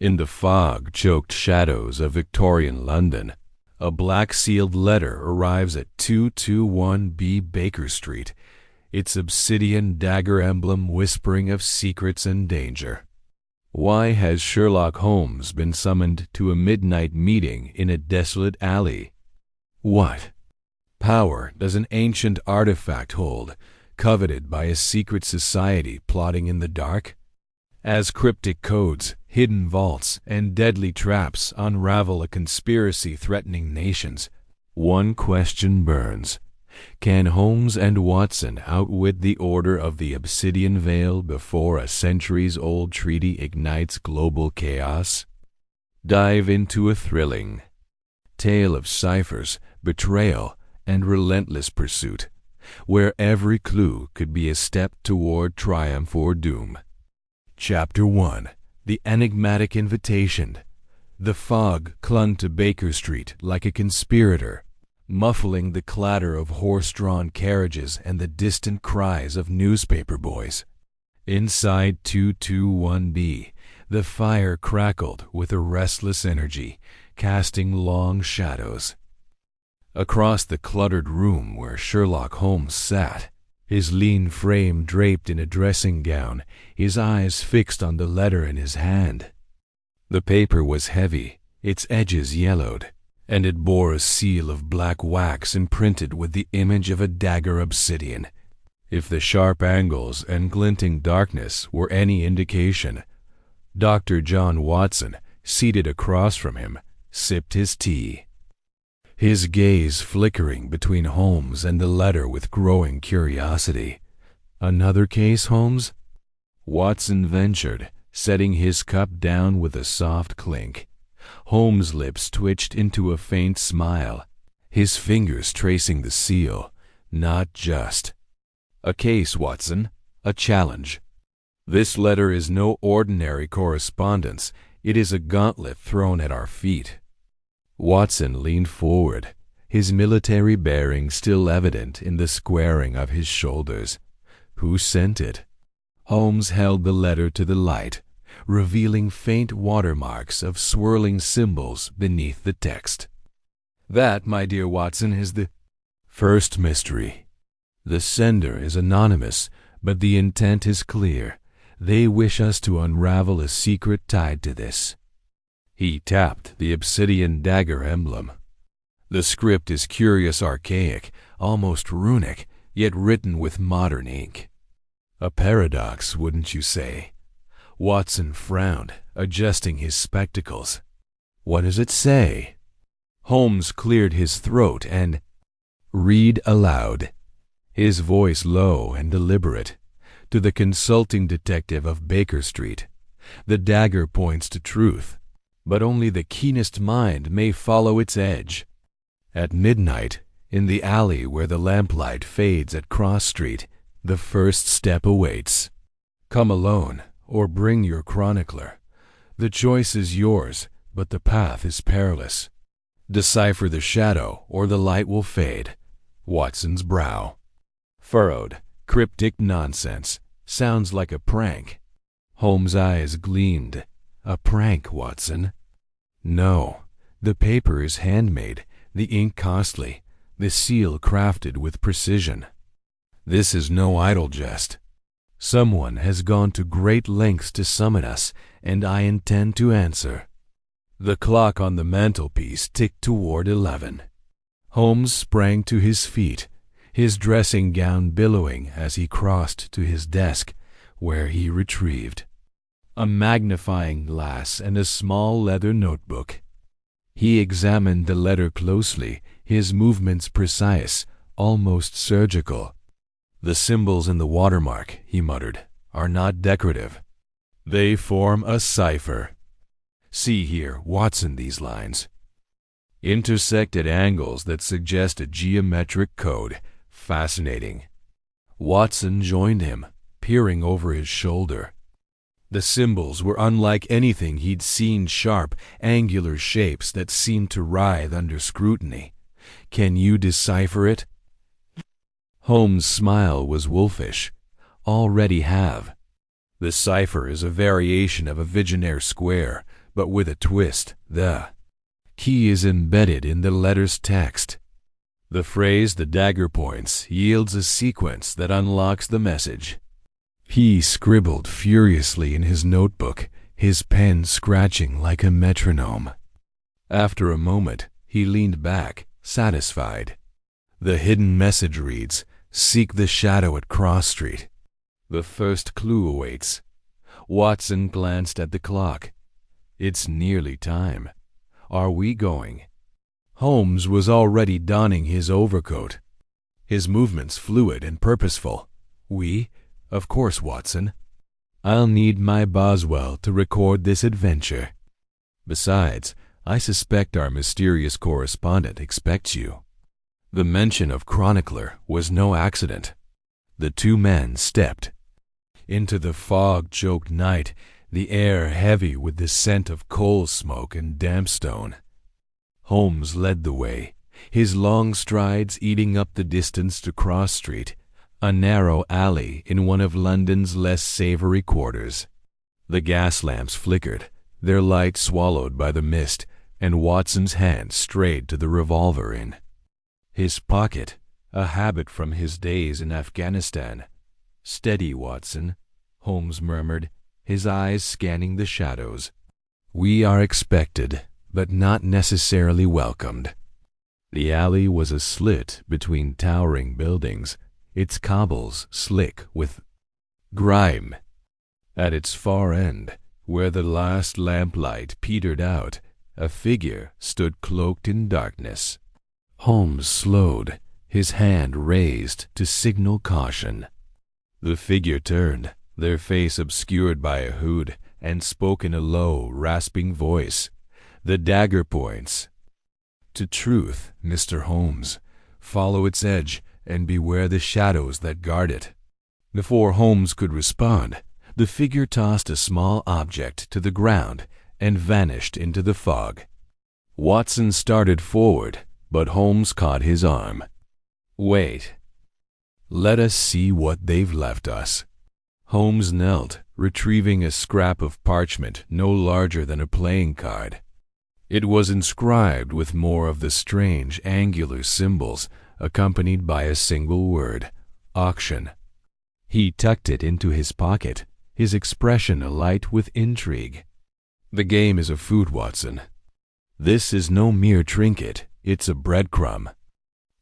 In the fog-choked shadows of Victorian London, a black-sealed letter arrives at 221B Baker Street, its obsidian dagger emblem whispering of secrets and danger. Why has Sherlock Holmes been summoned to a midnight meeting in a desolate alley? What power does an ancient artifact hold, coveted by a secret society plotting in the dark? As cryptic codes, hidden vaults, and deadly traps unravel a conspiracy threatening nations, one question burns. Can Holmes and Watson outwit the Order of the Obsidian Veil before a centuries-old treaty ignites global chaos? Dive into a thrilling tale of ciphers, betrayal, and relentless pursuit, where every clue could be a step toward triumph or doom. Chapter 1. The Enigmatic Invitation. The fog clung to Baker Street like a conspirator, muffling the clatter of horse-drawn carriages and the distant cries of newspaper boys. Inside 221B, the fire crackled with a restless energy, casting long shadows. Across the cluttered room where Sherlock Holmes sat, his lean frame draped in a dressing gown, his eyes fixed on the letter in his hand. The paper was heavy, its edges yellowed, and it bore a seal of black wax imprinted with the image of a dagger obsidian. If the sharp angles and glinting darkness were any indication, Dr. John Watson, seated across from him, sipped his tea, his gaze flickering between Holmes and the letter with growing curiosity. "Another case, Holmes?" Watson ventured, setting his cup down with a soft clink. Holmes' lips twitched into a faint smile, his fingers tracing the seal. "Not just a case, Watson, a challenge. This letter is no ordinary correspondence. It is a gauntlet thrown at our feet." Watson leaned forward, his military bearing still evident in the squaring of his shoulders. "Who sent it?" Holmes held the letter to the light, revealing faint watermarks of swirling symbols beneath the text. "That, my dear Watson, is the first mystery. The sender is anonymous, but the intent is clear. They wish us to unravel a secret tied to this." He tapped the obsidian dagger emblem. The script is curious, archaic, almost runic, yet written with modern ink. A paradox, wouldn't you say? Watson frowned, adjusting his spectacles. "What does it say?" Holmes cleared his throat and read aloud, his voice low and deliberate. "To the consulting detective of Baker Street, the dagger points to truth, but only the keenest mind may follow its edge. At midnight, in the alley where the lamplight fades at Cross Street, the first step awaits. Come alone, or bring your chronicler. The choice is yours, but the path is perilous. Decipher the shadow, or the light will fade." Watson's brow furrowed. Cryptic nonsense. Sounds like a prank. Holmes' eyes gleamed. "A prank, Watson?" "No. The paper is handmade, the ink costly, the seal crafted with precision. This is no idle jest. Someone has gone to great lengths to summon us, and I intend to answer." The clock on the mantelpiece ticked toward 11. Holmes sprang to his feet, his dressing gown billowing as he crossed to his desk, where he retrieved a magnifying glass and a small leather notebook. He examined the letter closely, his movements precise, almost surgical. "The symbols in the watermark," he muttered, "are not decorative. They form a cipher. See here, Watson, these lines. Intersect at angles that suggest a geometric code. Fascinating." Watson joined him, peering over his shoulder. The symbols were unlike anything he'd seen, sharp, angular shapes that seemed to writhe under scrutiny. "Can you decipher it?" Holmes' smile was wolfish. "Already have. The cipher is a variation of a Vigenère square, but with a twist. The key is embedded in the letter's text. The phrase "the dagger points" yields a sequence that unlocks the message. He scribbled furiously in his notebook, his pen scratching like a metronome. After a moment, he leaned back, satisfied. The hidden message reads, "Seek the shadow at Cross Street." The first clue awaits. Watson glanced at the clock. It's nearly time. Are we going? Holmes was already donning his overcoat, his movements fluid and purposeful. We? Of course, Watson. I'll need my Boswell to record this adventure. Besides, I suspect our mysterious correspondent expects you. The mention of chronicler was no accident. The two men stepped into the fog-choked night, the air heavy with the scent of coal smoke and damp stone. Holmes led the way, his long strides eating up the distance to Cross Street, a narrow alley in one of London's less savory quarters. The gas lamps flickered, their light swallowed by the mist, and Watson's hand strayed to the revolver in his pocket, a habit from his days in Afghanistan. "Steady, Watson," Holmes murmured, his eyes scanning the shadows. "We are expected, but not necessarily welcomed." The alley was a slit between towering buildings, its cobbles slick with grime. At its far end, where the last lamplight petered out, a figure stood cloaked in darkness. Holmes slowed, his hand raised to signal caution. The figure turned, their face obscured by a hood, and spoke in a low, rasping voice. "The dagger points to truth, Mr. Holmes. Follow its edge, and beware the shadows that guard it." Before Holmes could respond, the figure tossed a small object to the ground and vanished into the fog. Watson started forward, but Holmes caught his arm. "Wait. Let us see what they've left us." Holmes knelt, retrieving a scrap of parchment no larger than a playing card. It was inscribed with more of the strange angular symbols, accompanied by a single word, "Auction." He tucked it into his pocket, his expression alight with intrigue. "The game is afoot, Watson. This is no mere trinket, it's a breadcrumb.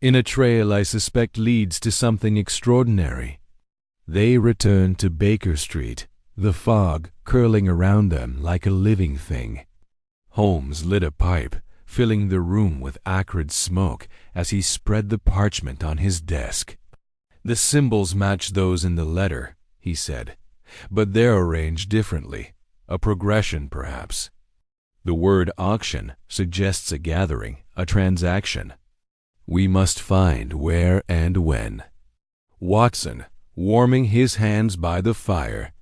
In a trail I suspect leads to something extraordinary." They returned to Baker Street, the fog curling around them like a living thing. Holmes lit a pipe, filling the room with acrid smoke as he spread the parchment on his desk. "The symbols match those in the letter," he said, "but they're arranged differently, a progression perhaps. The word auction suggests a gathering, a transaction. We must find where and when." Watson, warming his hands by the fire,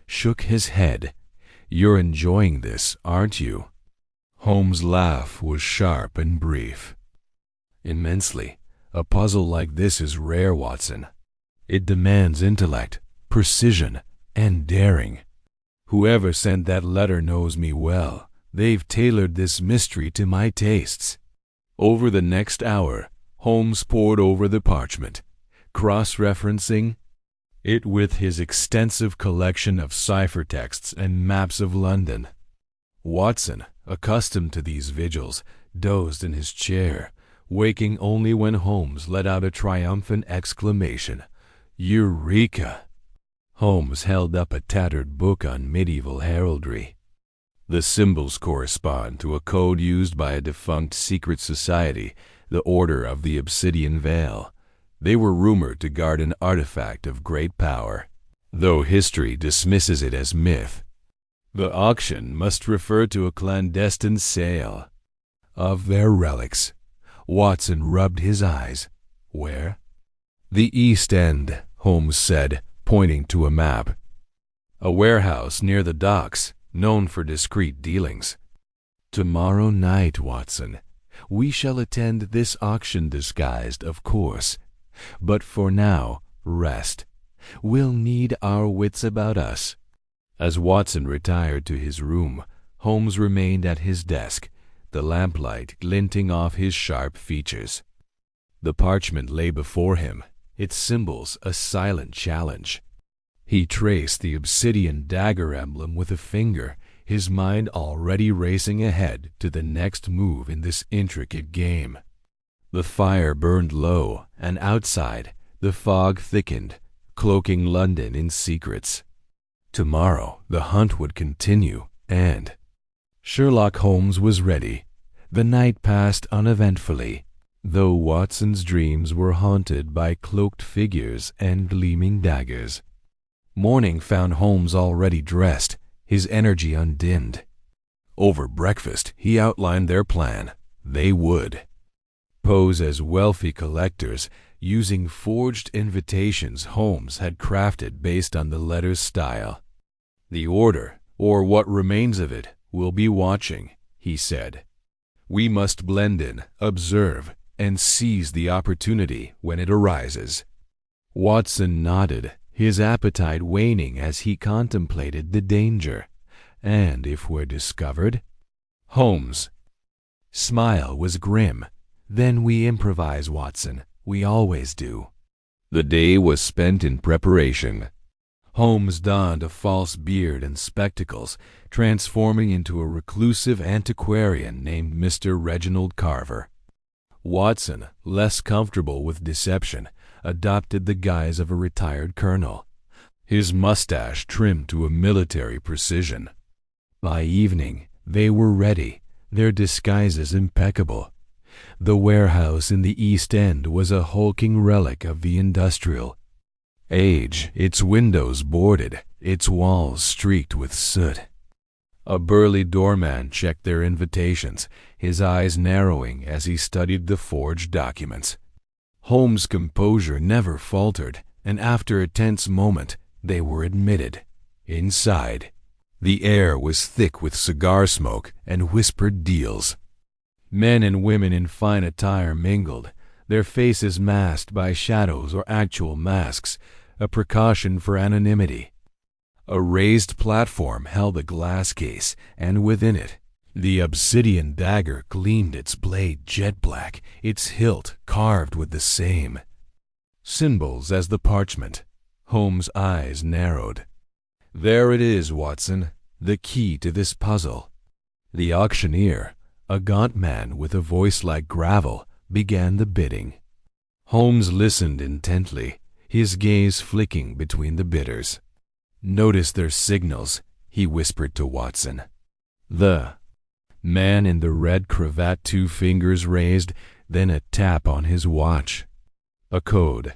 shook his head. "You're enjoying this, aren't you?" Holmes' laugh was sharp and brief. "Immensely. A puzzle like this is rare, Watson. It demands intellect, precision, and daring. Whoever sent that letter knows me well. They've tailored this mystery to my tastes." Over the next hour, Holmes pored over the parchment, cross-referencing it with his extensive collection of ciphertexts and maps of London. Watson, accustomed to these vigils, dozed in his chair, waking only when Holmes let out a triumphant exclamation. "Eureka!" Holmes held up a tattered book on medieval heraldry. The symbols correspond to a code used by a defunct secret society, the Order of the Obsidian Veil. They were rumored to guard an artifact of great power, though history dismisses it as myth. The auction must refer to a clandestine sale of their relics. Watson rubbed his eyes. "Where?" "The East End," Holmes said, pointing to a map. "A warehouse near the docks, known for discreet dealings." "Tomorrow night, Watson. We shall attend this auction disguised, of course. But for now, rest. We'll need our wits about us." As Watson retired to his room, Holmes remained at his desk, the lamplight glinting off his sharp features. The parchment lay before him, its symbols a silent challenge. He traced the Obsidian Dagger emblem with a finger, his mind already racing ahead to the next move in this intricate game. The fire burned low, and outside, the fog thickened, cloaking London in secrets. Tomorrow the hunt would continue, and Sherlock Holmes was ready. The night passed uneventfully, though Watson's dreams were haunted by cloaked figures and gleaming daggers. Morning found Holmes already dressed, his energy undimmed. Over breakfast, he outlined their plan. They would pose as wealthy collectors, using forged invitations Holmes had crafted based on the letter's style. The Order, or what remains of it, will be watching, he said. We must blend in, observe, and seize the opportunity when it arises. Watson nodded, his appetite waning as he contemplated the danger. And if we're discovered? Holmes' smile was grim. Then we improvise, Watson. We always do. The day was spent in preparation. Holmes donned a false beard and spectacles, transforming into a reclusive antiquarian named Mr. Reginald Carver. Watson, less comfortable with deception, adopted the guise of a retired colonel, his mustache trimmed to a military precision. By evening, they were ready, their disguises impeccable. The warehouse in the East End was a hulking relic of the industrial age, its windows boarded, its walls streaked with soot. A burly doorman checked their invitations, his eyes narrowing as he studied the forged documents. Holmes' composure never faltered, and after a tense moment, they were admitted. Inside, the air was thick with cigar smoke and whispered deals. Men and women in fine attire mingled, their faces masked by shadows or actual masks, a precaution for anonymity. A raised platform held a glass case, and within it, the Obsidian Dagger gleamed, its blade jet black, its hilt carved with the same symbols as the parchment. Holmes' eyes narrowed. There it is, Watson, the key to this puzzle. The auctioneer, a gaunt man with a voice like gravel, began the bidding. Holmes listened intently, his gaze flicking between the bidders. Notice their signals, he whispered to Watson. The man in the red cravat, 2 fingers raised, then a tap on his watch. A code.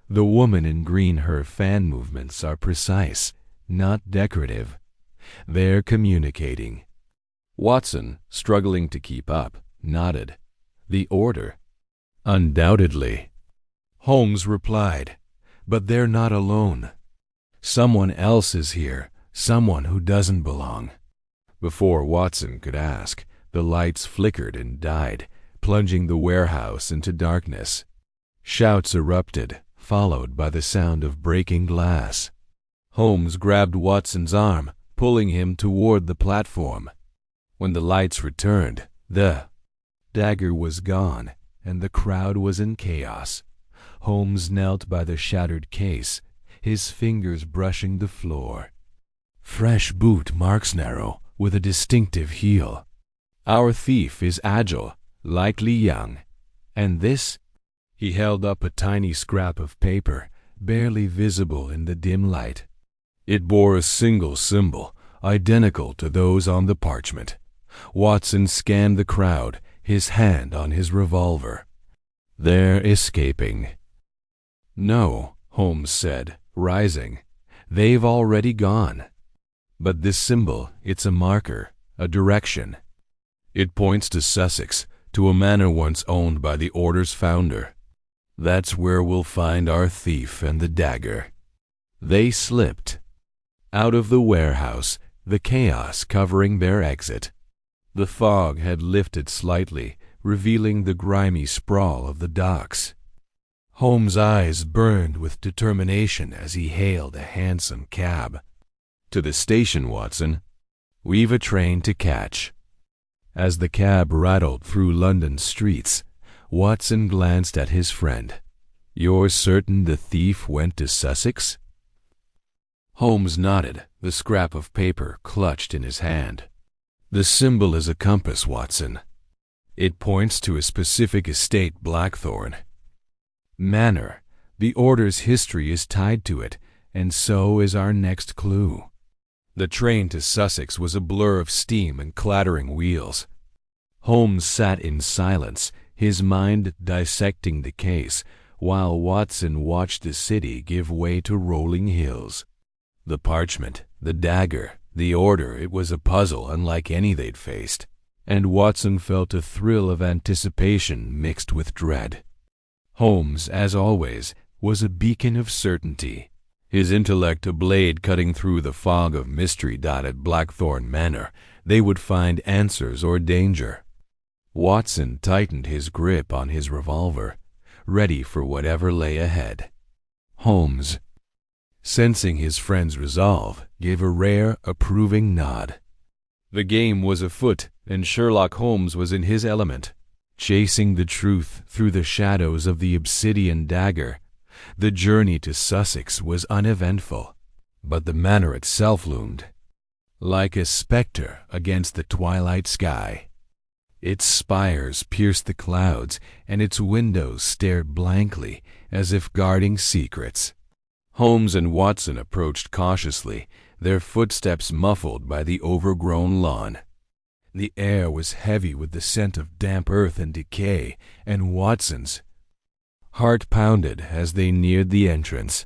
The woman in green, her fan movements are precise, not decorative. They're communicating. Watson, struggling to keep up, nodded. The Order? Undoubtedly. Holmes replied. But they're not alone. Someone else is here, someone who doesn't belong. Before Watson could ask, the lights flickered and died, plunging the warehouse into darkness. Shouts erupted, followed by the sound of breaking glass. Holmes grabbed Watson's arm, pulling him toward the platform. When the lights returned, the dagger was gone, and the crowd was in chaos. Holmes knelt by the shattered case, his fingers brushing the floor. Fresh boot marks narrow, with a distinctive heel. Our thief is agile, likely young. And this? He held up a tiny scrap of paper, barely visible in the dim light. It bore a single symbol, identical to those on the parchment. Watson scanned the crowd, his hand on his revolver. They're escaping. No, Holmes said, rising. They've already gone. But this symbol, it's a marker, a direction. It points to Sussex, to a manor once owned by the Order's founder. That's where we'll find our thief and the dagger. They slipped out of the warehouse, the chaos covering their exit. The fog had lifted slightly, revealing the grimy sprawl of the docks. Holmes' eyes burned with determination as he hailed a hansom cab. To the station, Watson. We've a train to catch." As the cab rattled through London streets, Watson glanced at his friend. "You're certain the thief went to Sussex?" Holmes nodded, the scrap of paper clutched in his hand. "The symbol is a compass, Watson. It points to a specific estate, Blackthorn. Manor, the Order's history is tied to it, and so is our next clue." The train to Sussex was a blur of steam and clattering wheels. Holmes sat in silence, his mind dissecting the case, while Watson watched the city give way to rolling hills. The parchment, the dagger, the order, it was a puzzle unlike any they'd faced, and Watson felt a thrill of anticipation mixed with dread. Holmes, as always, was a beacon of certainty, his intellect a blade cutting through the fog of mystery. At Blackthorn Manor, they would find answers or danger. Watson tightened his grip on his revolver, ready for whatever lay ahead. Holmes, sensing his friend's resolve, gave a rare, approving nod. The game was afoot, and Sherlock Holmes was in his element, chasing the truth through the shadows of the Obsidian Dagger. The journey to Sussex was uneventful, but the manor itself loomed like a spectre against the twilight sky. Its spires pierced the clouds, and its windows stared blankly, as if guarding secrets. Holmes and Watson approached cautiously, their footsteps muffled by the overgrown lawn. The air was heavy with the scent of damp earth and decay, and Watson's heart pounded as they neared the entrance.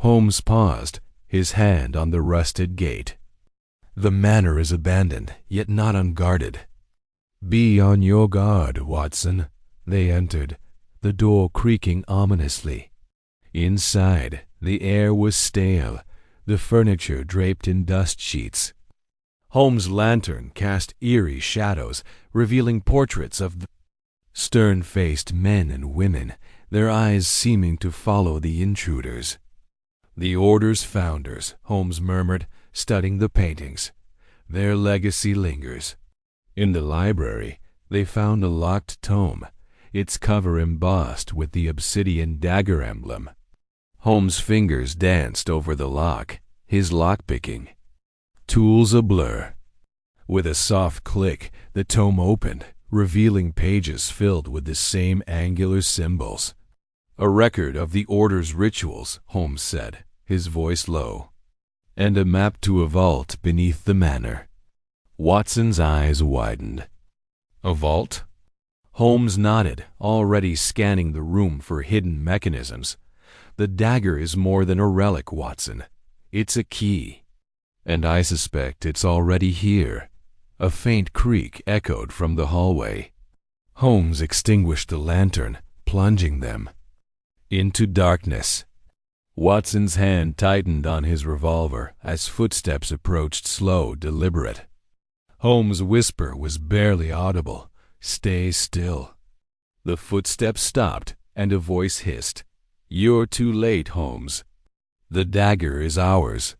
Holmes paused, his hand on the rusted gate. "The manor is abandoned, yet not unguarded. Be on your guard, Watson." They entered, the door creaking ominously. Inside, the air was stale, the furniture draped in dust sheets. Holmes' lantern cast eerie shadows, revealing portraits of the stern-faced men and women, their eyes seeming to follow the intruders. "The Order's founders," Holmes murmured, studying the paintings. "Their legacy lingers." In the library, they found a locked tome, its cover embossed with the Obsidian Dagger emblem. Holmes' fingers danced over the lock, his lockpicking tools a blur. With a soft click, the tome opened, revealing pages filled with the same angular symbols. "A record of the Order's rituals," Holmes said, his voice low. "And a map to a vault beneath the manor." Watson's eyes widened. "A vault?" Holmes nodded, already scanning the room for hidden mechanisms. "The dagger is more than a relic, Watson. It's a key. And I suspect it's already here." A faint creak echoed from the hallway. Holmes extinguished the lantern, plunging them into darkness. Watson's hand tightened on his revolver as footsteps approached, slow, deliberate. Holmes' whisper was barely audible. "Stay still." The footsteps stopped, and a voice hissed. "You're too late, Holmes. The dagger is ours."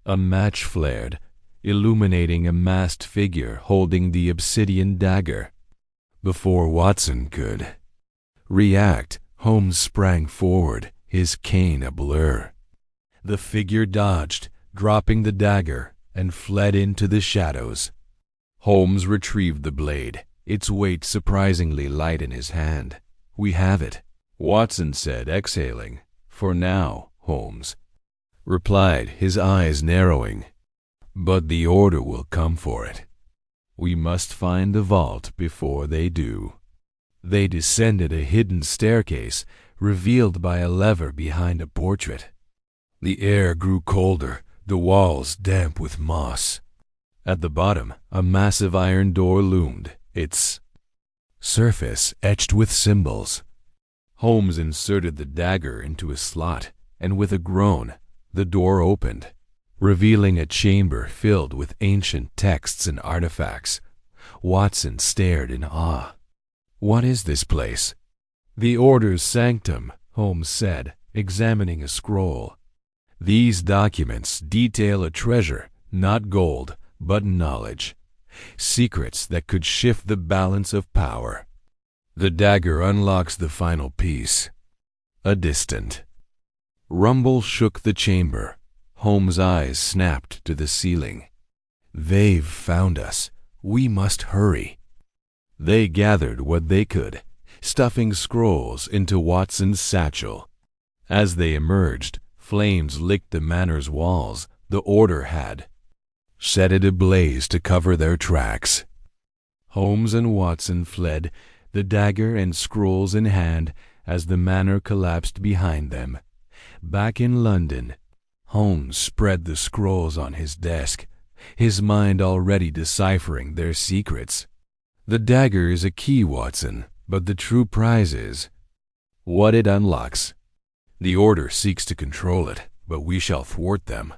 A match flared, illuminating a masked figure holding the Obsidian Dagger. Before Watson could react, Holmes sprang forward, his cane a blur. The figure dodged, dropping the dagger, and fled into the shadows. Holmes retrieved the blade, its weight surprisingly light in his hand. "We have it," Watson said, exhaling. "For now, Holmes," replied, his eyes narrowing. "But the Order will come for it. We must find the vault before they do." They descended a hidden staircase, revealed by a lever behind a portrait. The air grew colder, the walls damp with moss. At the bottom, a massive iron door loomed, its surface etched with symbols. Holmes inserted the dagger into a slot, and with a groan, the door opened, revealing a chamber filled with ancient texts and artifacts. Watson stared in awe. "What is this place?" "The Order's sanctum," Holmes said, examining a scroll. "These documents detail a treasure, not gold, but knowledge. Secrets that could shift the balance of power. The dagger unlocks the final piece. A distant rumble shook the chamber. Holmes' eyes snapped to the ceiling. They've found us. We must hurry. They gathered what they could, stuffing scrolls into Watson's satchel. As they emerged, flames licked the manor's walls. The order had set it ablaze to cover their tracks. Holmes and Watson fled, the dagger and scrolls in hand, as the manor collapsed behind them. Back in London, Holmes spread the scrolls on his desk, his mind already deciphering their secrets. The dagger is a key, Watson, but the true prize is what it unlocks. The Order seeks to control it, but we shall thwart them.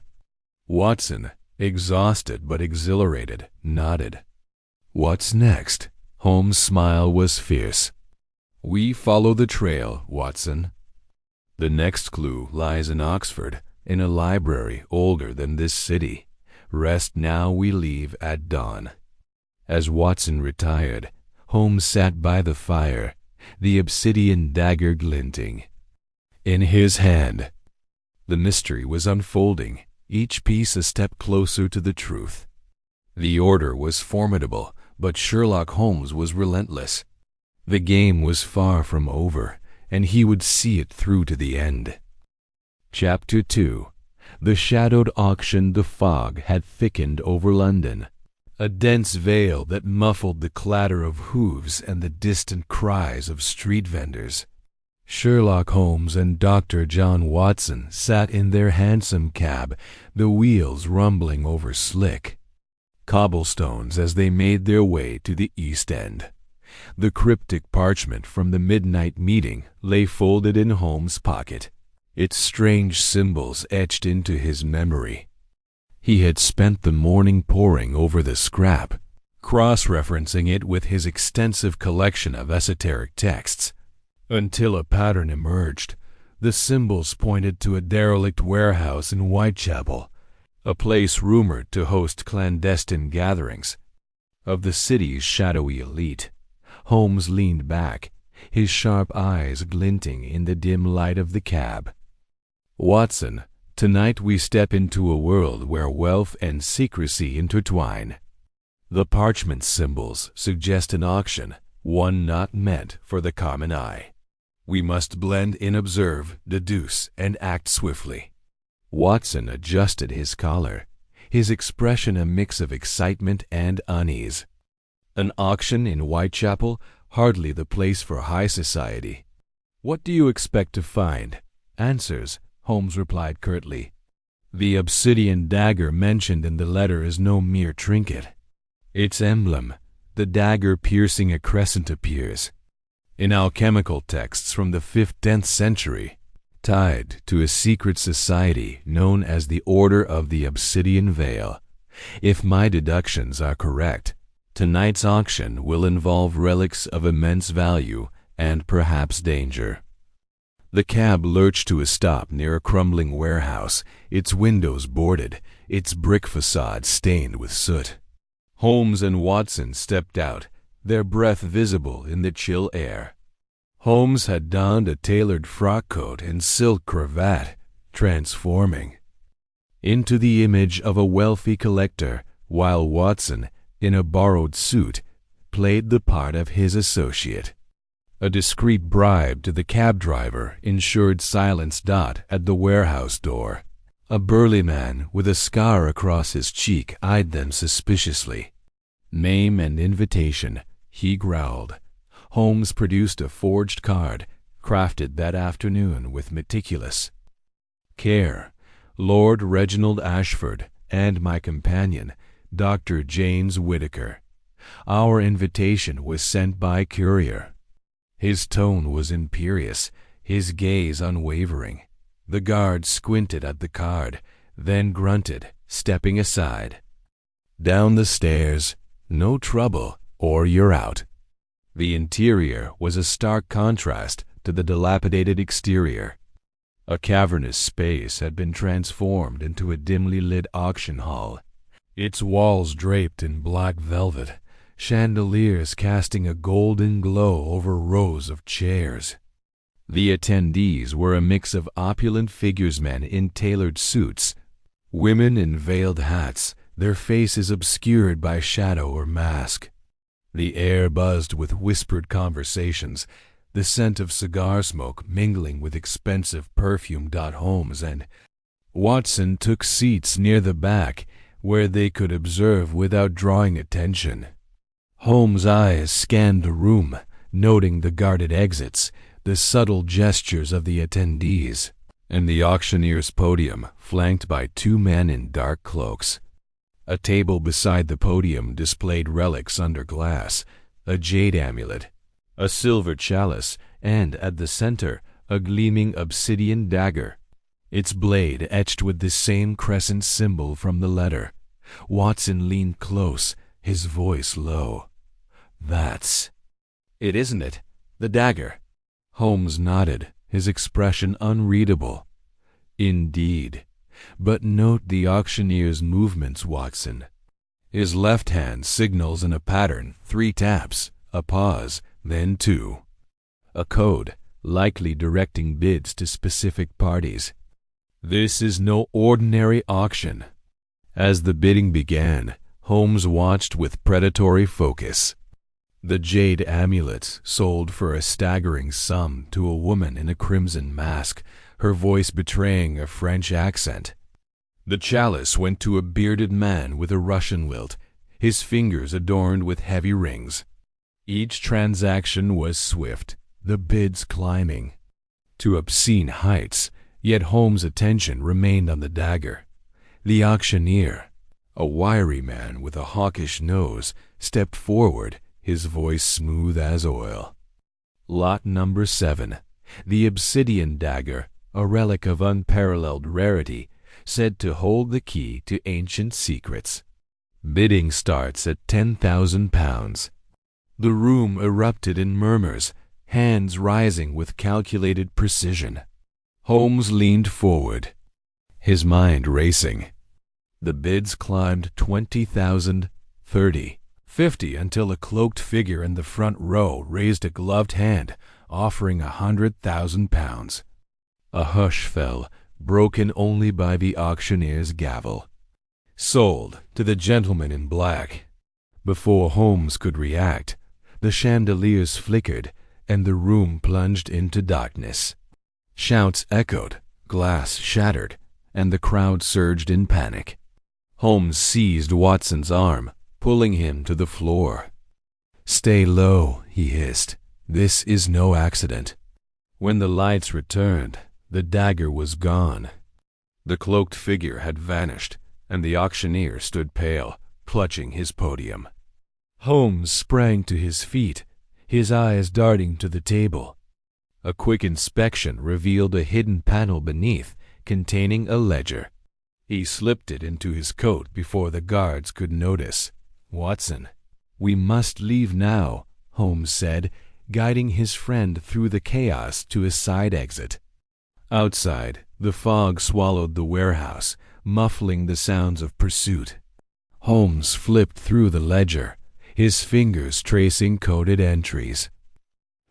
Watson, exhausted but exhilarated, nodded. What's next? Holmes' smile was fierce. We follow the trail, Watson. The next clue lies in Oxford, in a library older than this city. Rest now, we leave at dawn. As Watson retired, Holmes sat by the fire, the obsidian dagger glinting. In his hand, the mystery was unfolding, each piece a step closer to the truth. The Order was formidable, but Sherlock Holmes was relentless. The game was far from over, and he would see it through to the end. Chapter 2. The shadowed auction. The fog had thickened over London, a dense veil that muffled the clatter of hooves and the distant cries of street vendors. Sherlock Holmes and Dr. John Watson sat in their hansom cab, the wheels rumbling over slick cobblestones as they made their way to the East End. The cryptic parchment from the midnight meeting lay folded in Holmes' pocket, its strange symbols etched into his memory. He had spent the morning poring over the scrap, cross-referencing it with his extensive collection of esoteric texts, until a pattern emerged. The symbols pointed to a derelict warehouse in Whitechapel, a place rumored to host clandestine gatherings of the city's shadowy elite. Holmes leaned back, his sharp eyes glinting in the dim light of the cab. Watson, tonight we step into a world where wealth and secrecy intertwine. The parchment symbols suggest an auction, one not meant for the common eye. We must blend in, observe, deduce, and act swiftly. Watson adjusted his collar, his expression a mix of excitement and unease. An auction in Whitechapel, hardly the place for high society. What do you expect to find? Answers, Holmes replied curtly. The obsidian dagger mentioned in the letter is no mere trinket. Its emblem, the dagger piercing a crescent, appears in alchemical texts from the 5th-10th century, tied to a secret society known as the Order of the Obsidian Veil. If my deductions are correct, tonight's auction will involve relics of immense value and perhaps danger. The cab lurched to a stop near a crumbling warehouse, its windows boarded, its brick facade stained with soot. Holmes and Watson stepped out, their breath visible in the chill air. Holmes had donned a tailored frock coat and silk cravat, transforming into the image of a wealthy collector, while Watson, in a borrowed suit, played the part of his associate. A discreet bribe to the cab driver ensured silence. At the warehouse door, a burly man with a scar across his cheek eyed them suspiciously. Name and invitation, he growled. Holmes produced a forged card, crafted that afternoon with meticulous care. Lord Reginald Ashford and my companion, Dr. James Whittaker. Our invitation was sent by courier. His tone was imperious, his gaze unwavering. The guard squinted at the card, then grunted, stepping aside. Down the stairs, no trouble, or you're out. The interior was a stark contrast to the dilapidated exterior. A cavernous space had been transformed into a dimly lit auction hall. its walls draped in black velvet, chandeliers casting a golden glow over rows of chairs. The attendees were a mix of opulent figuresmen in tailored suits, women in veiled hats, their faces obscured by shadow or mask. The air buzzed with whispered conversations, the scent of cigar smoke mingling with expensive perfume. Holmes and Watson took seats near the back, where they could observe without drawing attention. Holmes' eyes scanned the room, noting the guarded exits, the subtle gestures of the attendees, and the auctioneer's podium, flanked by two men in dark cloaks. A table beside the podium displayed relics under glass, a jade amulet, a silver chalice, and at the center, a gleaming obsidian dagger, its blade etched with the same crescent symbol from the letter. Watson leaned close, his voice low. "That's it, isn't it? The dagger?" Holmes nodded, his expression unreadable. "Indeed. But note the auctioneer's movements, Watson. His left hand signals in a pattern, 3 taps, a pause, then 2. A code, likely directing bids to specific parties. This is no ordinary auction." As the bidding began, Holmes watched with predatory focus. The jade amulet sold for a staggering sum to a woman in a crimson mask, her voice betraying a French accent. The chalice went to a bearded man with a Russian lilt, his fingers adorned with heavy rings. Each transaction was swift, the bids climbing to obscene heights, yet Holmes' attention remained on the dagger. The auctioneer, a wiry man with a hawkish nose, stepped forward, his voice smooth as oil. "Lot number 7, the Obsidian Dagger, a relic of unparalleled rarity, said to hold the key to ancient secrets. Bidding starts at £10,000. The room erupted in murmurs, hands rising with calculated precision. Holmes leaned forward, his mind racing. The bids climbed 20,000, 30, 50, until a cloaked figure in the front row raised a gloved hand, offering £100,000. A hush fell, broken only by the auctioneer's gavel. "Sold to the gentleman in black." Before Holmes could react, the chandeliers flickered, and the room plunged into darkness. Shouts echoed, glass shattered, and the crowd surged in panic. Holmes seized Watson's arm, pulling him to the floor. "Stay low," he hissed. "This is no accident." When the lights returned, the dagger was gone. The cloaked figure had vanished, and the auctioneer stood pale, clutching his podium. Holmes sprang to his feet, his eyes darting to the table. A quick inspection revealed a hidden panel beneath, containing a ledger. He slipped it into his coat before the guards could notice. "Watson, we must leave now," Holmes said, guiding his friend through the chaos to a side exit. Outside, the fog swallowed the warehouse, muffling the sounds of pursuit. Holmes flipped through the ledger, his fingers tracing coded entries.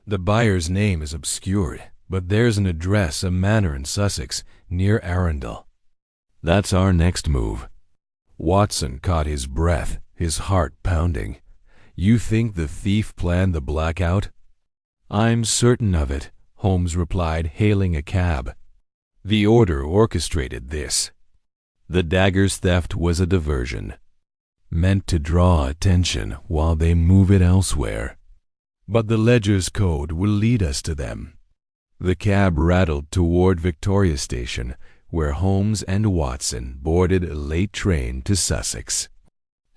"The buyer's name is obscured, but there's an address, a manor in Sussex, near Arundel. That's our next move." Watson caught his breath, his heart pounding. "You think the thief planned the blackout?" "I'm certain of it," Holmes replied, hailing a cab. "The order orchestrated this." The dagger's theft was a diversion, meant to draw attention while they move it elsewhere. But the ledger's code will lead us to them. The cab rattled toward Victoria Station, where Holmes and Watson boarded a late train to Sussex.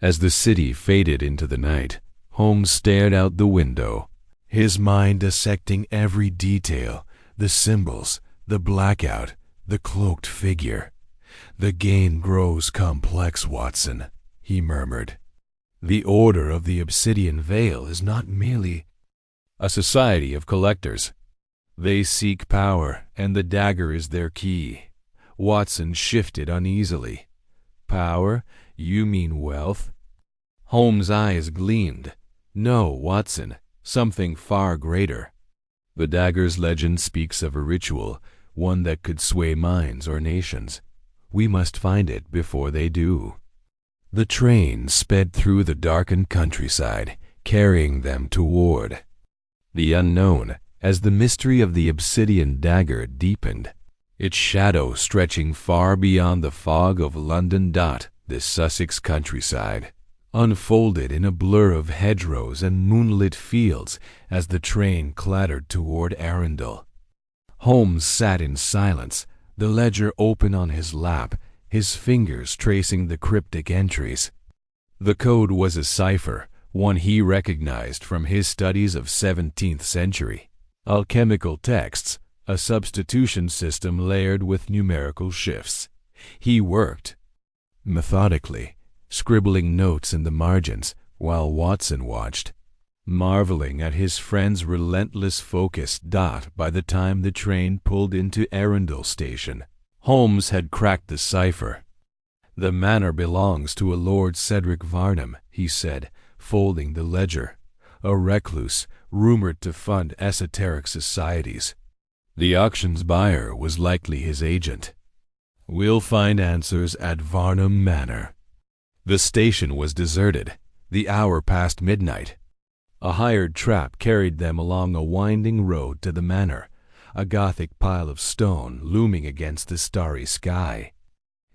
As the city faded into the night, Holmes stared out the window, his mind dissecting every detail, the symbols, the blackout, the cloaked figure. "The game grows complex, Watson," he murmured. "The Order of the Obsidian Veil is not merely a society of collectors. They seek power, and the dagger is their key." Watson shifted uneasily. "Power? You mean wealth? Holmes' eyes gleamed. No, Watson, something far greater. The dagger's legend speaks of a ritual, one that could sway minds or nations. We must find it before they do. The train sped through the darkened countryside, carrying them toward the unknown as the mystery of the Obsidian Dagger deepened, its shadow stretching far beyond the fog of London. The Sussex countryside unfolded in a blur of hedgerows and moonlit fields as the train clattered toward Arundel. Holmes sat in silence, the ledger open on his lap, his fingers tracing the cryptic entries. The code was a cipher, one he recognized from his studies of 17th century alchemical texts, a substitution system layered with numerical shifts. He worked methodically, scribbling notes in the margins, while Watson watched, marveling at his friend's relentless focus. By the time the train pulled into Arundel station, Holmes had cracked the cipher. "The manor belongs to a Lord Cedric Varnum," he said, folding the ledger, "a recluse, rumored to fund esoteric societies. The auction's buyer was likely his agent. We'll find answers at Varnum Manor." The station was deserted, the hour past midnight. A hired trap carried them along a winding road to the manor, a Gothic pile of stone looming against the starry sky.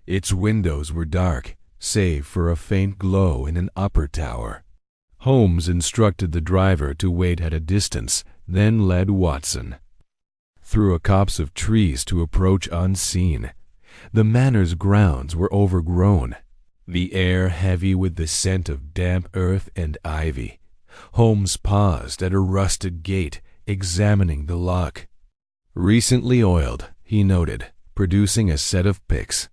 Its windows were dark, save for a faint glow in an upper tower. Holmes instructed the driver to wait at a distance, then led Watson through a copse of trees to approach unseen. The manor's grounds were overgrown, the air heavy with the scent of damp earth and ivy. Holmes paused at a rusted gate, examining the lock. "Recently oiled," he noted, producing a set of picks.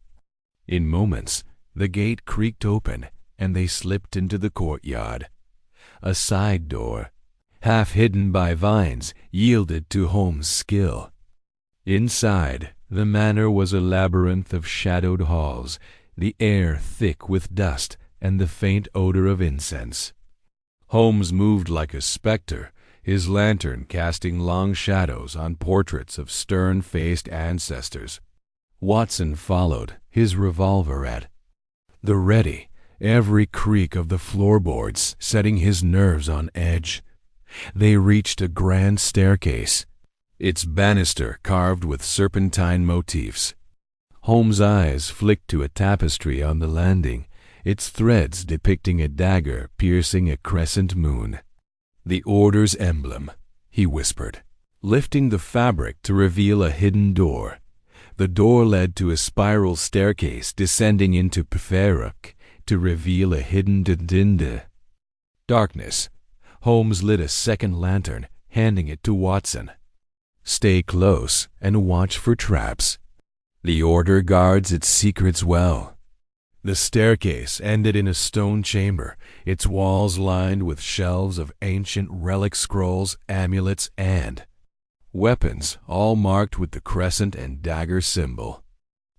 In moments, the gate creaked open, and they slipped into the courtyard. A side door, half hidden by vines, yielded to Holmes' skill. Inside, the manor was a labyrinth of shadowed halls, the air thick with dust and the faint odor of incense. Holmes moved like a specter, his lantern casting long shadows on portraits of stern-faced ancestors. Watson followed, his revolver at the ready, every creak of the floorboards setting his nerves on edge. They reached a grand staircase, its banister carved with serpentine motifs. Holmes' eyes flicked to a tapestry on the landing, its threads depicting a dagger piercing a crescent moon. "The Order's emblem," he whispered, lifting the fabric to reveal a hidden door. The door led to a spiral staircase descending into Pferuk to reveal a hidden dinde. Darkness. Holmes lit a second lantern, handing it to Watson. "Stay close and watch for traps. The Order guards its secrets well." The staircase ended in a stone chamber, its walls lined with shelves of ancient relic scrolls, amulets, and weapons, all marked with the crescent and dagger symbol.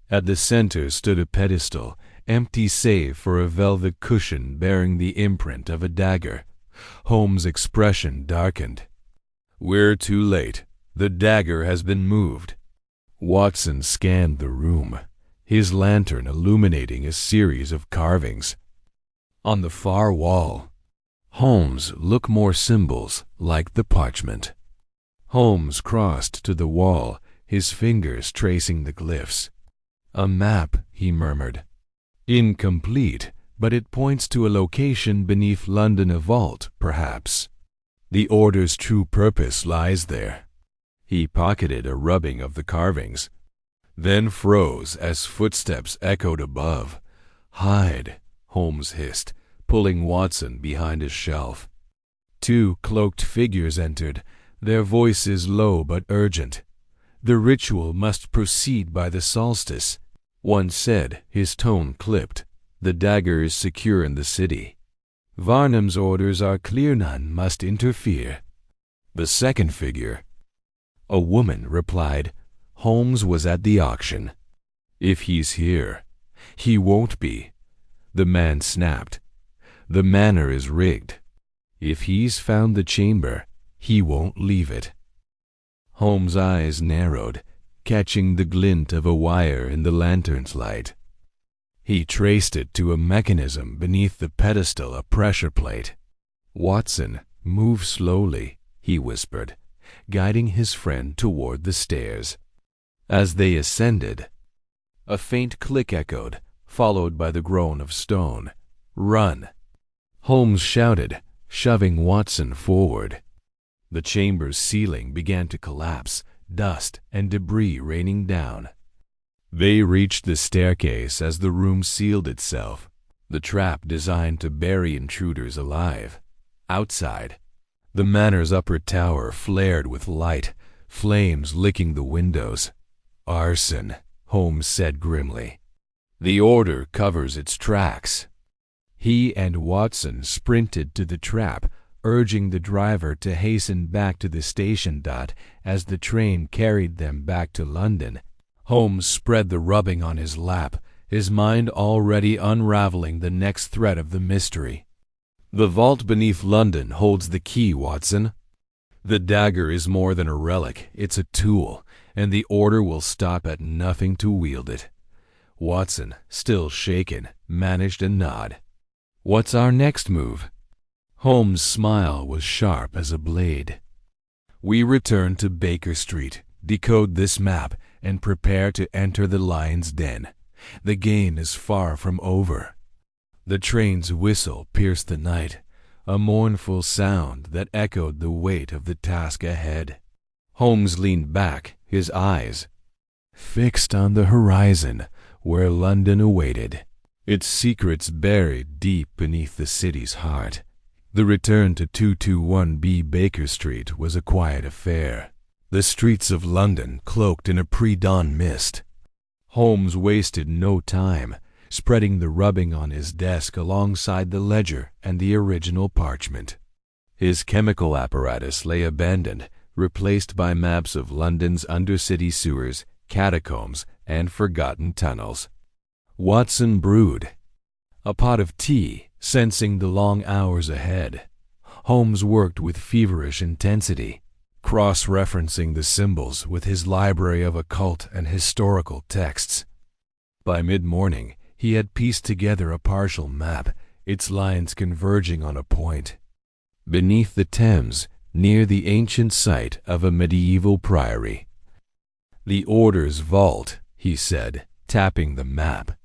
At the center stood a pedestal, empty save for a velvet cushion bearing the imprint of a dagger. Holmes' expression darkened. "We're too late. The dagger has been moved." Watson scanned the room, his lantern illuminating a series of carvings. On the far wall, Holmes, look more symbols like the parchment. Holmes crossed to the wall, his fingers tracing the glyphs. "A map," he murmured. "Incomplete, but it points to a location beneath London, a vault, perhaps. The Order's true purpose lies there." He pocketed a rubbing of the carvings, then froze as footsteps echoed above. "Hide," Holmes hissed, pulling Watson behind a shelf. Two cloaked figures entered, their voices low but urgent. "The ritual must proceed by the solstice," one said, his tone clipped. "The dagger is secure in the city. Varnum's orders are clear, none must interfere." The second figure, a woman, replied, "Holmes was at the auction. If he's here, he won't be." The man snapped. "The manor is rigged. If he's found the chamber, he won't leave it." Holmes' eyes narrowed, catching the glint of a wire in the lantern's light. He traced it to a mechanism beneath the pedestal, a pressure plate. "Watson, move slowly," he whispered, guiding his friend toward the stairs. As they ascended, a faint click echoed, followed by the groan of stone. "Run!" Holmes shouted, shoving Watson forward. The chamber's ceiling began to collapse, dust and debris raining down. They reached the staircase as the room sealed itself, the trap designed to bury intruders alive. Outside, the manor's upper tower flared with light, flames licking the windows. "Arson," Holmes said grimly. "The order covers its tracks." He and Watson sprinted to the trap, urging the driver to hasten back to the station dot as the train carried them back to London. Holmes spread the rubbing on his lap, his mind already unraveling the next thread of the mystery. "The vault beneath London holds the key, Watson. The dagger is more than a relic, it's a tool, and the order will stop at nothing to wield it." Watson, still shaken, managed a nod. "What's our next move?" Holmes' smile was sharp as a blade. "We return to Baker Street, decode this map, and prepare to enter the lion's den. The game is far from over." The train's whistle pierced the night, a mournful sound that echoed the weight of the task ahead. Holmes leaned back, his eyes fixed on the horizon where London awaited, its secrets buried deep beneath the city's heart. The return to 221B Baker Street was a quiet affair, the streets of London cloaked in a pre-dawn mist. Holmes wasted no time, spreading the rubbing on his desk alongside the ledger and the original parchment. His chemical apparatus lay abandoned, replaced by maps of London's undercity sewers, catacombs, and forgotten tunnels. Watson brewed a pot of tea, sensing the long hours ahead. Holmes worked with feverish intensity, cross-referencing the symbols with his library of occult and historical texts. By mid-morning, he had pieced together a partial map, its lines converging on a point. Beneath the Thames, near the ancient site of a medieval priory. "The Order's vault," he said, tapping the map.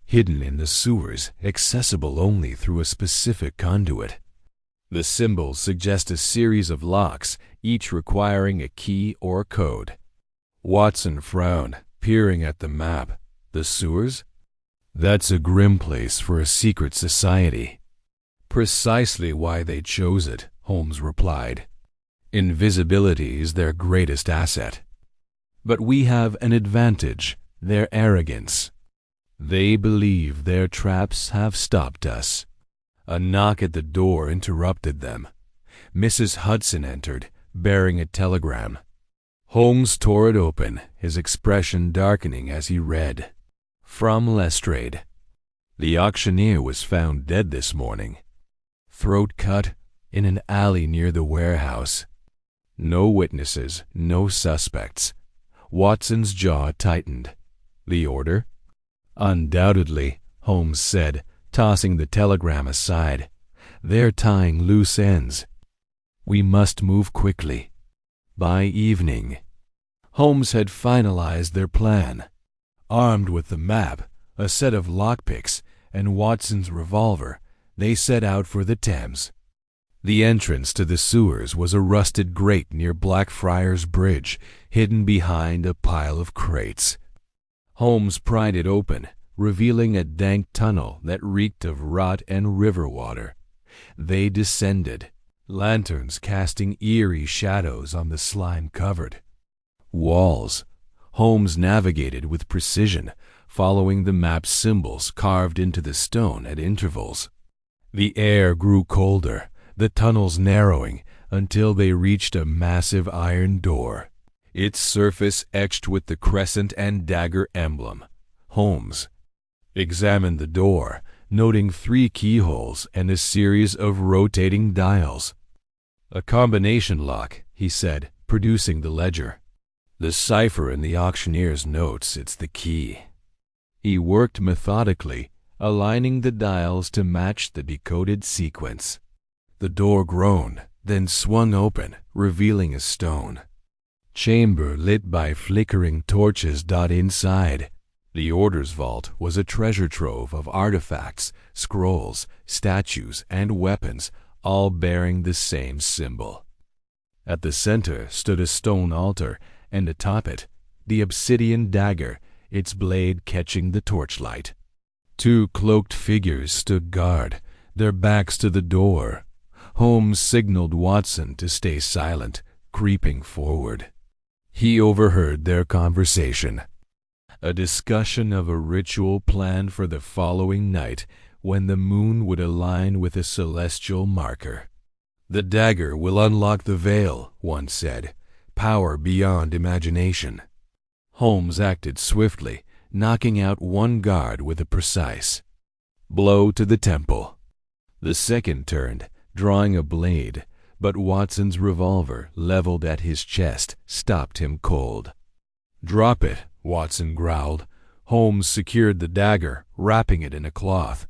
"Hidden in the sewers, accessible only through a specific conduit." The symbols suggest a series of locks, each requiring a key or code. Watson frowned, peering at the map. "The sewers? That's a grim place for a secret society." "Precisely why they chose it," Holmes replied. "Invisibility is their greatest asset. But we have an advantage, their arrogance. They believe their traps have stopped us." A knock at the door interrupted them. Mrs. Hudson entered, bearing a telegram. Holmes tore it open, his expression darkening as he read. From Lestrade. "The auctioneer was found dead this morning. Throat cut in an alley near the warehouse. No witnesses, no suspects." Watson's jaw tightened. "The order?" "Undoubtedly," Holmes said, tossing the telegram aside. "They're tying loose ends. We must move quickly." By evening, Holmes had finalized their plan. Armed with the map, a set of lockpicks, and Watson's revolver, they set out for the Thames. The entrance to the sewers was a rusted grate near Blackfriars Bridge, hidden behind a pile of crates. Holmes pried it open, revealing a dank tunnel that reeked of rot and river water. They descended, lanterns casting eerie shadows on the slime-covered walls. Holmes navigated with precision, following the map's symbols carved into the stone at intervals. The air grew colder, the tunnels narrowing, until they reached a massive iron door, its surface etched with the crescent and dagger emblem. Holmes examined the door, noting 3 keyholes and a series of rotating dials. "A combination lock," he said, producing the ledger. "The cipher in the auctioneer's notes, it's the key." He worked methodically, aligning the dials to match the decoded sequence. The door groaned, then swung open, revealing a stone chamber lit by flickering torches. Inside, the Order's vault was a treasure trove of artifacts, scrolls, statues, and weapons, all bearing the same symbol. At the center stood a stone altar, and atop it, the Obsidian Dagger, its blade catching the torchlight. 2 cloaked figures stood guard, their backs to the door. Holmes signaled Watson to stay silent, creeping forward. He overheard their conversation, a discussion of a ritual planned for the following night when the moon would align with a celestial marker. "The dagger will unlock the veil," one said, "power beyond imagination." Holmes acted swiftly, knocking out one guard with a precise blow to the temple. The second turned, drawing a blade, but Watson's revolver, leveled at his chest, stopped him cold. "Drop it," Watson growled. Holmes secured the dagger, wrapping it in a cloth.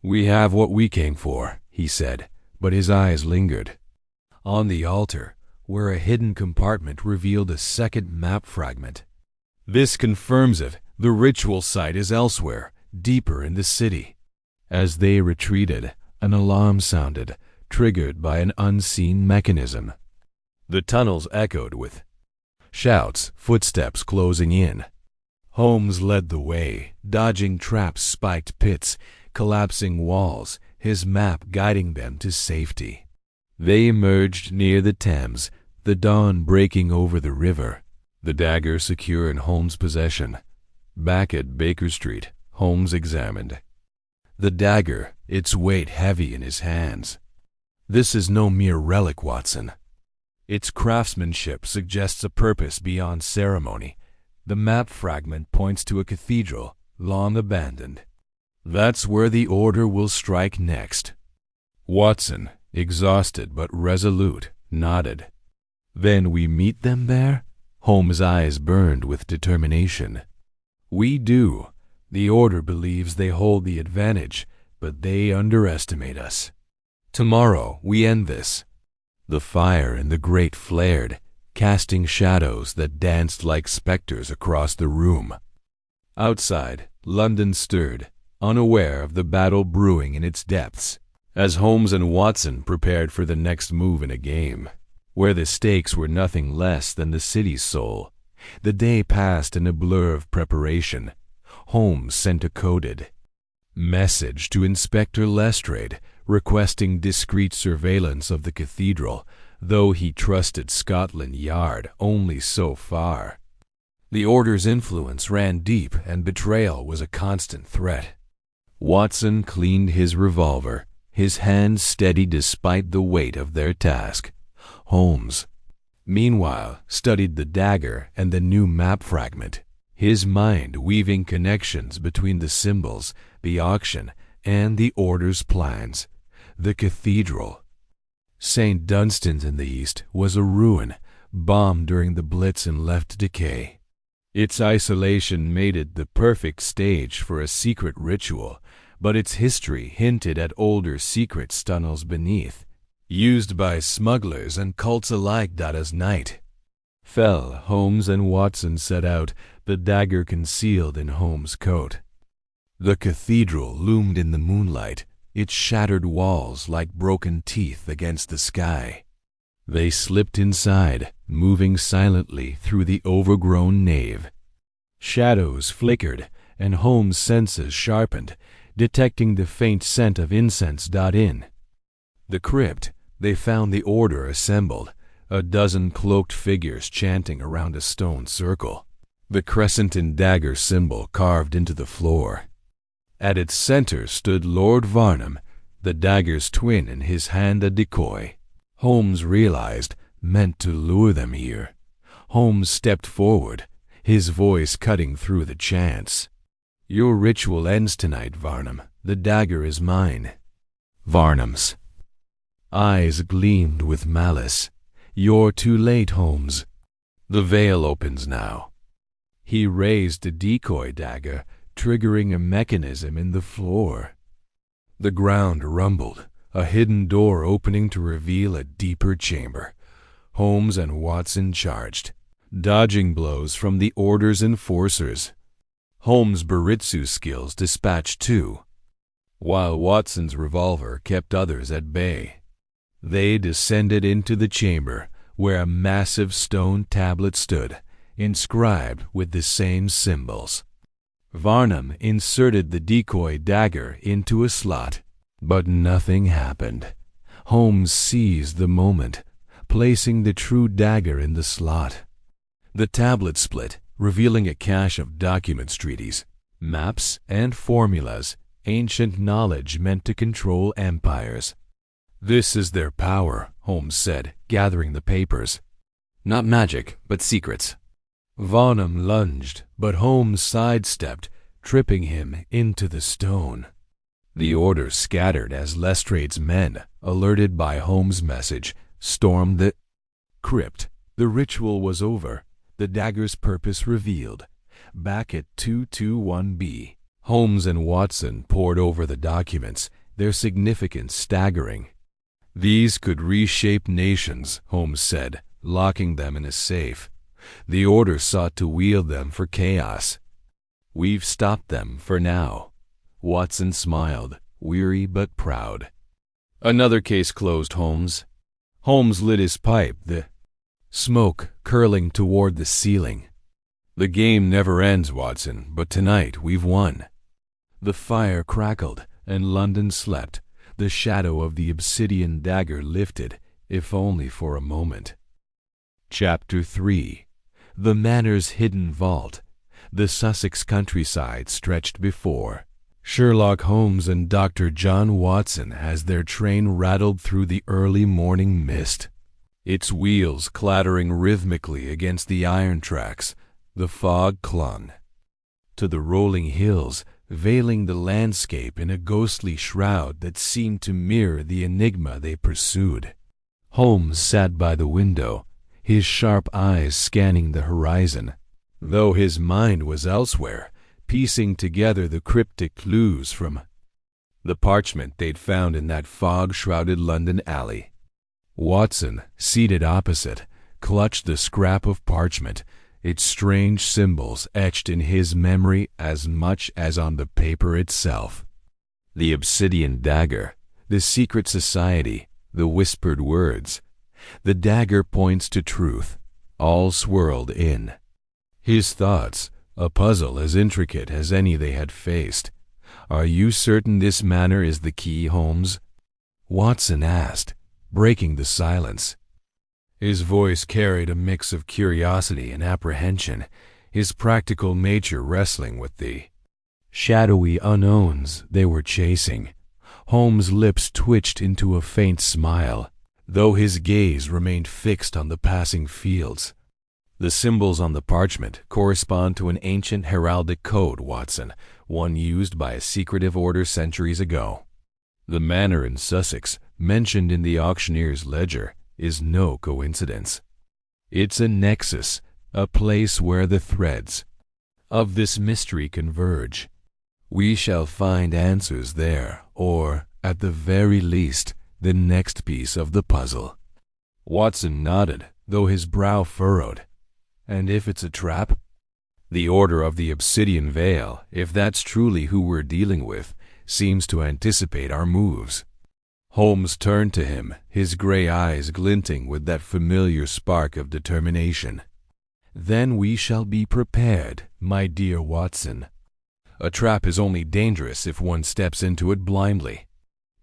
"We have what we came for," he said, but his eyes lingered. On the altar, where a hidden compartment revealed a second map fragment. "This confirms it. The ritual site is elsewhere, deeper in the city." As they retreated, an alarm sounded, triggered by an unseen mechanism. The tunnels echoed with shouts, footsteps closing in. Holmes led the way, dodging traps, spiked pits, collapsing walls, his map guiding them to safety. They emerged near the Thames, the dawn breaking over the river, the dagger secure in Holmes' possession. Back at Baker Street, Holmes examined the dagger, its weight heavy in his hands. "This is no mere relic, Watson. Its craftsmanship suggests a purpose beyond ceremony. The map fragment points to a cathedral, long abandoned. That's where the Order will strike next." Watson, exhausted but resolute, nodded. "Then we meet them there?" Holmes' eyes burned with determination. "We do. The Order believes they hold the advantage, but they underestimate us. Tomorrow we end this." The fire in the grate flared, casting shadows that danced like specters across the room. Outside, London stirred, unaware of the battle brewing in its depths, as Holmes and Watson prepared for the next move in a game, where the stakes were nothing less than the city's soul. The day passed in a blur of preparation. Holmes sent a coded message to Inspector Lestrade, requesting discreet surveillance of the cathedral, though he trusted Scotland Yard only so far. The Order's influence ran deep, and betrayal was a constant threat. Watson cleaned his revolver, his hands steady despite the weight of their task. Holmes, meanwhile, studied the dagger and the new map fragment, his mind weaving connections between the symbols, the auction, and the Order's plans. The cathedral, St. Dunstan's in the east, was a ruin, bombed during the Blitz and left to decay. Its isolation made it the perfect stage for a secret ritual, but its history hinted at older secret tunnels beneath, used by smugglers and cults alike. As night fell, Holmes and Watson set out, the dagger concealed in Holmes' coat. The cathedral loomed in the moonlight, its shattered walls like broken teeth against the sky. They slipped inside, moving silently through the overgrown nave. Shadows flickered, and Holmes' senses sharpened, detecting the faint scent of incense. In the crypt, they found the Order assembled, a dozen cloaked figures chanting around a stone circle, the crescent and dagger symbol carved into the floor. At its center stood Lord Varnum, the dagger's twin, in his hand a decoy. Holmes realized, meant to lure them here. Holmes stepped forward, his voice cutting through the chants. "Your ritual ends tonight, Varnum. The dagger is mine. Varnum's eyes gleamed with malice. You're too late, Holmes. The veil opens now. He raised a decoy dagger, triggering a mechanism in the floor. The ground rumbled, a hidden door opening to reveal a deeper chamber. Holmes and Watson charged, dodging blows from the Order's enforcers. Holmes' Baritsu skills dispatched two, while Watson's revolver kept others at bay. They descended into the chamber, where a massive stone tablet stood, inscribed with the same symbols. Varnum inserted the decoy dagger into a slot, but nothing happened. Holmes seized the moment, placing the true dagger in the slot. The tablet split, revealing a cache of documents, treaties, maps, and formulas, ancient knowledge meant to control empires. This is their power, Holmes said, gathering the papers. Not magic, but secrets. Varnum lunged, but Holmes sidestepped, tripping him into the stone. The Order scattered as Lestrade's men, alerted by Holmes' message, stormed the crypt. The ritual was over, the dagger's purpose revealed. Back at 221B, Holmes and Watson pored over the documents, their significance staggering. These could reshape nations, Holmes said, locking them in a safe. The Order sought to wield them for chaos. We've stopped them for now. Watson smiled, weary but proud. Another case closed, Holmes. Holmes lit his pipe, the smoke curling toward the ceiling. The game never ends, Watson, but tonight we've won. The fire crackled, and London slept. The shadow of the Obsidian Dagger lifted, if only for a moment. Chapter 3. The Manor's Hidden Vault. The Sussex countryside stretched before Sherlock Holmes and Dr. John Watson as their train rattled through the early morning mist. Its wheels clattering rhythmically against the iron tracks, the fog clung to the rolling hills, veiling the landscape in a ghostly shroud that seemed to mirror the enigma they pursued. Holmes sat by the window, his sharp eyes scanning the horizon, though his mind was elsewhere, piecing together the cryptic clues from the parchment they'd found in that fog-shrouded London alley. Watson, seated opposite, clutched the scrap of parchment, its strange symbols etched in his memory as much as on the paper itself. The Obsidian Dagger, the secret society, the whispered words. The dagger points to truth, all swirled in his thoughts, a puzzle as intricate as any they had faced. Are you certain this manor is the key, Holmes? Watson asked, breaking the silence. His voice carried a mix of curiosity and apprehension, his practical nature wrestling with the shadowy unknowns they were chasing. Holmes' lips twitched into a faint smile, though his gaze remained fixed on the passing fields. The symbols on the parchment correspond to an ancient heraldic code, Watson, one used by a secretive order centuries ago. The manor in Sussex, mentioned in the auctioneer's ledger, is no coincidence. It's a nexus, a place where the threads of this mystery converge. We shall find answers there, or, at the very least, the next piece of the puzzle. Watson nodded, though his brow furrowed. And if it's a trap? The Order of the Obsidian Veil, if that's truly who we're dealing with, seems to anticipate our moves. Holmes turned to him, his gray eyes glinting with that familiar spark of determination. Then we shall be prepared, my dear Watson. A trap is only dangerous if one steps into it blindly.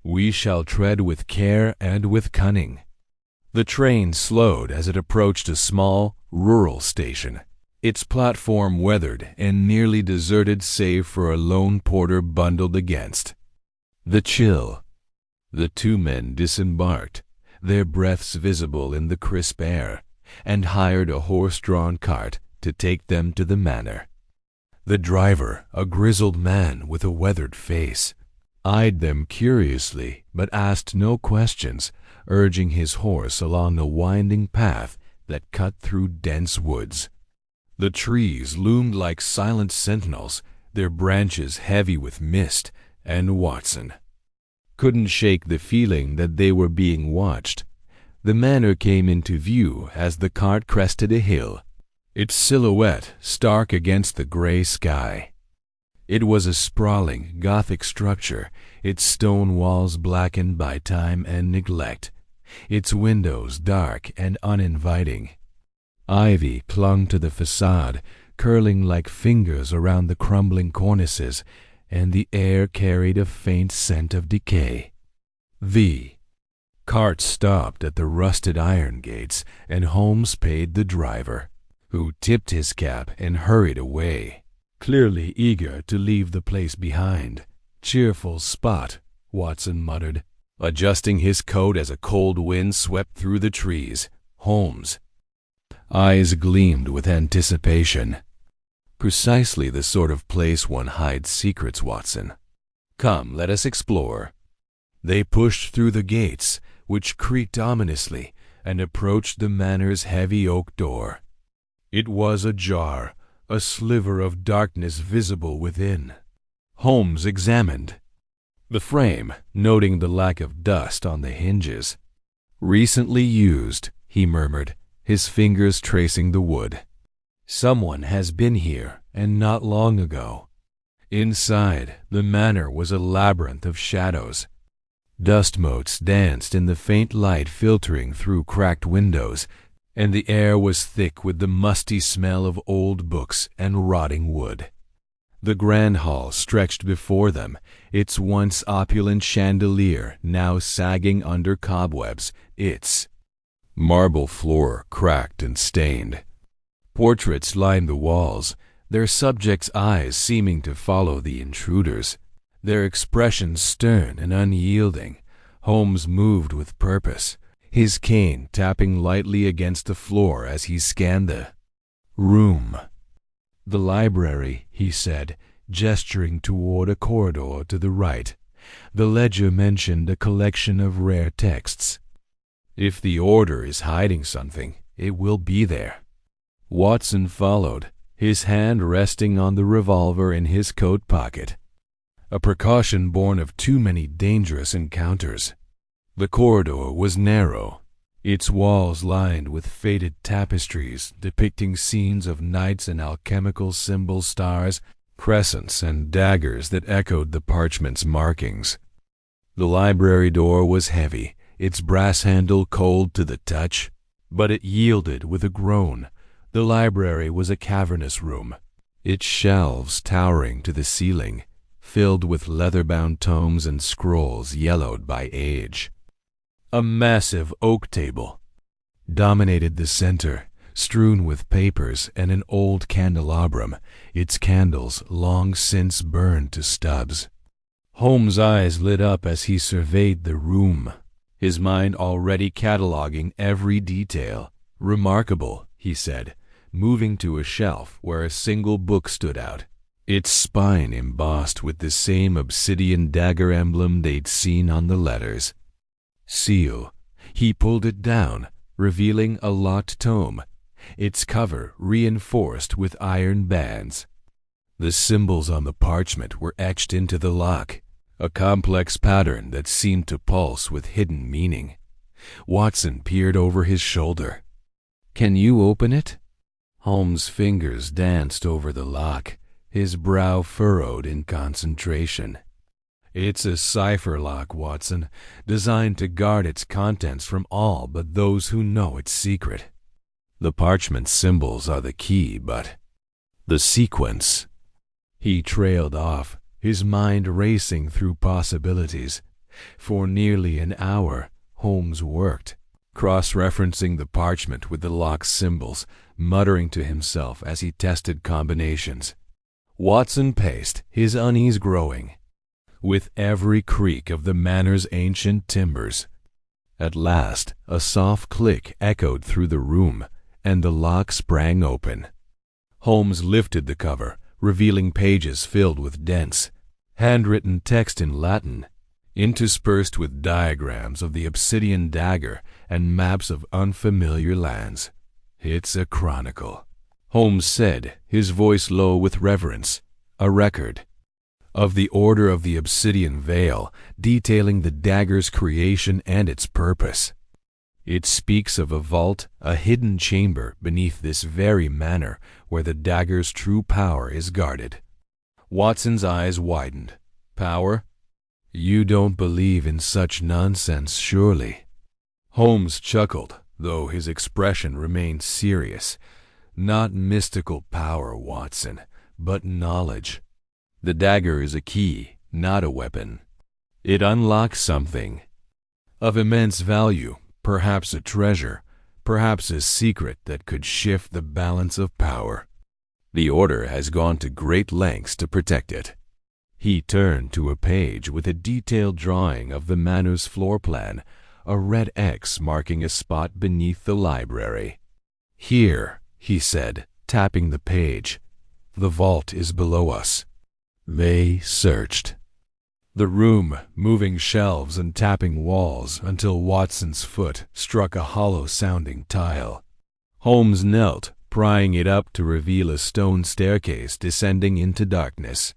We shall tread with care and with cunning. The train slowed as it approached a small, rural station, its platform weathered and nearly deserted save for a lone porter bundled against the chill. The two men disembarked, their breaths visible in the crisp air, and hired a horse-drawn cart to take them to the manor. The driver, a grizzled man with a weathered face, eyed them curiously but asked no questions, urging his horse along a winding path that cut through dense woods. The trees loomed like silent sentinels, their branches heavy with mist, and Watson couldn't shake the feeling that they were being watched. The manor came into view as the cart crested a hill, its silhouette stark against the gray sky. It was a sprawling, Gothic structure, its stone walls blackened by time and neglect, its windows dark and uninviting. Ivy clung to the facade, curling like fingers around the crumbling cornices, and the air carried a faint scent of decay. The cart stopped at the rusted iron gates, and Holmes paid the driver, who tipped his cap and hurried away, clearly eager to leave the place behind. "Cheerful spot," Watson muttered, adjusting his coat as a cold wind swept through the trees. Holmes' eyes gleamed with anticipation. "Precisely the sort of place one hides secrets, Watson. Come, let us explore." They pushed through the gates, which creaked ominously, and approached the manor's heavy oak door. It was ajar, a sliver of darkness visible within. Holmes examined the frame, noting the lack of dust on the hinges. "Recently used," he murmured, his fingers tracing the wood. "Someone has been here, and not long ago." Inside, the manor was a labyrinth of shadows. Dust motes danced in the faint light filtering through cracked windows, and the air was thick with the musty smell of old books and rotting wood. The grand hall stretched before them, its once opulent chandelier now sagging under cobwebs, its marble floor cracked and stained. Portraits lined the walls, their subjects' eyes seeming to follow the intruders, their expressions stern and unyielding. Holmes moved with purpose, his cane tapping lightly against the floor as he scanned the room. "The library," he said, gesturing toward a corridor to the right. The ledger mentioned a collection of rare texts. "If the order is hiding something, it will be there." Watson followed, his hand resting on the revolver in his coat pocket, a precaution born of too many dangerous encounters. The corridor was narrow, its walls lined with faded tapestries depicting scenes of knights and alchemical symbols, stars, crescents, and daggers that echoed the parchment's markings. The library door was heavy, its brass handle cold to the touch, but it yielded with a groan. The library was a cavernous room, its shelves towering to the ceiling, filled with leather-bound tomes and scrolls yellowed by age. A massive oak table dominated the center, strewn with papers and an old candelabrum, its candles long since burned to stubs. Holmes' eyes lit up as he surveyed the room, his mind already cataloging every detail. "Remarkable," he said, moving to a shelf where a single book stood out, its spine embossed with the same obsidian dagger emblem they'd seen on the letters. Seal. He pulled it down, revealing a locked tome, its cover reinforced with iron bands. The symbols on the parchment were etched into the lock, a complex pattern that seemed to pulse with hidden meaning. Watson peered over his shoulder. "Can you open it?" Holmes' fingers danced over the lock, his brow furrowed in concentration. "It's a cipher lock, Watson, designed to guard its contents from all but those who know its secret. The parchment symbols are the key, but the sequence." He trailed off, his mind racing through possibilities. For nearly an hour, Holmes worked, cross-referencing the parchment with the lock's symbols, muttering to himself as he tested combinations. Watson paced, his unease growing with every creak of the manor's ancient timbers. At last, a soft click echoed through the room, and the lock sprang open. Holmes lifted the cover, revealing pages filled with dense, handwritten text in Latin, interspersed with diagrams of the Obsidian Dagger and maps of unfamiliar lands. "It's a chronicle," Holmes said, his voice low with reverence. "A record of the Order of the Obsidian Veil, detailing the dagger's creation and its purpose. It speaks of a vault, a hidden chamber beneath this very manor where the dagger's true power is guarded." Watson's eyes widened. "Power? You don't believe in such nonsense, surely?" Holmes chuckled, though his expression remained serious. "Not mystical power, Watson, but knowledge. The dagger is a key, not a weapon. It unlocks something of immense value, perhaps a treasure, perhaps a secret that could shift the balance of power. The Order has gone to great lengths to protect it." He turned to a page with a detailed drawing of the manor's floor plan, a red X marking a spot beneath the library. "Here," he said, tapping the page. "The vault is below us." They searched the room, moving shelves and tapping walls until Watson's foot struck a hollow-sounding tile. Holmes knelt, prying it up to reveal a stone staircase descending into darkness.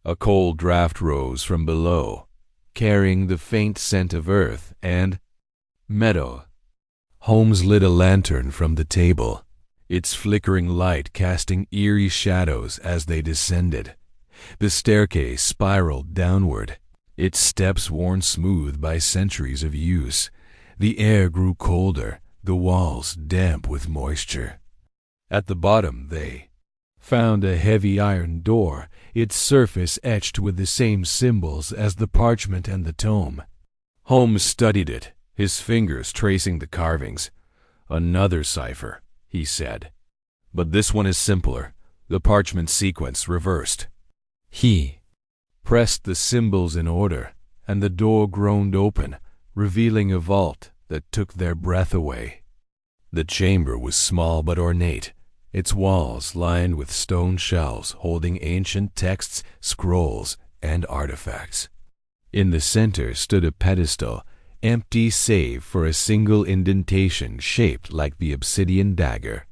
A cold draft rose from below, carrying the faint scent of earth and meadow. Holmes lit a lantern from the table, its flickering light casting eerie shadows as they descended. The staircase spiraled downward, its steps worn smooth by centuries of use. The air grew colder, the walls damp with moisture. At the bottom they found a heavy iron door, its surface etched with the same symbols as the parchment and the tome. Holmes studied it, his fingers tracing the carvings. "Another cipher," he said. "But this one is simpler, the parchment sequence reversed." He pressed the symbols in order, and the door groaned open, revealing a vault that took their breath away. The chamber was small but ornate, its walls lined with stone shelves holding ancient texts, scrolls, and artifacts. In the center stood a pedestal, empty save for a single indentation shaped like the Obsidian Dagger.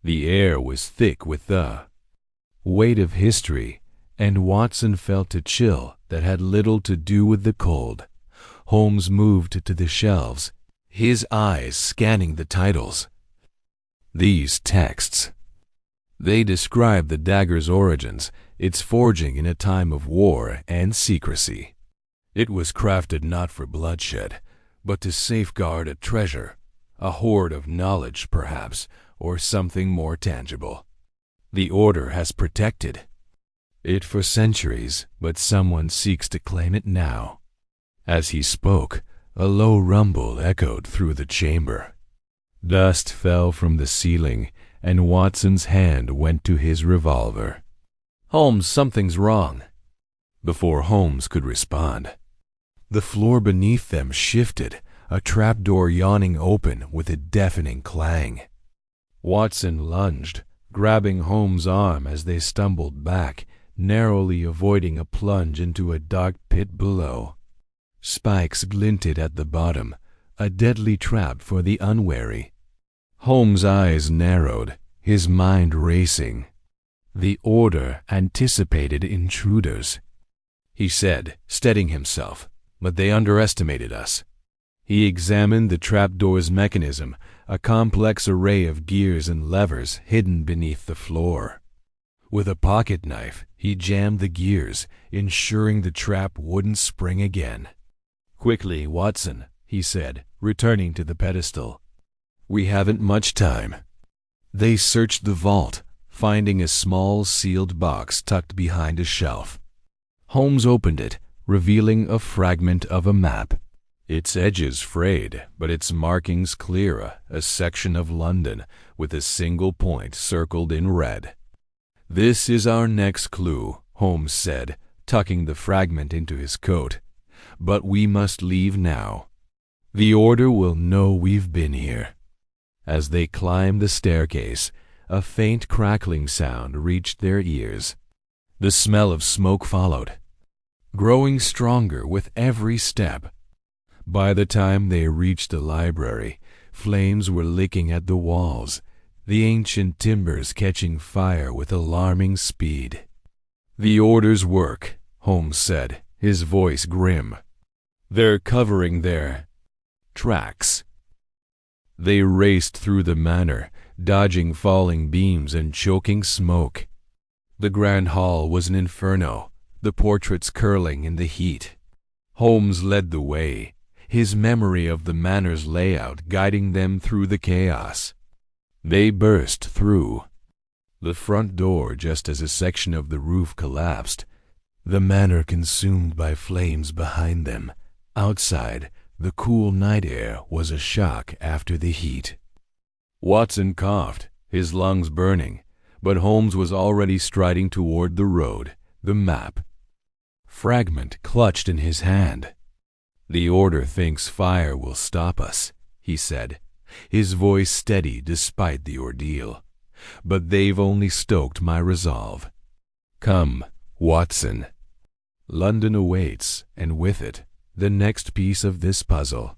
The air was thick with the weight of history, and Watson felt a chill that had little to do with the cold. Holmes moved to the shelves, his eyes scanning the titles. These texts, they describe the dagger's origins, its forging in a time of war and secrecy. It was crafted not for bloodshed, but to safeguard a treasure, a hoard of knowledge perhaps, or something more tangible. The Order has protected it for centuries, but someone seeks to claim it now. As he spoke, a low rumble echoed through the chamber. Dust fell from the ceiling, and Watson's hand went to his revolver. "Holmes, something's wrong." Before Holmes could respond, the floor beneath them shifted, a trapdoor yawning open with a deafening clang. Watson lunged, grabbing Holmes' arm as they stumbled back, narrowly avoiding a plunge into a dark pit below. Spikes glinted at the bottom, a deadly trap for the unwary. Holmes' eyes narrowed, his mind racing. The Order anticipated intruders, he said, steadying himself, but they underestimated us. He examined the trapdoor's mechanism, a complex array of gears and levers hidden beneath the floor. With a pocket knife, he jammed the gears, ensuring the trap wouldn't spring again. "Quickly, Watson," he said, returning to the pedestal. "We haven't much time." They searched the vault, finding a small sealed box tucked behind a shelf. Holmes opened it, revealing a fragment of a map. Its edges frayed, but its markings clear, a section of London with a single point circled in red. "This is our next clue," Holmes said, tucking the fragment into his coat. "But we must leave now. The Order will know we've been here." As they climbed the staircase, a faint crackling sound reached their ears. The smell of smoke followed. growing stronger with every step. By the time they reached the library, flames were licking at the walls, the ancient timbers catching fire with alarming speed. "The orders work," Holmes said, his voice grim. "They're covering their tracks." They raced through the manor, dodging falling beams and choking smoke. The grand hall was an inferno, the portraits curling in the heat. Holmes led the way, his memory of the manor's layout guiding them through the chaos. They burst through the front door just as a section of the roof collapsed, the manor consumed by flames behind them. Outside, the cool night air was a shock after the heat. Watson coughed, his lungs burning, but Holmes was already striding toward the road, the map fragment clutched in his hand. "The Order thinks fire will stop us," he said, his voice steady despite the ordeal. "But they've only stoked my resolve. Come, Watson. London awaits, and with it, the next piece of this puzzle."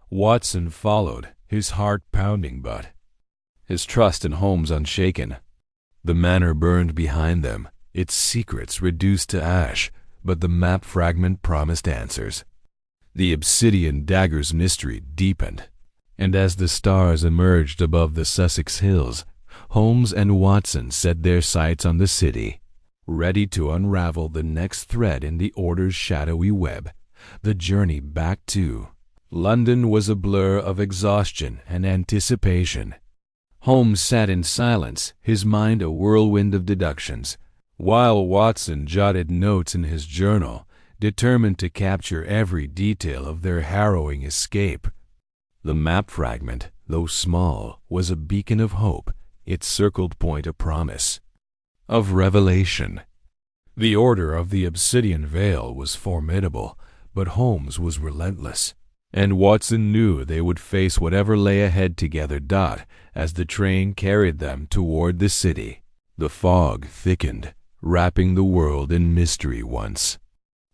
Watson followed, his heart pounding but his trust in Holmes unshaken. The manor burned behind them, its secrets reduced to ash, but the map fragment promised answers. The Obsidian Dagger's mystery deepened, and as the stars emerged above the Sussex hills, Holmes and Watson set their sights on the city, ready to unravel the next thread in the Order's shadowy web. The journey back to London was a blur of exhaustion and anticipation. Holmes sat in silence, his mind a whirlwind of deductions, while Watson jotted notes in his journal, determined to capture every detail of their harrowing escape. The map fragment, though small, was a beacon of hope, its circled point a promise of revelation. The Order of the Obsidian Veil was formidable, but Holmes was relentless, and Watson knew they would face whatever lay ahead together. As the train carried them toward the city, the fog thickened, wrapping the world in mystery once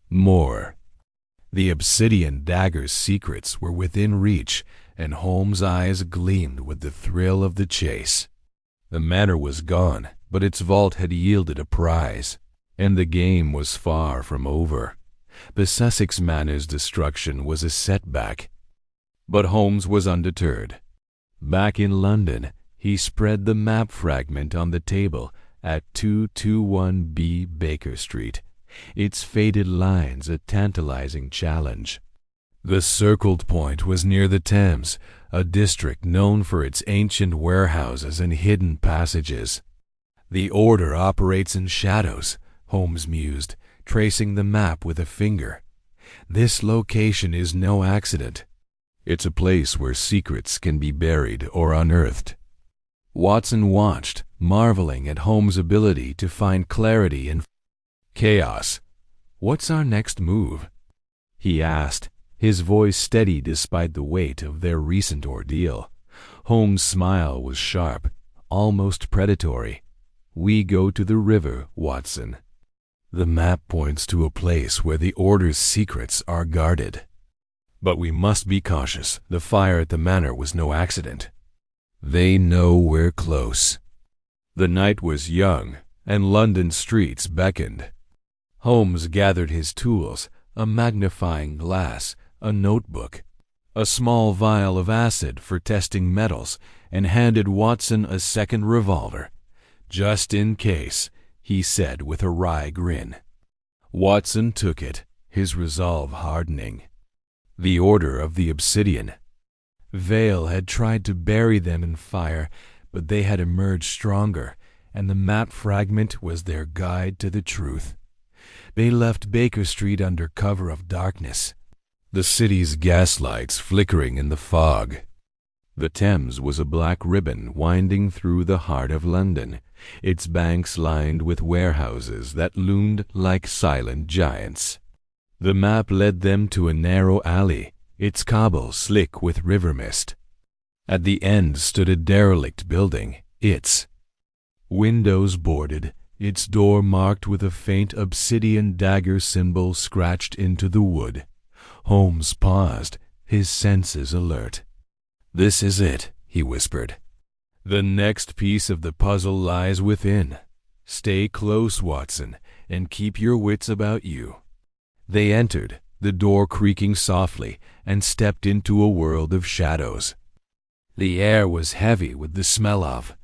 more. The Obsidian Dagger's secrets were within reach, and Holmes' eyes gleamed with the thrill of the chase. The manor was gone, but its vault had yielded a prize, and the game was far from over. The Sussex manor's destruction was a setback, but Holmes was undeterred. Back in London, he spread the map fragment on the table at 221B Baker Street, its faded lines a tantalizing challenge. The circled point was near the Thames, a district known for its ancient warehouses and hidden passages. "The Order operates in shadows," Holmes mused, tracing the map with a finger. "This location is no accident. It's a place where secrets can be buried or unearthed." Watson watched, marveling at Holmes' ability to find clarity in chaos. "What's our next move?" he asked, his voice steady despite the weight of their recent ordeal. Holmes' smile was sharp, almost predatory. "We go to the river, Watson. The map points to a place where the Order's secrets are guarded. But we must be cautious. The fire at the manor was no accident. They know we're close." The night was young, and London streets beckoned. Holmes gathered his tools, a magnifying glass, a notebook, a small vial of acid for testing metals, and handed Watson a second revolver. "Just in case," he said with a wry grin. Watson took it, his resolve hardening. The Order of the Obsidian Veil had tried to bury them in fire, but they had emerged stronger, and the map fragment was their guide to the truth. They left Baker Street under cover of darkness, the city's gaslights flickering in the fog. The Thames was a black ribbon winding through the heart of London, its banks lined with warehouses that loomed like silent giants. The map led them to a narrow alley, its cobbles slick with river mist. At the end stood a derelict building, its windows boarded, its door marked with a faint obsidian dagger symbol scratched into the wood. Holmes paused, his senses alert. "This is it," he whispered. "The next piece of the puzzle lies within. Stay close, Watson, and keep your wits about you." They entered, the door creaking softly, and stepped into a world of shadows. The air was heavy with the smell of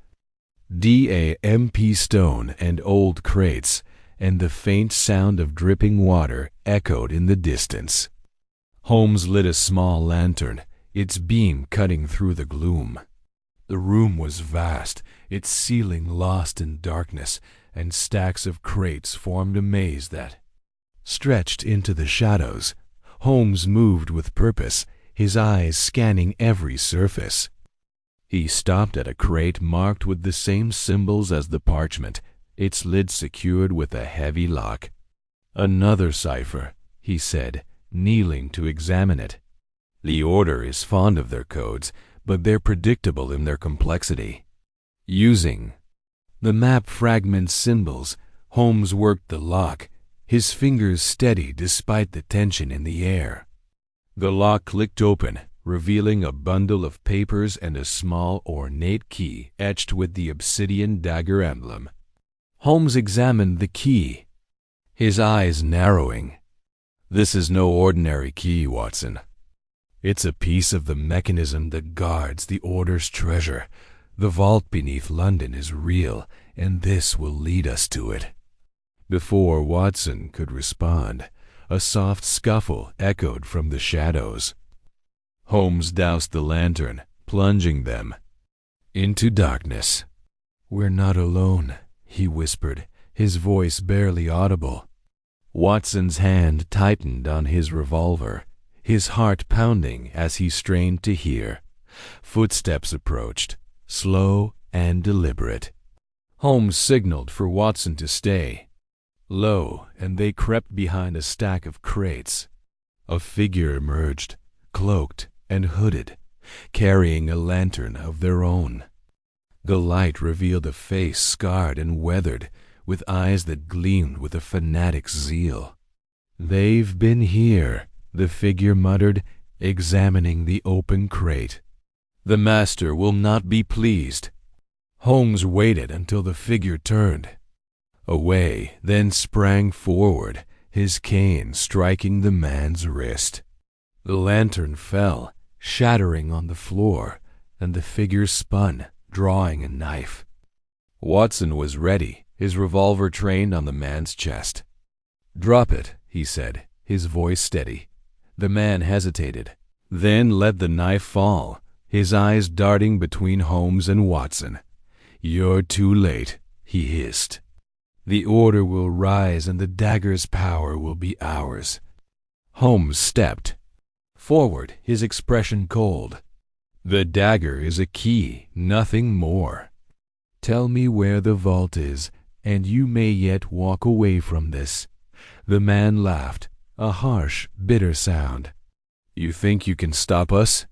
damp stone and old crates, and the faint sound of dripping water echoed in the distance. Holmes lit a small lantern, its beam cutting through the gloom. The room was vast, its ceiling lost in darkness, and stacks of crates formed a maze that stretched into the shadows. Holmes moved with purpose, his eyes scanning every surface. He stopped at a crate marked with the same symbols as the parchment, its lid secured with a heavy lock. "Another cipher," he said, kneeling to examine it. "The Order is fond of their codes, but they're predictable in their complexity." Using the map fragment symbols, Holmes worked the lock, his fingers steady despite the tension in the air. The lock clicked open, revealing a bundle of papers and a small, ornate key etched with the Obsidian Dagger emblem. Holmes examined the key, his eyes narrowing. "This is no ordinary key, Watson. It's a piece of the mechanism that guards the Order's treasure. The vault beneath London is real, and this will lead us to it." Before Watson could respond, a soft scuffle echoed from the shadows. Holmes doused the lantern, plunging them into darkness. "We're not alone," he whispered, his voice barely audible. Watson's hand tightened on his revolver, his heart pounding as he strained to hear. Footsteps approached, slow and deliberate. Holmes signaled for Watson to stay. Low, and they crept behind a stack of crates. A figure emerged, cloaked and hooded, carrying a lantern of their own. The light revealed a face scarred and weathered, with eyes that gleamed with a fanatic's zeal. "They've been here," the figure muttered, examining the open crate. "The master will not be pleased." Holmes waited until the figure turned away, then sprang forward, his cane striking the man's wrist. The lantern fell, shattering on the floor, and the figure spun, drawing a knife. Watson was ready, his revolver trained on the man's chest. "Drop it," he said, his voice steady. The man hesitated, then let the knife fall, his eyes darting between Holmes and Watson. "You're too late," he hissed. "The Order will rise and the dagger's power will be ours." Holmes stepped forward, his expression cold. "The dagger is a key, nothing more. Tell me where the vault is, and you may yet walk away from this." The man laughed, a harsh, bitter sound. "You think you can stop us?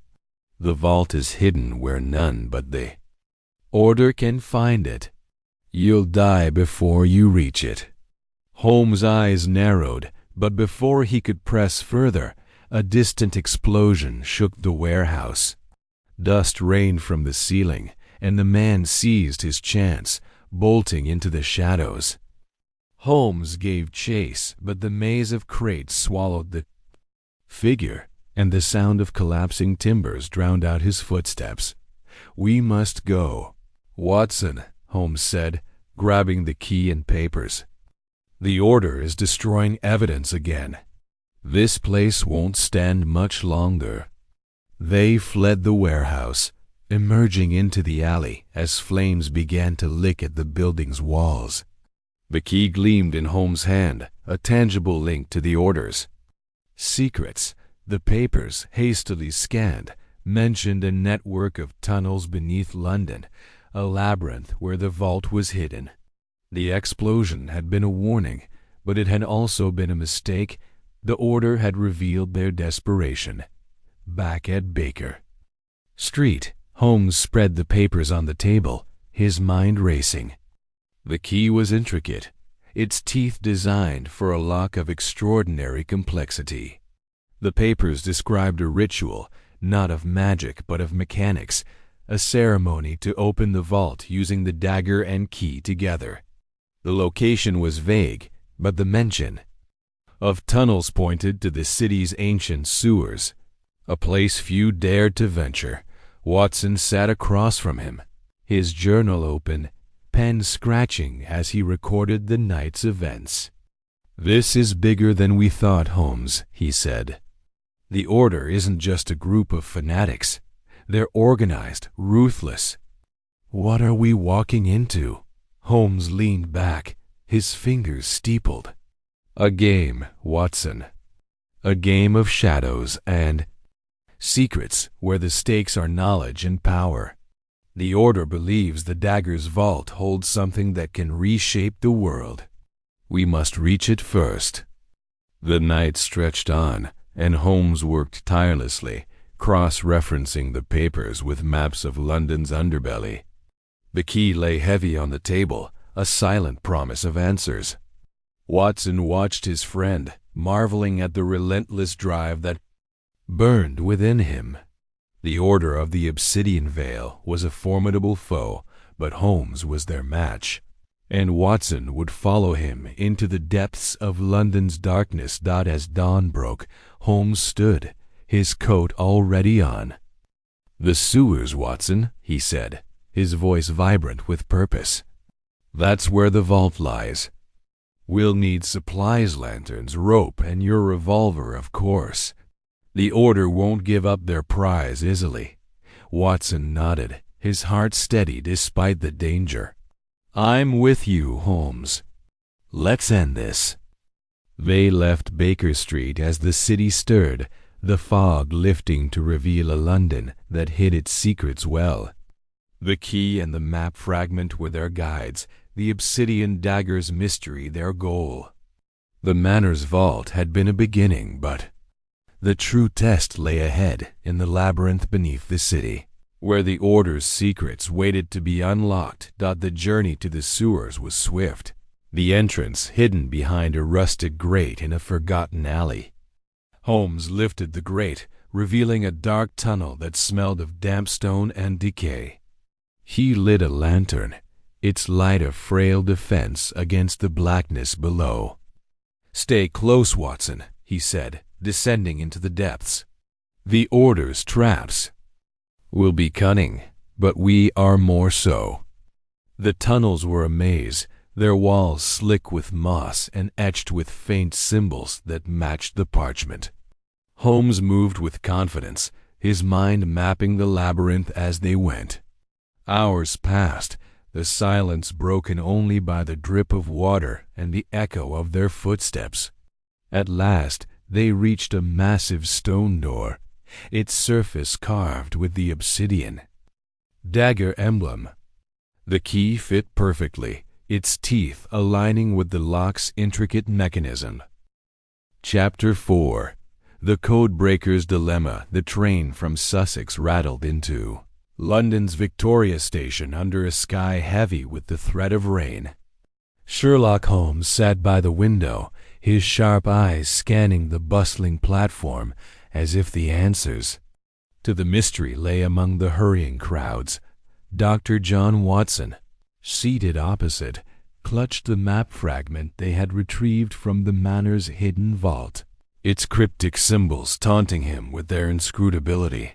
The vault is hidden where none but the Order can find it. You'll die before you reach it." Holmes' eyes narrowed, but before he could press further, a distant explosion shook the warehouse. Dust rained from the ceiling, and the man seized his chance, bolting into the shadows. Holmes gave chase, but the maze of crates swallowed the figure, and the sound of collapsing timbers drowned out his footsteps. "We must go." "Watson," Holmes said, grabbing the key and papers. "The Order is destroying evidence again. This place won't stand much longer." They fled the warehouse, emerging into the alley as flames began to lick at the building's walls. The key gleamed in Holmes' hand, a tangible link to the Order's secrets. The papers, hastily scanned, mentioned a network of tunnels beneath London, a labyrinth where the vault was hidden. The explosion had been a warning, but it had also been a mistake. The Order had revealed their desperation. Back at Baker Street, Holmes spread the papers on the table, his mind racing. The key was intricate, its teeth designed for a lock of extraordinary complexity. The papers described a ritual, not of magic but of mechanics, a ceremony to open the vault using the dagger and key together. The location was vague, but the mention of tunnels pointed to the city's ancient sewers, a place few dared to venture. Watson sat across from him, his journal open, pen scratching as he recorded the night's events. "This is bigger than we thought, Holmes," he said. "The Order isn't just a group of fanatics. They're organized, ruthless. What are we walking into?" Holmes leaned back, his fingers steepled. "A game, Watson. A game of shadows and secrets where the stakes are knowledge and power. The Order believes the dagger's vault holds something that can reshape the world. We must reach it first." The night stretched on, and Holmes worked tirelessly, cross-referencing the papers with maps of London's underbelly. The key lay heavy on the table, a silent promise of answers. Watson watched his friend, marveling at the relentless drive that burned within him. The Order of the Obsidian Veil was a formidable foe, but Holmes was their match, and Watson would follow him into the depths of London's darkness. As dawn broke, Holmes stood, his coat already on. "The sewers, Watson," he said, his voice vibrant with purpose. "That's where the vault lies. We'll need supplies, lanterns, rope, and your revolver, of course. The Order won't give up their prize easily." Watson nodded, his heart steady despite the danger. "I'm with you, Holmes. Let's end this." They left Baker Street as the city stirred, the fog lifting to reveal a London that hid its secrets well. The key and the map fragment were their guides, the Obsidian Dagger's mystery their goal. The Manor's vault had been a beginning, but the true test lay ahead in the labyrinth beneath the city, where the Order's secrets waited to be unlocked. The journey to the sewers was swift, the entrance hidden behind a rusted grate in a forgotten alley. Holmes lifted the grate, revealing a dark tunnel that smelled of damp stone and decay. He lit a lantern, its light a frail defense against the blackness below. "Stay close, Watson," he said, descending into the depths. "The Order's traps will be cunning, but we are more so." The tunnels were a maze, their walls slick with moss and etched with faint symbols that matched the parchment. Holmes moved with confidence, his mind mapping the labyrinth as they went. Hours passed, the silence broken only by the drip of water and the echo of their footsteps. At last, they reached a massive stone door, its surface carved with the obsidian dagger emblem. The key fit perfectly, its teeth aligning with the lock's intricate mechanism. Chapter 4. The Codebreaker's Dilemma. The train from Sussex rattled into London's Victoria Station under a sky heavy with the threat of rain. Sherlock Holmes sat by the window, his sharp eyes scanning the bustling platform as if the answers to the mystery lay among the hurrying crowds. Dr. John Watson, seated opposite, clutched the map fragment they had retrieved from the Manor's hidden vault, its cryptic symbols taunting him with their inscrutability.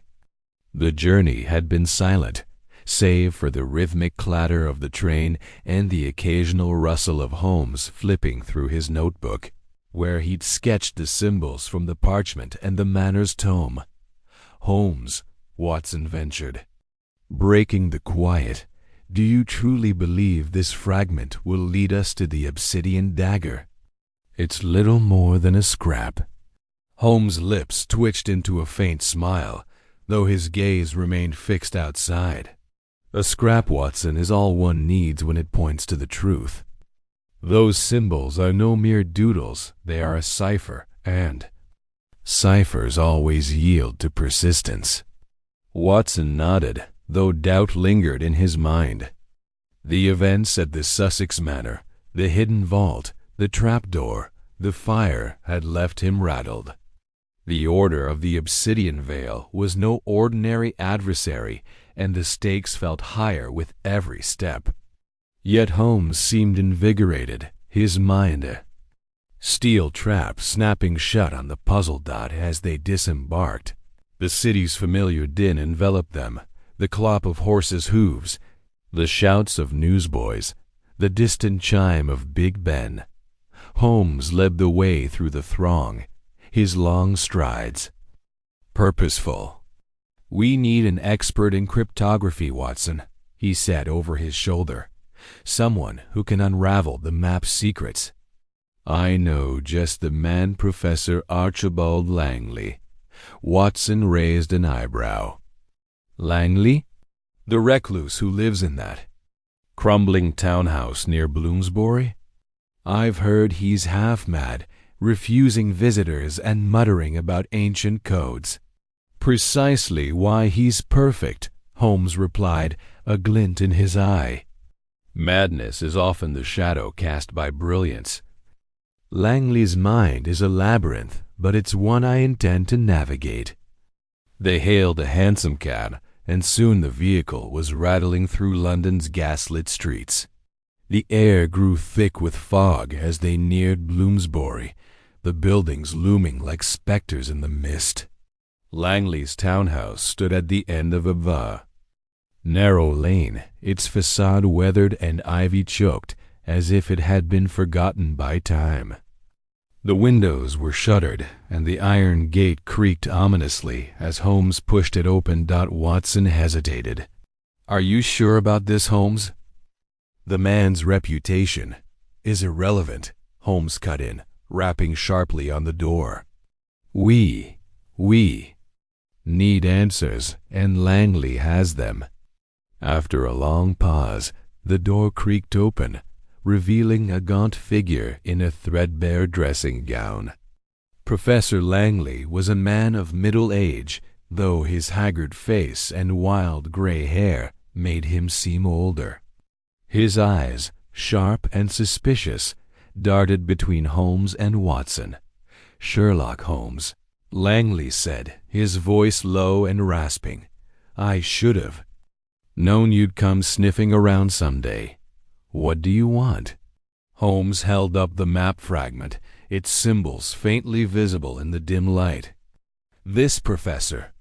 The journey had been silent, save for the rhythmic clatter of the train and the occasional rustle of Holmes flipping through his notebook, where he'd sketched the symbols from the parchment and the Manor's tome. "Holmes," Watson ventured, breaking the quiet, "do you truly believe this fragment will lead us to the Obsidian Dagger?" "It's little more than a scrap." Holmes' lips twitched into a faint smile, though his gaze remained fixed outside. "A scrap, Watson, is all one needs when it points to the truth. Those symbols are no mere doodles, they are a cipher, and ciphers always yield to persistence." Watson nodded, though doubt lingered in his mind. The events at the Sussex Manor, the hidden vault, the trapdoor, the fire had left him rattled. The Order of the Obsidian Veil was no ordinary adversary, and the stakes felt higher with every step. Yet Holmes seemed invigorated, his mind steel trap snapping shut on the puzzle dot as they disembarked. The city's familiar din enveloped them, the clop of horses' hooves, the shouts of newsboys, the distant chime of Big Ben. Holmes led the way through the throng, his long strides purposeful. "We need an expert in cryptography, Watson," he said over his shoulder. "Someone who can unravel the map's secrets." "I know just the man, Professor Archibald Langley." Watson raised an eyebrow. "Langley? The recluse who lives in that crumbling townhouse near Bloomsbury? I've heard he's half mad, refusing visitors and muttering about ancient codes." "Precisely why he's perfect," Holmes replied, a glint in his eye. "Madness is often the shadow cast by brilliance. Langley's mind is a labyrinth, but it's one I intend to navigate." They hailed a hansom cab, and soon the vehicle was rattling through London's gaslit streets. The air grew thick with fog as they neared Bloomsbury, the buildings looming like specters in the mist. Langley's townhouse stood at the end of a narrow lane, its facade weathered and ivy-choked, as if it had been forgotten by time. The windows were shuttered, and the iron gate creaked ominously as Holmes pushed it open. Watson hesitated. "Are you sure about this, Holmes?" "The man's reputation is irrelevant," Holmes cut in, rapping sharply on the door. We need answers, and Langley has them." After a long pause, the door creaked open, revealing a gaunt figure in a threadbare dressing gown. Professor Langley was a man of middle age, though his haggard face and wild gray hair made him seem older. His eyes, sharp and suspicious, darted between Holmes and Watson. "Sherlock Holmes," Langley said, his voice low and rasping. "I should have known you'd come sniffing around someday. What do you want?" Holmes held up the map fragment, its symbols faintly visible in the dim light. "This, Professor.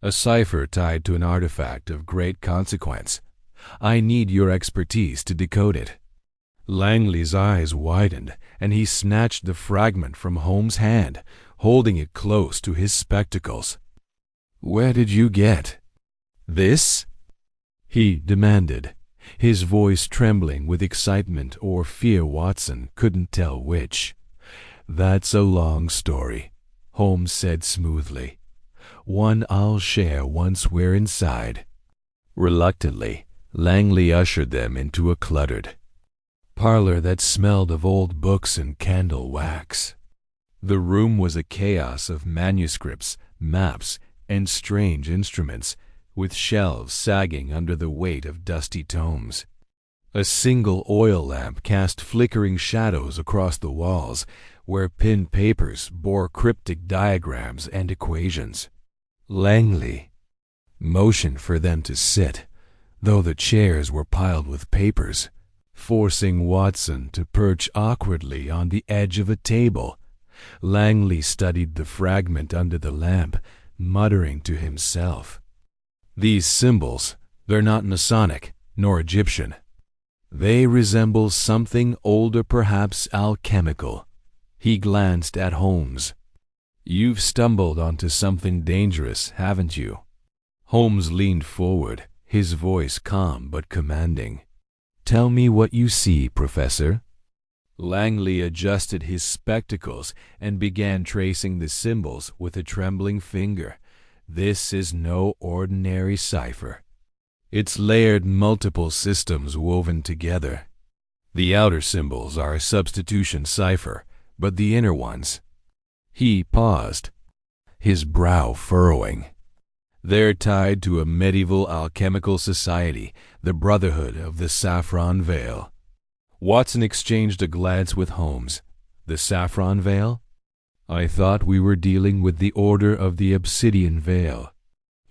A cipher tied to an artifact of great consequence. I need your expertise to decode it." Langley's eyes widened, and he snatched the fragment from Holmes' hand, holding it close to his spectacles. "Where did you get this?" he demanded, his voice trembling with excitement or fear. Watson couldn't tell which. "That's a long story," Holmes said smoothly. "One I'll share once we're inside." Reluctantly, Langley ushered them into a cluttered parlor that smelled of old books and candle wax. The room was a chaos of manuscripts, maps, and strange instruments, with shelves sagging under the weight of dusty tomes. A single oil lamp cast flickering shadows across the walls, where pinned papers bore cryptic diagrams and equations. Langley motioned for them to sit, though the chairs were piled with papers, forcing Watson to perch awkwardly on the edge of a table. Langley studied the fragment under the lamp, muttering to himself. "These symbols, they're not Masonic, nor Egyptian. They resemble something older, perhaps alchemical." He glanced at Holmes. "You've stumbled onto something dangerous, haven't you?" Holmes leaned forward, his voice calm but commanding. "Tell me what you see, Professor." Langley adjusted his spectacles and began tracing the symbols with a trembling finger. "This is no ordinary cipher. It's layered multiple systems woven together. The outer symbols are a substitution cipher, but the inner ones—" He paused, his brow furrowing. They're tied to a medieval alchemical society, the Brotherhood of the Saffron Veil. Watson exchanged a glance with Holmes. The Saffron Veil? I thought we were dealing with the Order of the Obsidian Veil.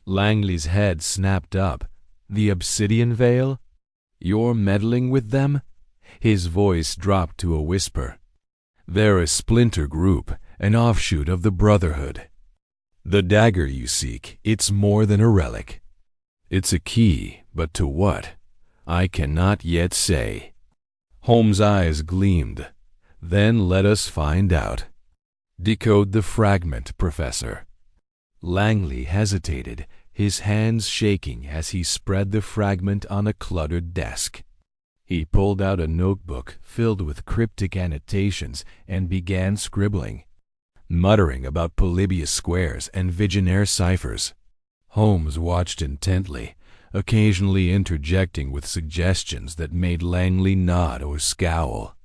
Langley's head snapped up. The Obsidian Veil? You're meddling with them? His voice dropped to a whisper. They're a splinter group, an offshoot of the Brotherhood. The dagger you seek, it's more than a relic. It's a key, but to what? I cannot yet say. Holmes' eyes gleamed. Then let us find out. Decode the fragment, Professor. Langley hesitated, his hands shaking as he spread the fragment on a cluttered desk. He pulled out a notebook filled with cryptic annotations and began scribbling, muttering about Polybius squares and Vigenère ciphers. Holmes watched intently, occasionally interjecting with suggestions that made Langley nod or scowl.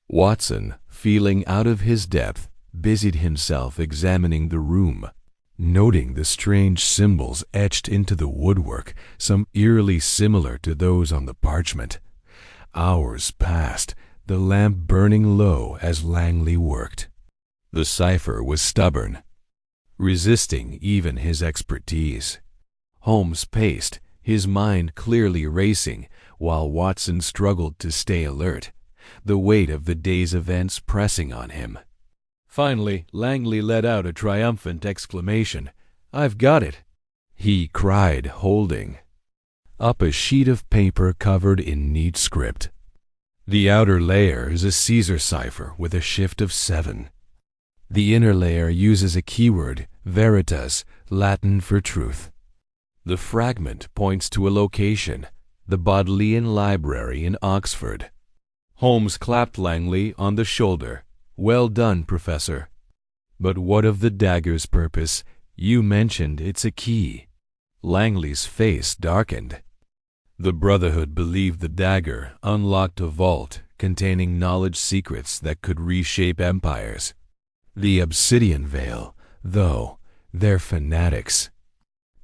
Watson, feeling out of his depth, busied himself examining the room, noting the strange symbols etched into the woodwork, some eerily similar to those on the parchment. Hours passed, the lamp burning low as Langley worked. The cipher was stubborn, resisting even his expertise. Holmes paced, his mind clearly racing, while Watson struggled to stay alert, the weight of the day's events pressing on him. Finally, Langley let out a triumphant exclamation. "I've got it!" he cried, holding up a sheet of paper covered in neat script. The outer layer is a Caesar cipher with a shift of 7. The inner layer uses a keyword, veritas, Latin for truth. The fragment points to a location, the Bodleian Library in Oxford. Holmes clapped Langley on the shoulder. "Well done, Professor. But what of the dagger's purpose? You mentioned it's a key." Langley's face darkened. The Brotherhood believed the dagger unlocked a vault containing knowledge secrets that could reshape empires. The Obsidian Veil, though, they're fanatics.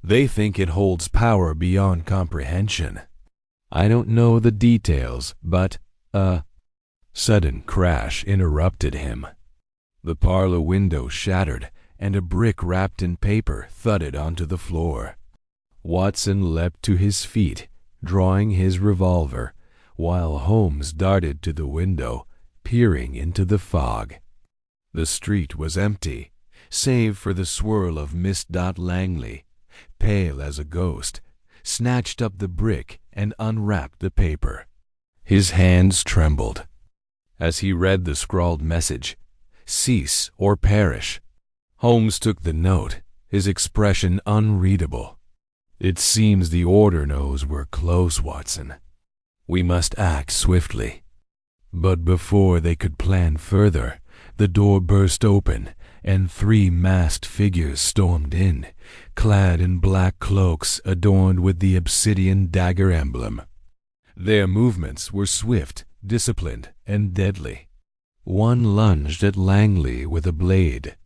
They think it holds power beyond comprehension. I don't know the details, but a sudden crash interrupted him. The parlor window shattered, and a brick wrapped in paper thudded onto the floor. Watson leapt to his feet, drawing his revolver, while Holmes darted to the window, peering into the fog. The street was empty, save for the swirl of Miss Langley, pale as a ghost, snatched up the brick and unwrapped the paper. His hands trembled as he read the scrawled message, "Cease or perish." Holmes took the note, his expression unreadable. "It seems the Order knows we're close, Watson. We must act swiftly." But before they could plan further, the door burst open, and 3 masked figures stormed in, clad in black cloaks adorned with the Obsidian Dagger emblem. Their movements were swift, disciplined, and deadly. One lunged at Langley with a blade,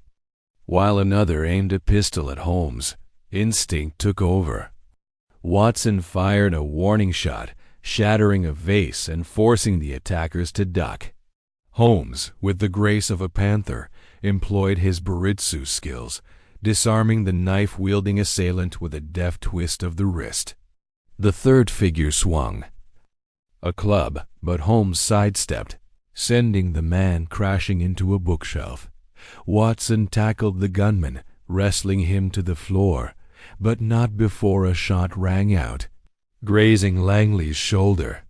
while another aimed a pistol at Holmes. Instinct took over. Watson fired a warning shot, shattering a vase and forcing the attackers to duck. Holmes, with the grace of a panther, employed his baritsu skills, disarming the knife-wielding assailant with a deft twist of the wrist. The third figure swung a club, but Holmes sidestepped, sending the man crashing into a bookshelf. Watson tackled the gunman, wrestling him to the floor, but not before a shot rang out, grazing Langley's shoulder.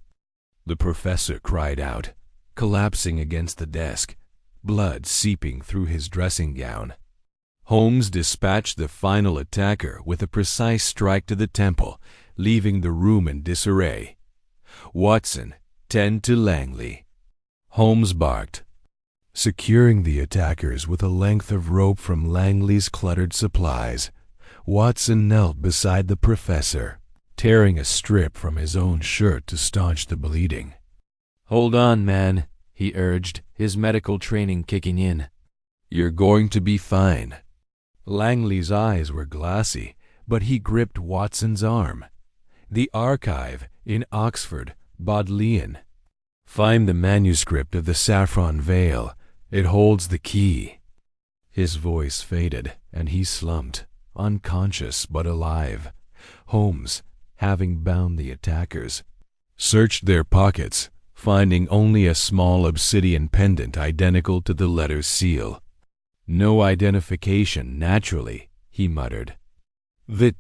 The professor cried out, collapsing against the desk, blood seeping through his dressing gown. Holmes dispatched the final attacker with a precise strike to the temple, leaving the room in disarray. "Watson, tend to Langley." Holmes barked, securing the attackers with a length of rope from Langley's cluttered supplies. Watson knelt beside the professor, tearing a strip from his own shirt to staunch the bleeding. "Hold on, man," he urged, his medical training kicking in. "You're going to be fine." Langley's eyes were glassy, but he gripped Watson's arm. "The archive in Oxford, Bodleian. Find the manuscript of the Saffron Veil. It holds the key." His voice faded, and he slumped, unconscious but alive. Holmes, having bound the attackers, searched their pockets, finding only a small obsidian pendant identical to the letter's seal. "No identification, naturally," he muttered. The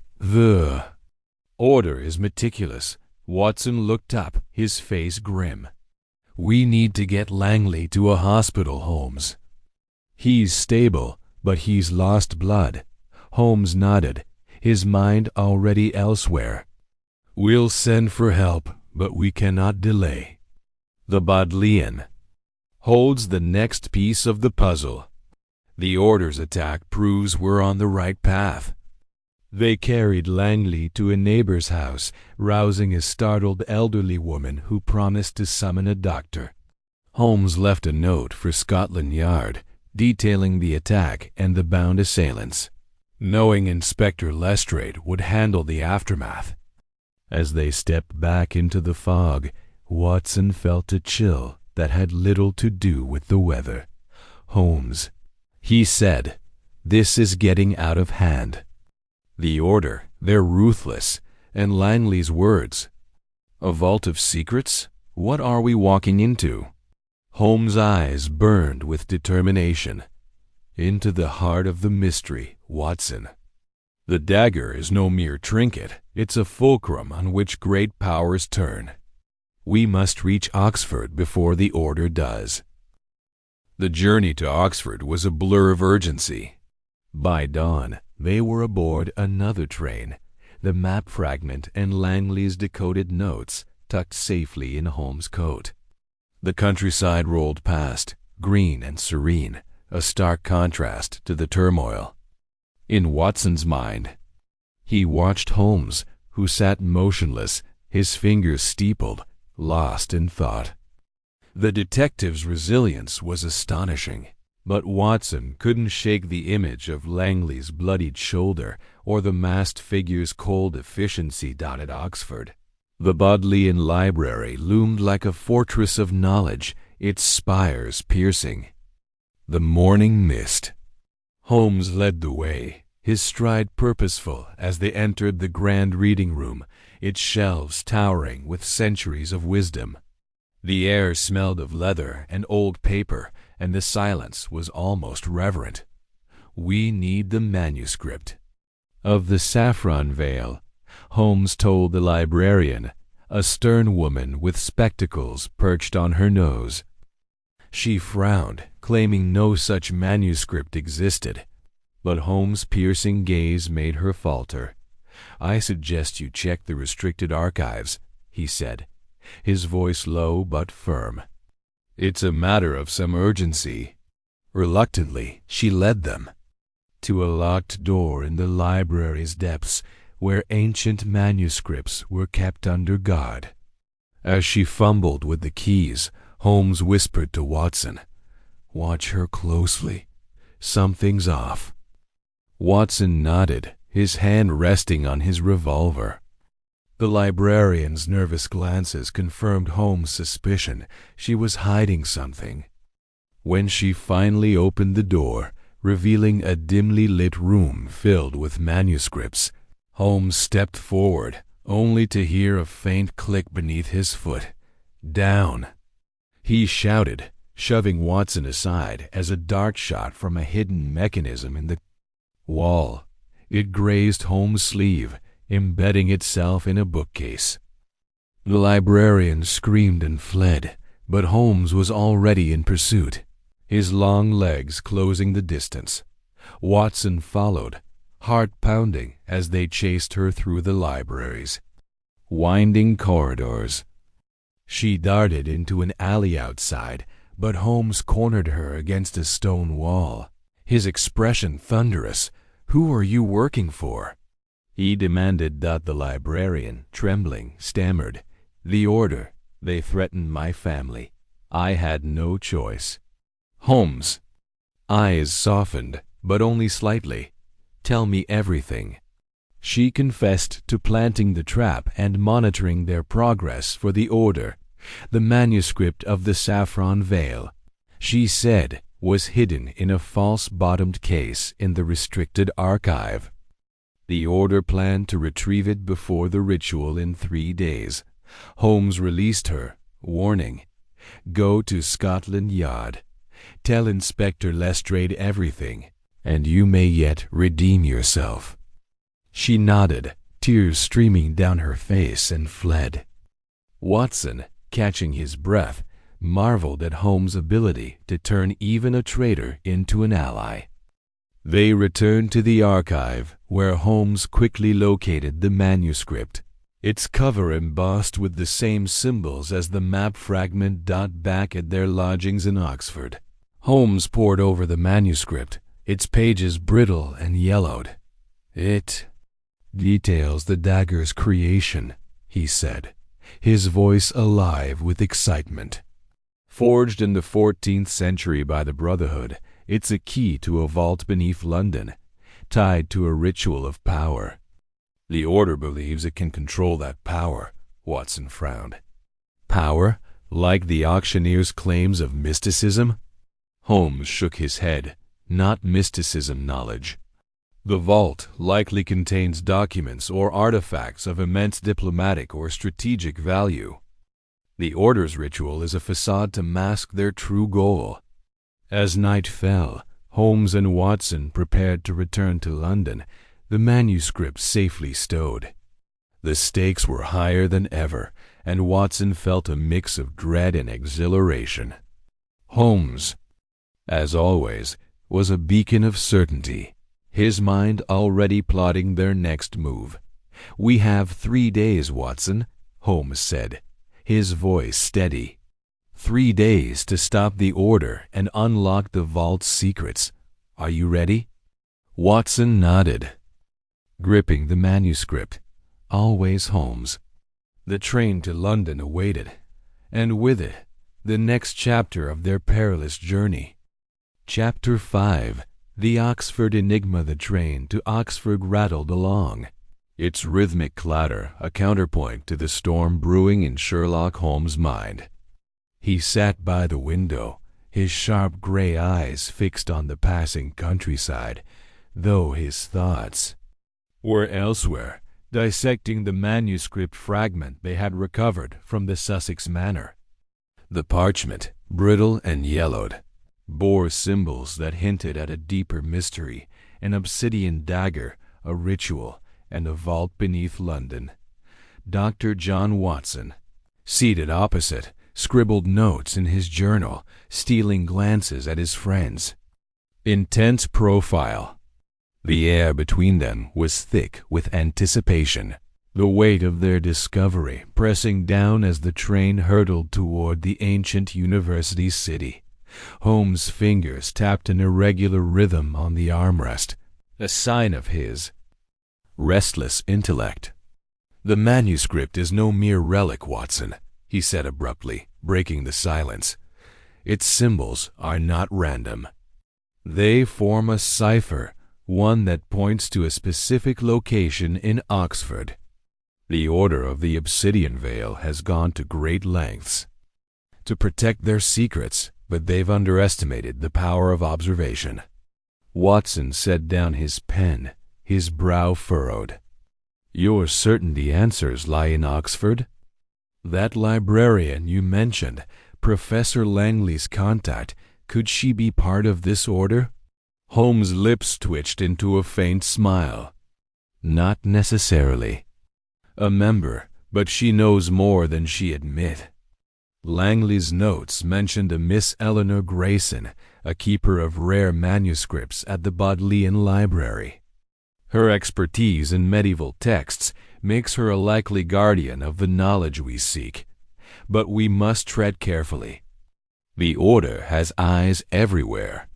order is meticulous." Watson looked up, his face grim. "We need to get Langley to a hospital, Holmes." "He's stable, but he's lost blood." Holmes nodded, his mind already elsewhere. "We'll send for help, but we cannot delay. The Bodleian holds the next piece of the puzzle. The Order's attack proves we're on the right path." They carried Langley to a neighbor's house, rousing a startled elderly woman who promised to summon a doctor. Holmes left a note for Scotland Yard, detailing the attack and the bound assailants, knowing Inspector Lestrade would handle the aftermath. As they stepped back into the fog, Watson felt a chill that had little to do with the weather. "Holmes," he said, "this is getting out of hand. The Order, they're ruthless, and Langley's words. A vault of secrets? What are we walking into?" Holmes' eyes burned with determination. "Into the heart of the mystery, Watson. The dagger is no mere trinket. It's a fulcrum on which great powers turn. We must reach Oxford before the Order does." The journey to Oxford was a blur of urgency. By dawn, they were aboard another train, the map fragment and Langley's decoded notes tucked safely in Holmes' coat. The countryside rolled past, green and serene, a stark contrast to the turmoil. In Watson's mind, he watched Holmes, who sat motionless, his fingers steepled, lost in thought. The detective's resilience was astonishing. But Watson couldn't shake the image of Langley's bloodied shoulder or the masked figure's cold efficiency down at Oxford. The Bodleian Library loomed like a fortress of knowledge, its spires piercing. The morning mist. Holmes led the way, his stride purposeful as they entered the grand reading room, its shelves towering with centuries of wisdom. The air smelled of leather and old paper, and the silence was almost reverent. "We need the manuscript of the Saffron Veil," Holmes told the librarian, a stern woman with spectacles perched on her nose. She frowned, claiming no such manuscript existed, but Holmes' piercing gaze made her falter. "I suggest you check the restricted archives," he said, his voice low but firm. "It's a matter of some urgency." Reluctantly, she led them to a locked door in the library's depths, where ancient manuscripts were kept under guard. As she fumbled with the keys, Holmes whispered to Watson, "Watch her closely. Something's off." Watson nodded, his hand resting on his revolver. The librarian's nervous glances confirmed Holmes' suspicion. She was hiding something. When she finally opened the door, revealing a dimly lit room filled with manuscripts, Holmes stepped forward, only to hear a faint click beneath his foot. "Down!" he shouted, shoving Watson aside as a dart shot from a hidden mechanism in the wall. It grazed Holmes' sleeve, embedding itself in a bookcase. The librarian screamed and fled, but Holmes was already in pursuit, his long legs closing the distance. Watson followed, heart pounding as they chased her through the library's winding corridors. She darted into an alley outside, but Holmes cornered her against a stone wall, his expression thunderous. "Who are you working for?" he demanded. The librarian, trembling, stammered, "The Order. They threatened my family. I had no choice." Holmes' eyes softened, but only slightly. "Tell me everything." She confessed to planting the trap and monitoring their progress for the order. The manuscript of the Saffron Veil, she said, was hidden in a false-bottomed case in the restricted archive. The order planned to retrieve it before the ritual in 3 days. Holmes released her, warning, "Go to Scotland Yard. Tell Inspector Lestrade everything, and you may yet redeem yourself." She nodded, tears streaming down her face, and fled. Watson, catching his breath, marveled at Holmes' ability to turn even a traitor into an ally. They returned to the archive, where Holmes quickly located the manuscript, its cover embossed with the same symbols as the map fragment back at their lodgings in Oxford. Holmes pored over the manuscript, its pages brittle and yellowed. "It details the dagger's creation," he said, his voice alive with excitement. Forged in the 14th century by the Brotherhood, it's a key to a vault beneath London, tied to a ritual of power. The Order believes it can control that power, Watson frowned. Power, like the auctioneer's claims of mysticism? Holmes shook his head. Not mysticism knowledge. The vault likely contains documents or artifacts of immense diplomatic or strategic value. The Order's ritual is a facade to mask their true goal. As night fell, Holmes and Watson prepared to return to London, the manuscript safely stowed. The stakes were higher than ever, and Watson felt a mix of dread and exhilaration. Holmes, as always, was a beacon of certainty, his mind already plotting their next move. "We have 3 days, Watson," Holmes said, his voice steady. 3 days to stop the Order and unlock the vault's secrets. Are you ready? Watson nodded, gripping the manuscript. Always Holmes. The train to London awaited, and with it, the next chapter of their perilous journey. Chapter 5. The Oxford Enigma. The train to Oxford rattled along, its rhythmic clatter a counterpoint to the storm brewing in Sherlock Holmes' mind. He sat by the window, his sharp gray eyes fixed on the passing countryside, though his thoughts were elsewhere, dissecting the manuscript fragment they had recovered from the Sussex manor. The parchment, brittle and yellowed, bore symbols that hinted at a deeper mystery, an obsidian dagger, a ritual, and a vault beneath London. Dr. John Watson, seated opposite, scribbled notes in his journal, stealing glances at his friends. Intense profile. The air between them was thick with anticipation, the weight of their discovery pressing down as the train hurtled toward the ancient university city. Holmes' fingers tapped an irregular rhythm on the armrest, a sign of his restless intellect. "The manuscript is no mere relic, Watson," he said abruptly, breaking the silence. "Its symbols are not random. They form a cipher, one that points to a specific location in Oxford. The Order of the Obsidian Veil has gone to great lengths to protect their secrets, but they've underestimated the power of observation." Watson set down his pen, his brow furrowed. "You're certain the answers lie in Oxford? That librarian you mentioned, Professor Langley's contact, could she be part of this order?" Holmes' lips twitched into a faint smile. "Not necessarily. A member, but she knows more than she admit. Langley's notes mentioned a Miss Eleanor Grayson, a keeper of rare manuscripts at the Bodleian Library. Her expertise in medieval texts makes her a likely guardian of the knowledge we seek. But we must tread carefully. The Order has eyes everywhere."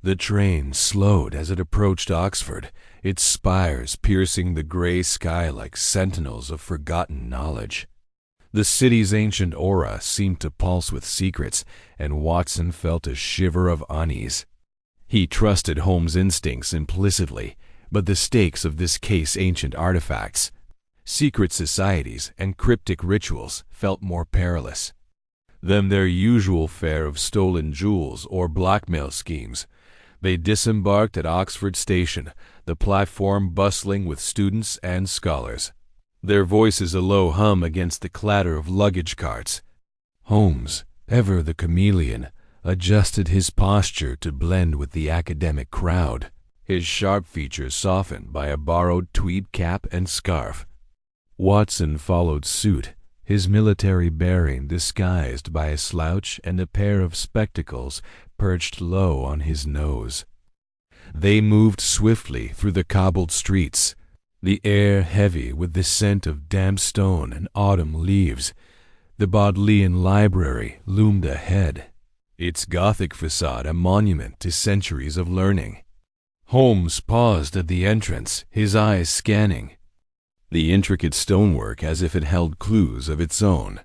The train slowed as it approached Oxford, its spires piercing the gray sky like sentinels of forgotten knowledge. The city's ancient aura seemed to pulse with secrets, and Watson felt a shiver of unease. He trusted Holmes' instincts implicitly, but the stakes of this case, ancient artifacts, secret societies, and cryptic rituals, felt more perilous than their usual fare of stolen jewels or blackmail schemes. They disembarked at Oxford Station, the platform bustling with students and scholars, their voices a low hum against the clatter of luggage carts. Holmes, ever the chameleon, adjusted his posture to blend with the academic crowd, his sharp features softened by a borrowed tweed cap and scarf. Watson followed suit, his military bearing disguised by a slouch and a pair of spectacles perched low on his nose. They moved swiftly through the cobbled streets, the air heavy with the scent of damp stone and autumn leaves. The Bodleian Library loomed ahead, its Gothic facade a monument to centuries of learning. Holmes paused at the entrance, his eyes scanning the intricate stonework as if it held clues of its own.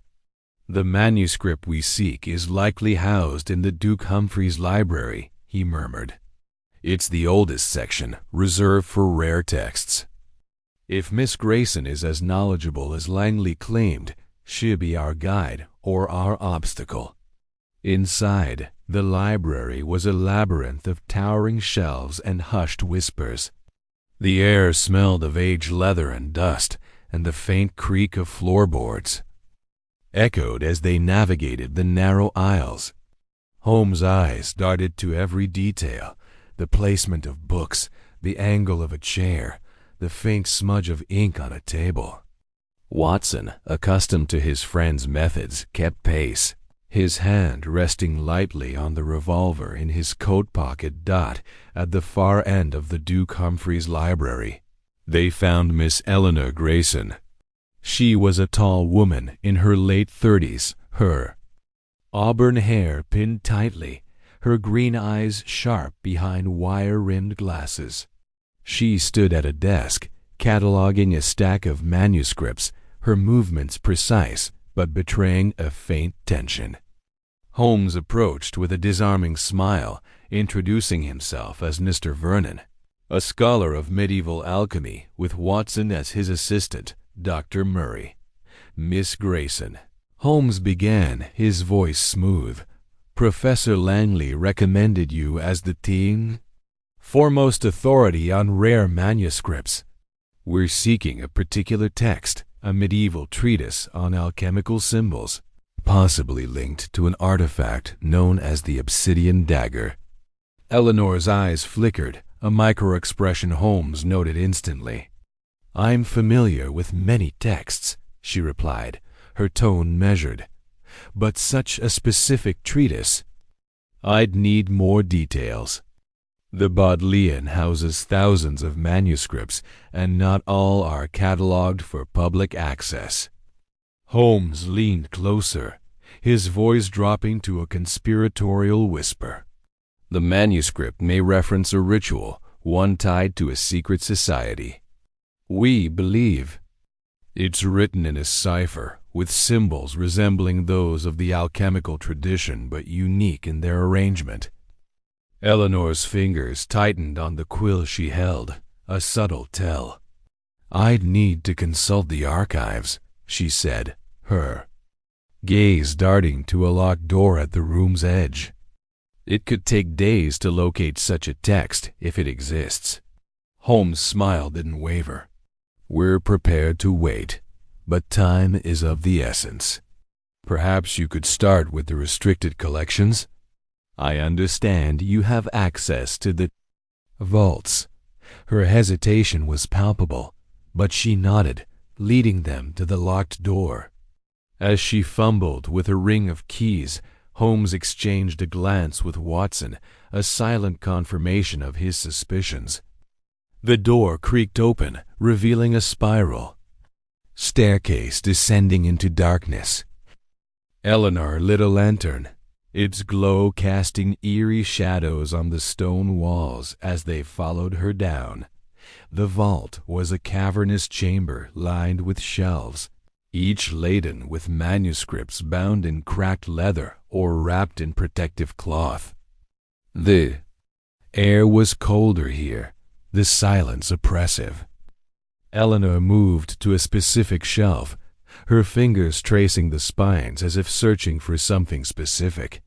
"The manuscript we seek is likely housed in the Duke Humphreys Library," he murmured. "It's the oldest section, reserved for rare texts. If Miss Grayson is as knowledgeable as Langley claimed, she'll be our guide or our obstacle." Inside, the library was a labyrinth of towering shelves and hushed whispers. The air smelled of aged leather and dust, and the faint creak of floorboards echoed as they navigated the narrow aisles. Holmes' eyes darted to every detail: the placement of books, the angle of a chair, the faint smudge of ink on a table. Watson, accustomed to his friend's methods, kept pace, his hand resting lightly on the revolver in his coat pocket at the far end of the Duke Humphreys Library. They found Miss Eleanor Grayson. She was a tall woman in her late 30s, her auburn hair pinned tightly, her green eyes sharp behind wire-rimmed glasses. She stood at a desk, cataloging a stack of manuscripts, her movements precise but betraying a faint tension. Holmes approached with a disarming smile, introducing himself as Mr. Vernon, a scholar of medieval alchemy, with Watson as his assistant, Dr. Murray. "Miss Grayson," Holmes began, his voice smooth, "Professor Langley recommended you as the team foremost authority on rare manuscripts. We're seeking a particular text, a medieval treatise on alchemical symbols, possibly linked to an artifact known as the Obsidian Dagger." Eleanor's eyes flickered, a micro-expression Holmes noted instantly. "I'm familiar with many texts," she replied, her tone measured. "But such a specific treatise, I'd need more details. The Bodleian houses thousands of manuscripts, and not all are catalogued for public access." Holmes leaned closer, his voice dropping to a conspiratorial whisper. "The manuscript may reference a ritual, one tied to a secret society. We believe it's written in a cipher, with symbols resembling those of the alchemical tradition but unique in their arrangement." Eleanor's fingers tightened on the quill she held, a subtle tell. "I'd need to consult the archives," she said, her gaze darting to a locked door at the room's edge. "It could take days to locate such a text, if it exists." Holmes' smile didn't waver. "We're prepared to wait, but time is of the essence. Perhaps you could start with the restricted collections? I understand you have access to the vaults." Her hesitation was palpable, but she nodded, leading them to the locked door. As she fumbled with a ring of keys, Holmes exchanged a glance with Watson, a silent confirmation of his suspicions. The door creaked open, revealing a spiral staircase descending into darkness. Eleanor lit a lantern, its glow casting eerie shadows on the stone walls as they followed her down. The vault was a cavernous chamber lined with shelves, each laden with manuscripts bound in cracked leather or wrapped in protective cloth. The air was colder here, the silence oppressive. Eleanor moved to a specific shelf, her fingers tracing the spines as if searching for something specific.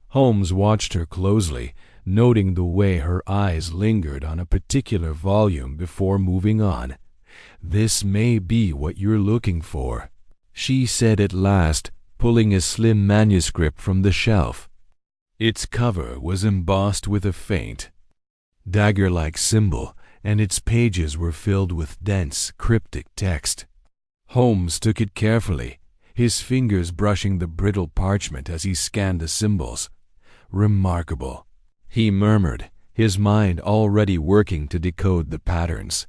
Holmes watched her closely, noting the way her eyes lingered on a particular volume before moving on. "This may be what you're looking for," she said at last, pulling a slim manuscript from the shelf. Its cover was embossed with a faint, dagger-like symbol, and its pages were filled with dense, cryptic text. Holmes took it carefully, his fingers brushing the brittle parchment as he scanned the symbols. "Remarkable," he murmured, his mind already working to decode the patterns.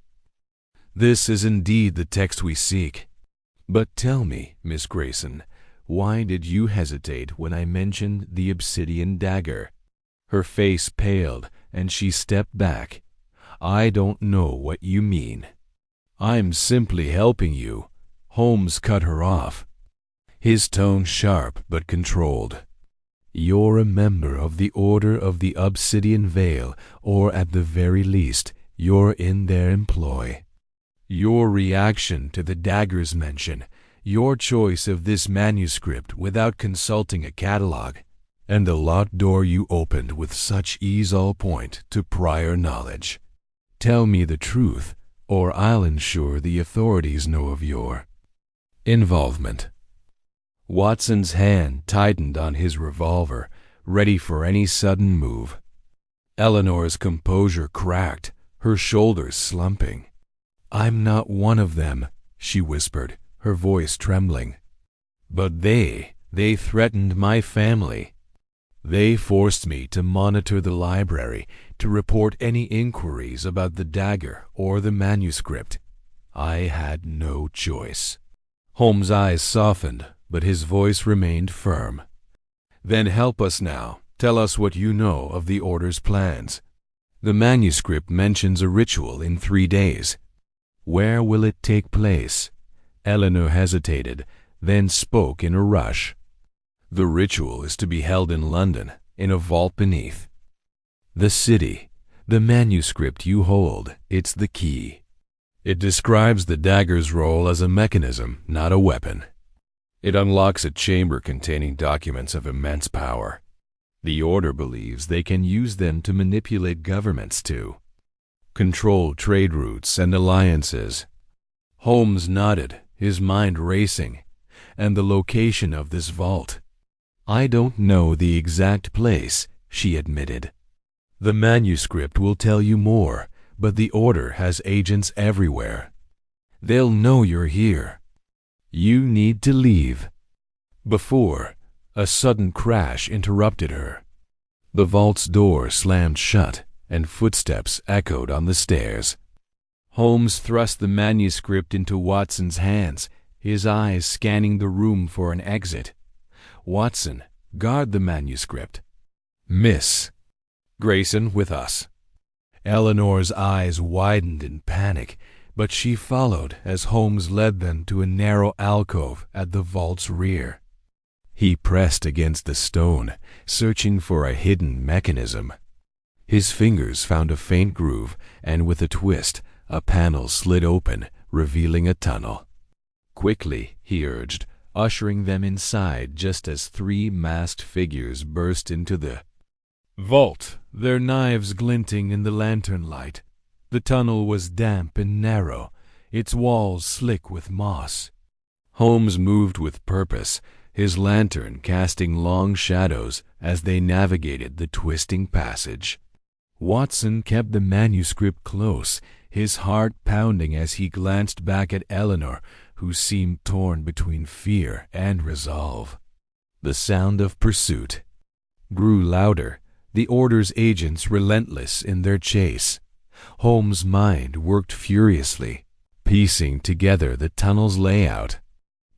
"This is indeed the text we seek. But tell me, Miss Grayson, why did you hesitate when I mentioned the Obsidian Dagger?" Her face paled, and she stepped back. "I don't know what you mean." "I'm simply helping you," Holmes cut her off, his tone sharp but controlled. "You're a member of the Order of the Obsidian Veil, or at the very least, you're in their employ. Your reaction to the dagger's mention, your choice of this manuscript without consulting a catalog, and the locked door you opened with such ease all point to prior knowledge. Tell me the truth, or I'll ensure the authorities know of your involvement." Watson's hand tightened on his revolver, ready for any sudden move. Eleanor's composure cracked, her shoulders slumping. "I'm not one of them," she whispered, her voice trembling. "But they threatened my family. They forced me to monitor the library, to report any inquiries about the dagger or the manuscript. I had no choice." Holmes' eyes softened, but his voice remained firm. "Then help us now. Tell us what you know of the Order's plans. The manuscript mentions a ritual in 3 days. Where will it take place?" Eleanor hesitated, then spoke in a rush. "The ritual is to be held in London, in a vault beneath the city. The manuscript you hold, it's the key. It describes the dagger's role as a mechanism, not a weapon. It unlocks a chamber containing documents of immense power. The Order believes they can use them to manipulate governments to control trade routes and alliances." Holmes nodded, his mind racing. "And the location of this vault?" "I don't know the exact place," she admitted. "The manuscript will tell you more, but the Order has agents everywhere. They'll know you're here. You need to leave." Before, a sudden crash interrupted her. The vault's door slammed shut, and footsteps echoed on the stairs. Holmes thrust the manuscript into Watson's hands, his eyes scanning the room for an exit. "Watson, guard the manuscript. Miss Grayson with us." Eleanor's eyes widened in panic, but she followed as Holmes led them to a narrow alcove at the vault's rear. He pressed against the stone, searching for a hidden mechanism. His fingers found a faint groove, and with a twist, a panel slid open, revealing a tunnel. "Quickly," he urged, ushering them inside just as 3 masked figures burst into the vault, their knives glinting in the lantern light. The tunnel was damp and narrow, its walls slick with moss. Holmes moved with purpose, his lantern casting long shadows as they navigated the twisting passage. Watson kept the manuscript close, his heart pounding as he glanced back at Eleanor, who seemed torn between fear and resolve. The sound of pursuit grew louder, the Order's agents relentless in their chase. Holmes' mind worked furiously, piecing together the tunnel's layout.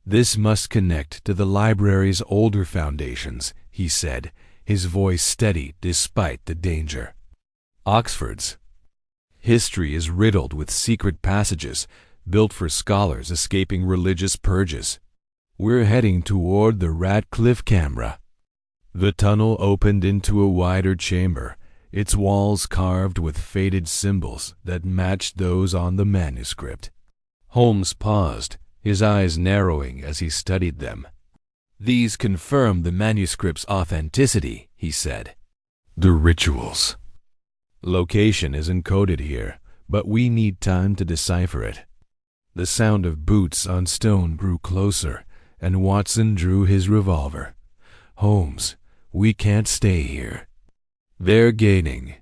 "This must connect to the library's older foundations," he said, his voice steady despite the danger. "Oxford's history is riddled with secret passages built for scholars escaping religious purges. We're heading toward the Radcliffe camera." The tunnel opened into a wider chamber, its walls carved with faded symbols that matched those on the manuscript. Holmes paused, his eyes narrowing as he studied them. "These confirm the manuscript's authenticity," he said. "The rituals. Location is encoded here, but we need time to decipher it." The sound of boots on stone grew closer, and Watson drew his revolver. "Holmes, we can't stay here. They're gaining."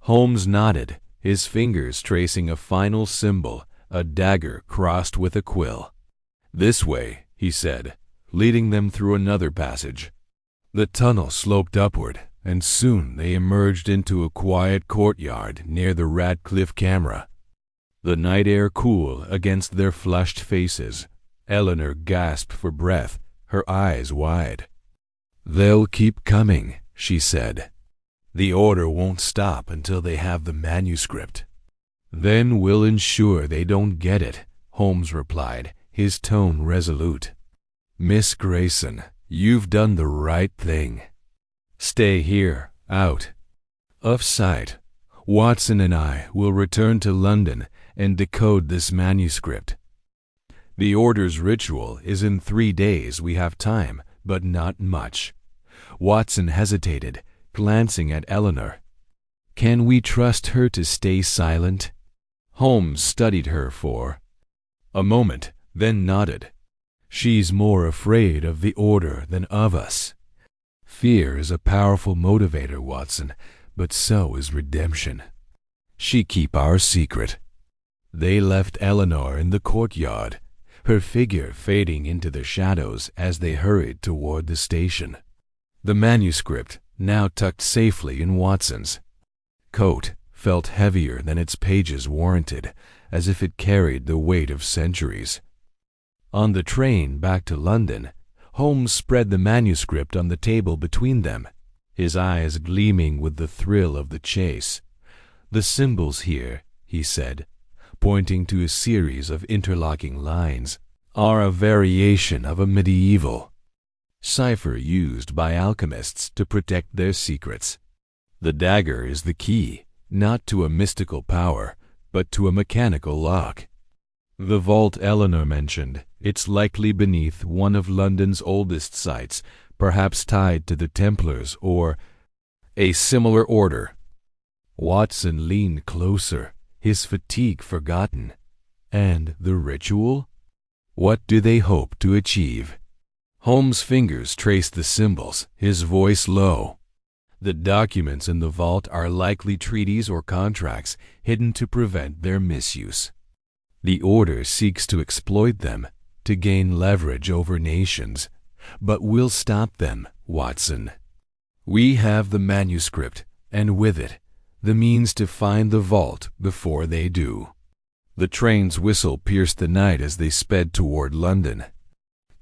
Holmes nodded, his fingers tracing a final symbol, a dagger crossed with a quill. "This way," he said, leading them through another passage. The tunnel sloped upward, and soon they emerged into a quiet courtyard near the Radcliffe camera. The night air cool against their flushed faces. Eleanor gasped for breath, her eyes wide. "They'll keep coming," she said. "The order won't stop until they have the manuscript." "Then we'll ensure they don't get it," Holmes replied, his tone resolute. "Miss Grayson, you've done the right thing. Stay here, out of sight. Watson and I will return to London and decode this manuscript. The order's ritual is in 3 days. We have time, but not much." Watson hesitated, glancing at Eleanor. "Can we trust her to stay silent?" Holmes studied her for a moment, then nodded. "She's more afraid of the order than of us. Fear is a powerful motivator, Watson, but so is redemption. She keep our secret." They left Eleanor in the courtyard, her figure fading into the shadows as they hurried toward the station. The manuscript, now tucked safely in Watson's coat, felt heavier than its pages warranted, as if it carried the weight of centuries. On the train back to London, Holmes spread the manuscript on the table between them, his eyes gleaming with the thrill of the chase. "The symbols here," he said, pointing to a series of interlocking lines, "are a variation of a medieval cipher used by alchemists to protect their secrets. The dagger is the key, not to a mystical power, but to a mechanical lock. The vault Eleanor mentioned, it's likely beneath one of London's oldest sites, perhaps tied to the Templars or a similar order." Watson leaned closer, his fatigue forgotten. "And the ritual? What do they hope to achieve?" Holmes' fingers traced the symbols, his voice low. "The documents in the vault are likely treaties or contracts hidden to prevent their misuse. The order seeks to exploit them, to gain leverage over nations. But we'll stop them, Watson. We have the manuscript, and with it, the means to find the vault before they do." The train's whistle pierced the night as they sped toward London,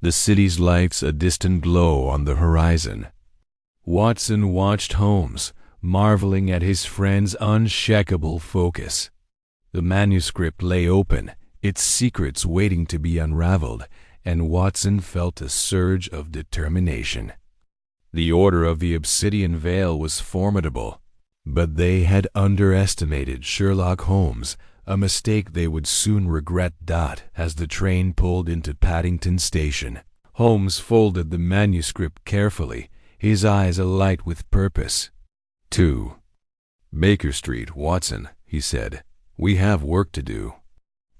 the city's lights a distant glow on the horizon. Watson watched Holmes, marveling at his friend's unshakable focus. The manuscript lay open, its secrets waiting to be unraveled, and Watson felt a surge of determination. The Order of the Obsidian Veil was formidable, but they had underestimated Sherlock Holmes, a mistake they would soon regret. As the train pulled into Paddington Station, Holmes folded the manuscript carefully, his eyes alight with purpose. "To Baker Street, Watson," he said. "We have work to do."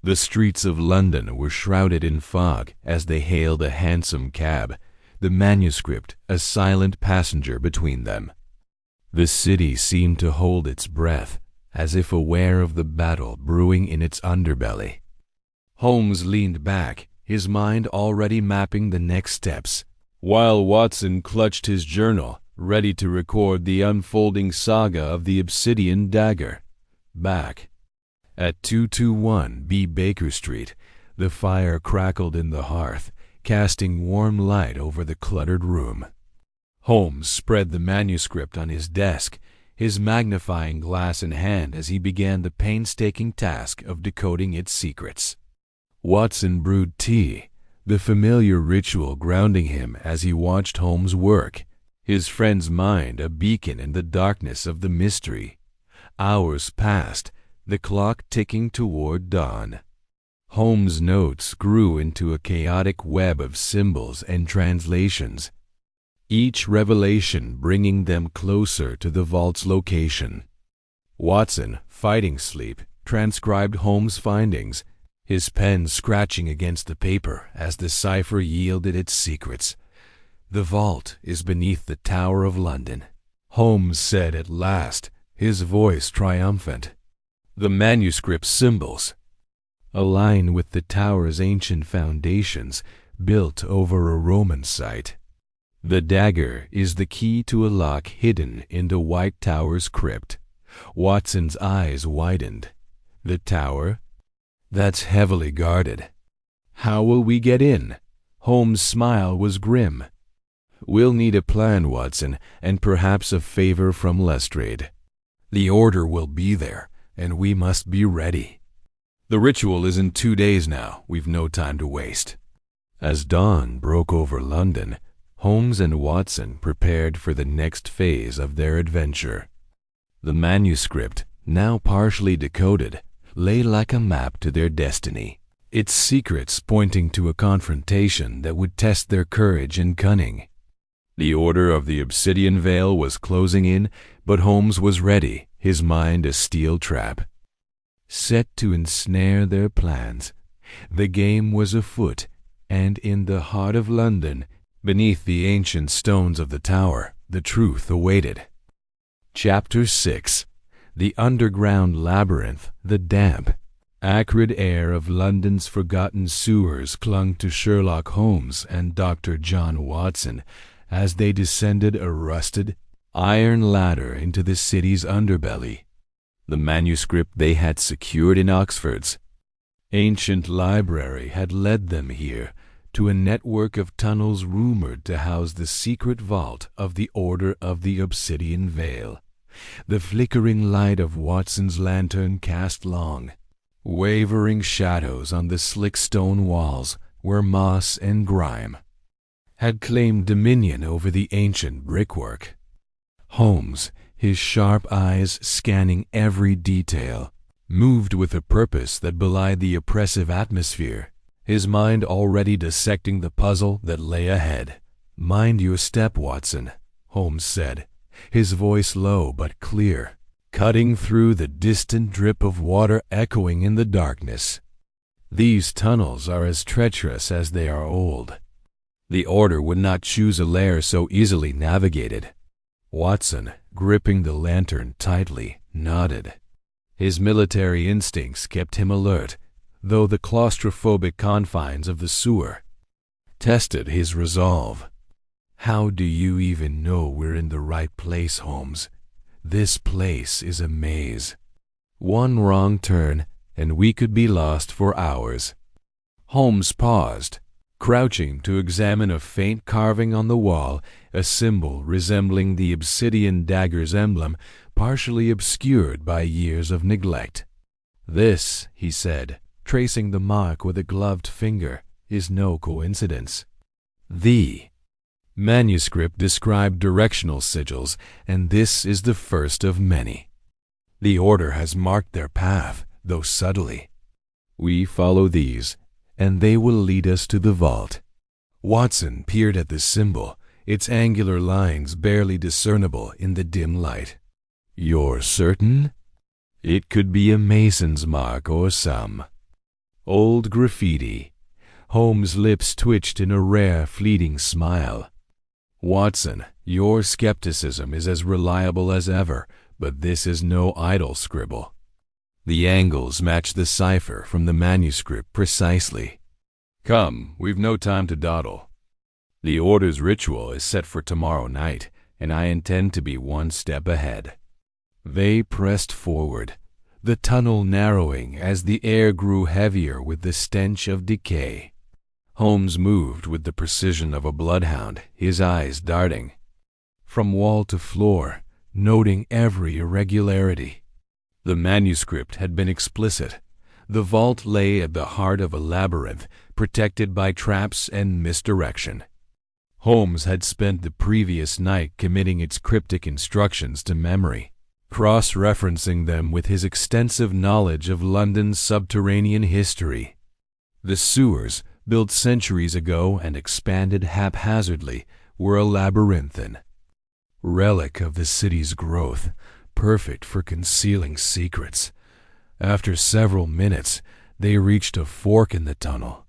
The streets of London were shrouded in fog as they hailed a hansom cab, the manuscript a silent passenger between them. The city seemed to hold its breath, as if aware of the battle brewing in its underbelly. Holmes leaned back, his mind already mapping the next steps, while Watson clutched his journal, ready to record the unfolding saga of the Obsidian Dagger. Back at 221B Baker Street, the fire crackled in the hearth, casting warm light over the cluttered room. Holmes spread the manuscript on his desk, his magnifying glass in hand as he began the painstaking task of decoding its secrets. Watson brewed tea, the familiar ritual grounding him as he watched Holmes work, his friend's mind a beacon in the darkness of the mystery. Hours passed, the clock ticking toward dawn. Holmes' notes grew into a chaotic web of symbols and translations, each revelation bringing them closer to the vault's location. Watson, fighting sleep, transcribed Holmes' findings, his pen scratching against the paper as the cipher yielded its secrets. "The vault is beneath the Tower of London," Holmes said at last, his voice triumphant. "The manuscript symbols align with the tower's ancient foundations built over a Roman site. The dagger is the key to a lock hidden in the White Tower's crypt." Watson's eyes widened. "The tower? That's heavily guarded. How will we get in?" Holmes' smile was grim. "We'll need a plan, Watson, and perhaps a favor from Lestrade. The order will be there, and we must be ready. The ritual is in 2 days now. We've no time to waste." As dawn broke over London, Holmes and Watson prepared for the next phase of their adventure. The manuscript, now partially decoded, lay like a map to their destiny, its secrets pointing to a confrontation that would test their courage and cunning. The order of the Obsidian Veil was closing in, but Holmes was ready, his mind a steel trap, set to ensnare their plans. The game was afoot, and in the heart of London, beneath the ancient stones of the tower, the truth awaited. Chapter 6. The underground labyrinth, the damp, acrid air of London's forgotten sewers clung to Sherlock Holmes and Dr. John Watson as they descended a rusted, iron ladder into the city's underbelly. The manuscript they had secured in Oxford's ancient library had led them here, to a network of tunnels rumored to house the secret vault of the Order of the Obsidian Veil. The flickering light of Watson's lantern cast long, wavering shadows on the slick stone walls where moss and grime had claimed dominion over the ancient brickwork. Holmes, his sharp eyes scanning every detail, moved with a purpose that belied the oppressive atmosphere, his mind already dissecting the puzzle that lay ahead. "Mind your step, Watson," Holmes said, his voice low but clear, cutting through the distant drip of water echoing in the darkness. "These tunnels are as treacherous as they are old. The Order would not choose a lair so easily navigated." Watson, gripping the lantern tightly, nodded. His military instincts kept him alert, though the claustrophobic confines of the sewer tested his resolve. "How do you even know we're in the right place, Holmes? This place is a maze. One wrong turn, and we could be lost for hours." Holmes paused, crouching to examine a faint carving on the wall, a symbol resembling the Obsidian Dagger's emblem, partially obscured by years of neglect. "This," he said, tracing the mark with a gloved finger, "is no coincidence. The manuscript described directional sigils, and this is the first of many. The Order has marked their path, though subtly. We follow these, and they will lead us to the vault." Watson peered at the symbol, its angular lines barely discernible in the dim light. "You're certain? It could be a mason's mark or some old graffiti." Holmes' lips twitched in a rare, fleeting smile. "Watson, your skepticism is as reliable as ever, but this is no idle scribble. The angles match the cipher from the manuscript precisely. Come, we've no time to dawdle. The Order's ritual is set for tomorrow night, and I intend to be one step ahead." They pressed forward, the tunnel narrowing as the air grew heavier with the stench of decay. Holmes moved with the precision of a bloodhound, his eyes darting from wall to floor, noting every irregularity. The manuscript had been explicit. The vault lay at the heart of a labyrinth, protected by traps and misdirection. Holmes had spent the previous night committing its cryptic instructions to memory, cross-referencing them with his extensive knowledge of London's subterranean history. The sewers, built centuries ago and expanded haphazardly, were a labyrinthine relic of the city's growth, perfect for concealing secrets. After several minutes, they reached a fork in the tunnel.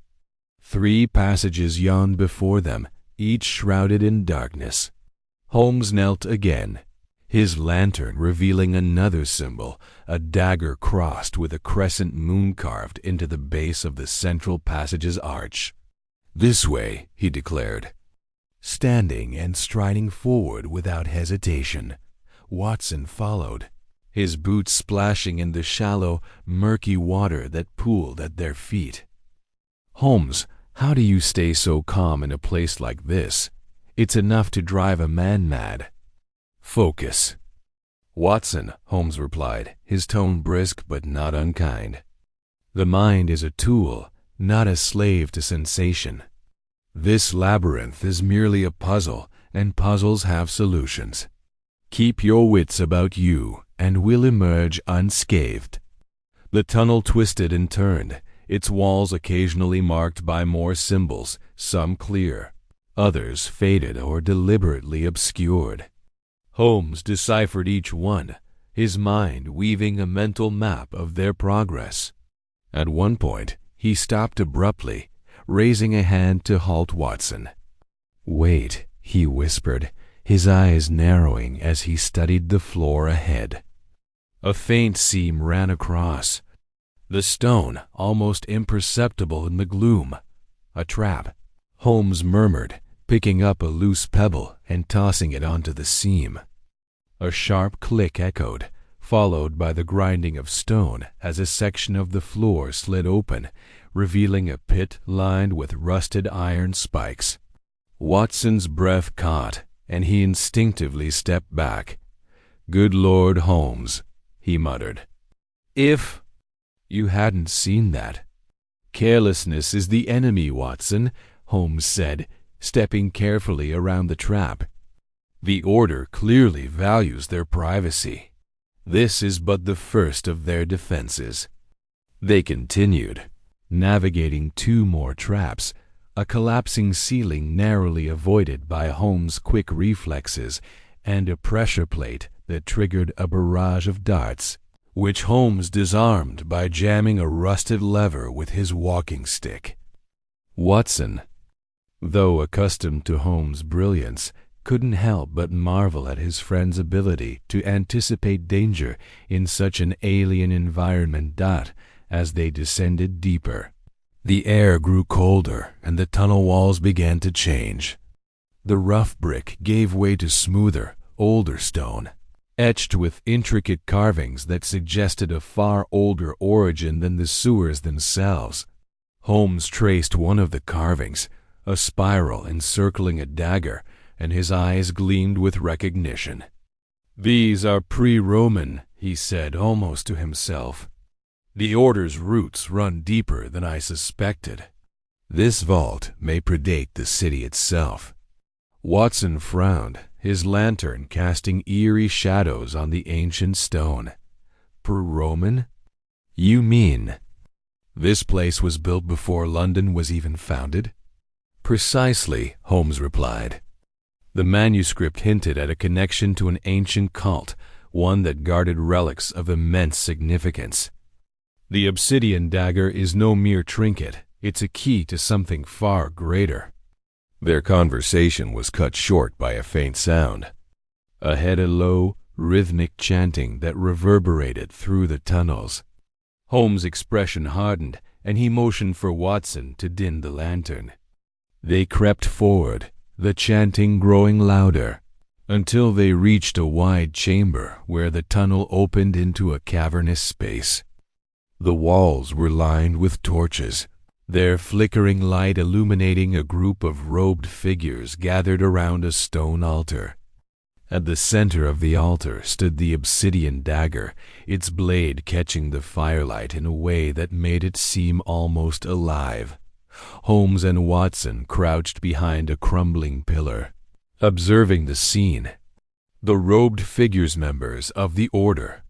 3 passages yawned before them, each shrouded in darkness. Holmes knelt again, his lantern revealing another symbol, a dagger crossed with a crescent moon carved into the base of the central passage's arch. "This way," he declared. Standing and striding forward without hesitation, Watson followed, his boots splashing in the shallow, murky water that pooled at their feet. "Holmes, how do you stay so calm in a place like this? It's enough to drive a man mad." "Focus." "Watson," Holmes replied, his tone brisk but not unkind. "The mind is a tool, not a slave to sensation. This labyrinth is merely a puzzle, and puzzles have solutions. Keep your wits about you, and we'll emerge unscathed." The tunnel twisted and turned, its walls occasionally marked by more symbols, some clear, others faded or deliberately obscured. Holmes deciphered each one, his mind weaving a mental map of their progress. At one point, he stopped abruptly, raising a hand to halt Watson. "Wait," he whispered, his eyes narrowing as he studied the floor ahead. A faint seam ran across, the stone almost imperceptible in the gloom. "A trap," Holmes murmured, picking up a loose pebble and tossing it onto the seam. A sharp click echoed, followed by the grinding of stone as a section of the floor slid open, revealing a pit lined with rusted iron spikes. Watson's breath caught, and he instinctively stepped back. "Good Lord, Holmes," he muttered. "If you hadn't seen that." "Carelessness is the enemy, Watson," Holmes said, stepping carefully around the trap. "The Order clearly values their privacy. This is but the first of their defenses." They continued, navigating 2 more traps, a collapsing ceiling narrowly avoided by Holmes' quick reflexes, and a pressure plate that triggered a barrage of darts, which Holmes disarmed by jamming a rusted lever with his walking stick. Watson, though accustomed to Holmes' brilliance, couldn't help but marvel at his friend's ability to anticipate danger in such an alien environment. As they descended deeper, the air grew colder and the tunnel walls began to change. The rough brick gave way to smoother, older stone, etched with intricate carvings that suggested a far older origin than the sewers themselves. Holmes traced one of the carvings, a spiral encircling a dagger, and his eyes gleamed with recognition. "These are pre-Roman," he said almost to himself. "The Order's roots run deeper than I suspected. This vault may predate the city itself." Watson frowned, his lantern casting eerie shadows on the ancient stone. "Pre-Roman? You mean this place was built before London was even founded?" "Precisely," Holmes replied. The manuscript hinted at a connection to an ancient cult, one that guarded relics of immense significance. The Obsidian Dagger is no mere trinket, it's a key to something far greater. Their conversation was cut short by a faint sound. Ahead, a low, rhythmic chanting that reverberated through the tunnels. Holmes' expression hardened, and he motioned for Watson to dim the lantern. They crept forward, the chanting growing louder, until they reached a wide chamber where the tunnel opened into a cavernous space. The walls were lined with torches, their flickering light illuminating a group of robed figures gathered around a stone altar. At the center of the altar stood the Obsidian Dagger, its blade catching the firelight in a way that made it seem almost alive. Holmes and Watson crouched behind a crumbling pillar, observing the scene. The robed figures, members of the Order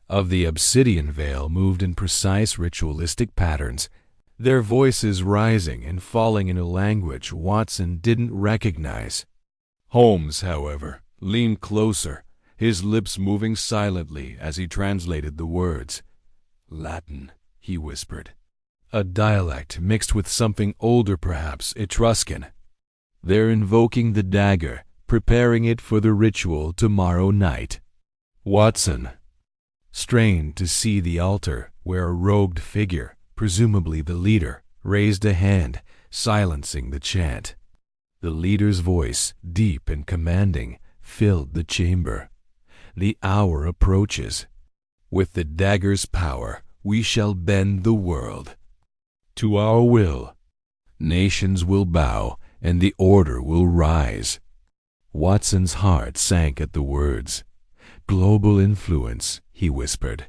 of the Obsidian Veil, moved in precise ritualistic patterns, their voices rising and falling in a language Watson didn't recognize. Holmes, however, leaned closer, his lips moving silently as he translated the words. "Latin," he whispered. "A dialect mixed with something older, perhaps Etruscan. They're invoking the dagger, preparing it for the ritual tomorrow night." Watson strained to see the altar, where a robed figure, presumably the leader, raised a hand, silencing the chant. The leader's voice, deep and commanding, filled the chamber. "The hour approaches. With the dagger's power, we shall bend the world. To our will, nations will bow, and the order will rise." Watson's heart sank at the words. "Global influence," he whispered.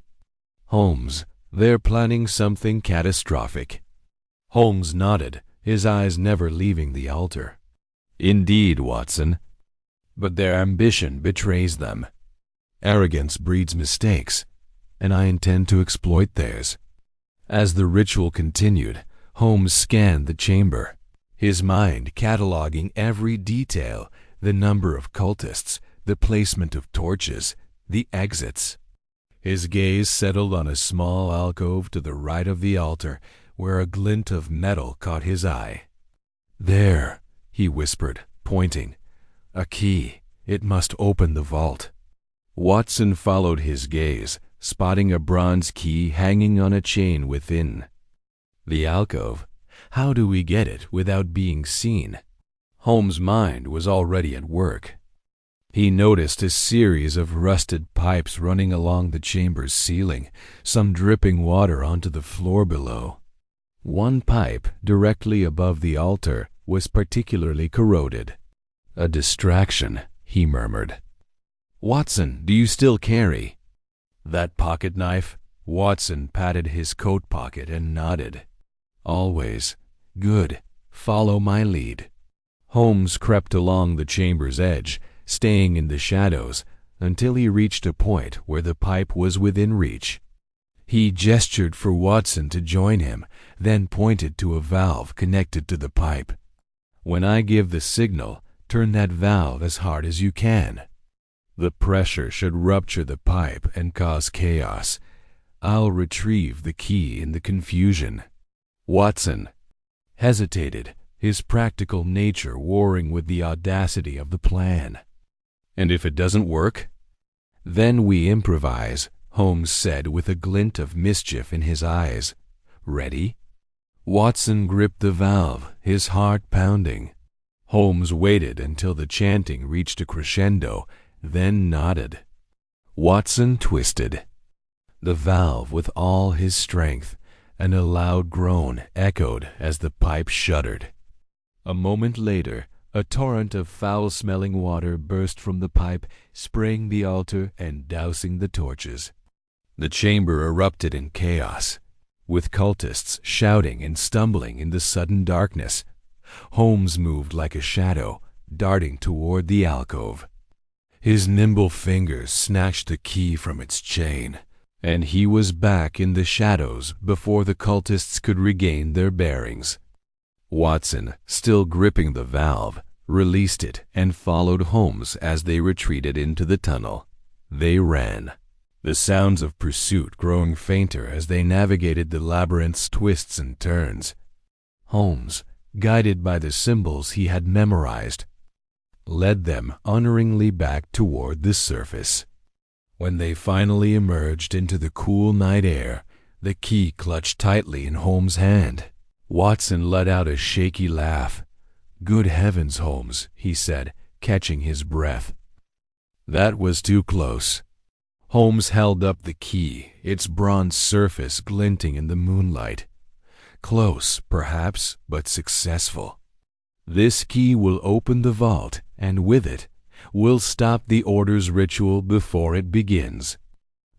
"Holmes, they're planning something catastrophic." Holmes nodded, his eyes never leaving the altar. "Indeed, Watson. But their ambition betrays them. Arrogance breeds mistakes, and I intend to exploit theirs." As the ritual continued, Holmes scanned the chamber, his mind cataloging every detail, the number of cultists, the placement of torches, the exits. His gaze settled on a small alcove to the right of the altar, where a glint of metal caught his eye. "There," he whispered, pointing. "A key. It must open the vault." Watson followed his gaze, spotting a bronze key hanging on a chain within. The alcove? How do we get it without being seen? Holmes' mind was already at work. He noticed a series of rusted pipes running along the chamber's ceiling, some dripping water onto the floor below. One pipe, directly above the altar, was particularly corroded. "A distraction," he murmured. "Watson, do you still carry that pocket knife?" Watson patted his coat pocket and nodded. "Always. Good. Follow my lead." Holmes crept along the chamber's edge, staying in the shadows, until he reached a point where the pipe was within reach. He gestured for Watson to join him, then pointed to a valve connected to the pipe. "When I give the signal, turn that valve as hard as you can. The pressure should rupture the pipe and cause chaos. I'll retrieve the key in the confusion." Watson hesitated, his practical nature warring with the audacity of the plan. "And if it doesn't work?" "Then we improvise," Holmes said with a glint of mischief in his eyes. "Ready?" Watson gripped the valve, his heart pounding. Holmes waited until the chanting reached a crescendo, then nodded. Watson twisted the valve with all his strength, and a loud groan echoed as the pipe shuddered. A moment later, a torrent of foul-smelling water burst from the pipe, spraying the altar and dousing the torches. The chamber erupted in chaos, with cultists shouting and stumbling in the sudden darkness. Holmes moved like a shadow, darting toward the alcove. His nimble fingers snatched the key from its chain, and he was back in the shadows before the cultists could regain their bearings. Watson, still gripping the valve, released it and followed Holmes as they retreated into the tunnel. They ran, the sounds of pursuit growing fainter as they navigated the labyrinth's twists and turns. Holmes, guided by the symbols he had memorized, led them unerringly back toward the surface. When they finally emerged into the cool night air, the key clutched tightly in Holmes' hand. Watson let out a shaky laugh. "Good heavens, Holmes," he said, catching his breath. "That was too close." Holmes held up the key, its bronze surface glinting in the moonlight. "Close, perhaps, but successful. This key will open the vault, and with it, we'll stop the Order's ritual before it begins."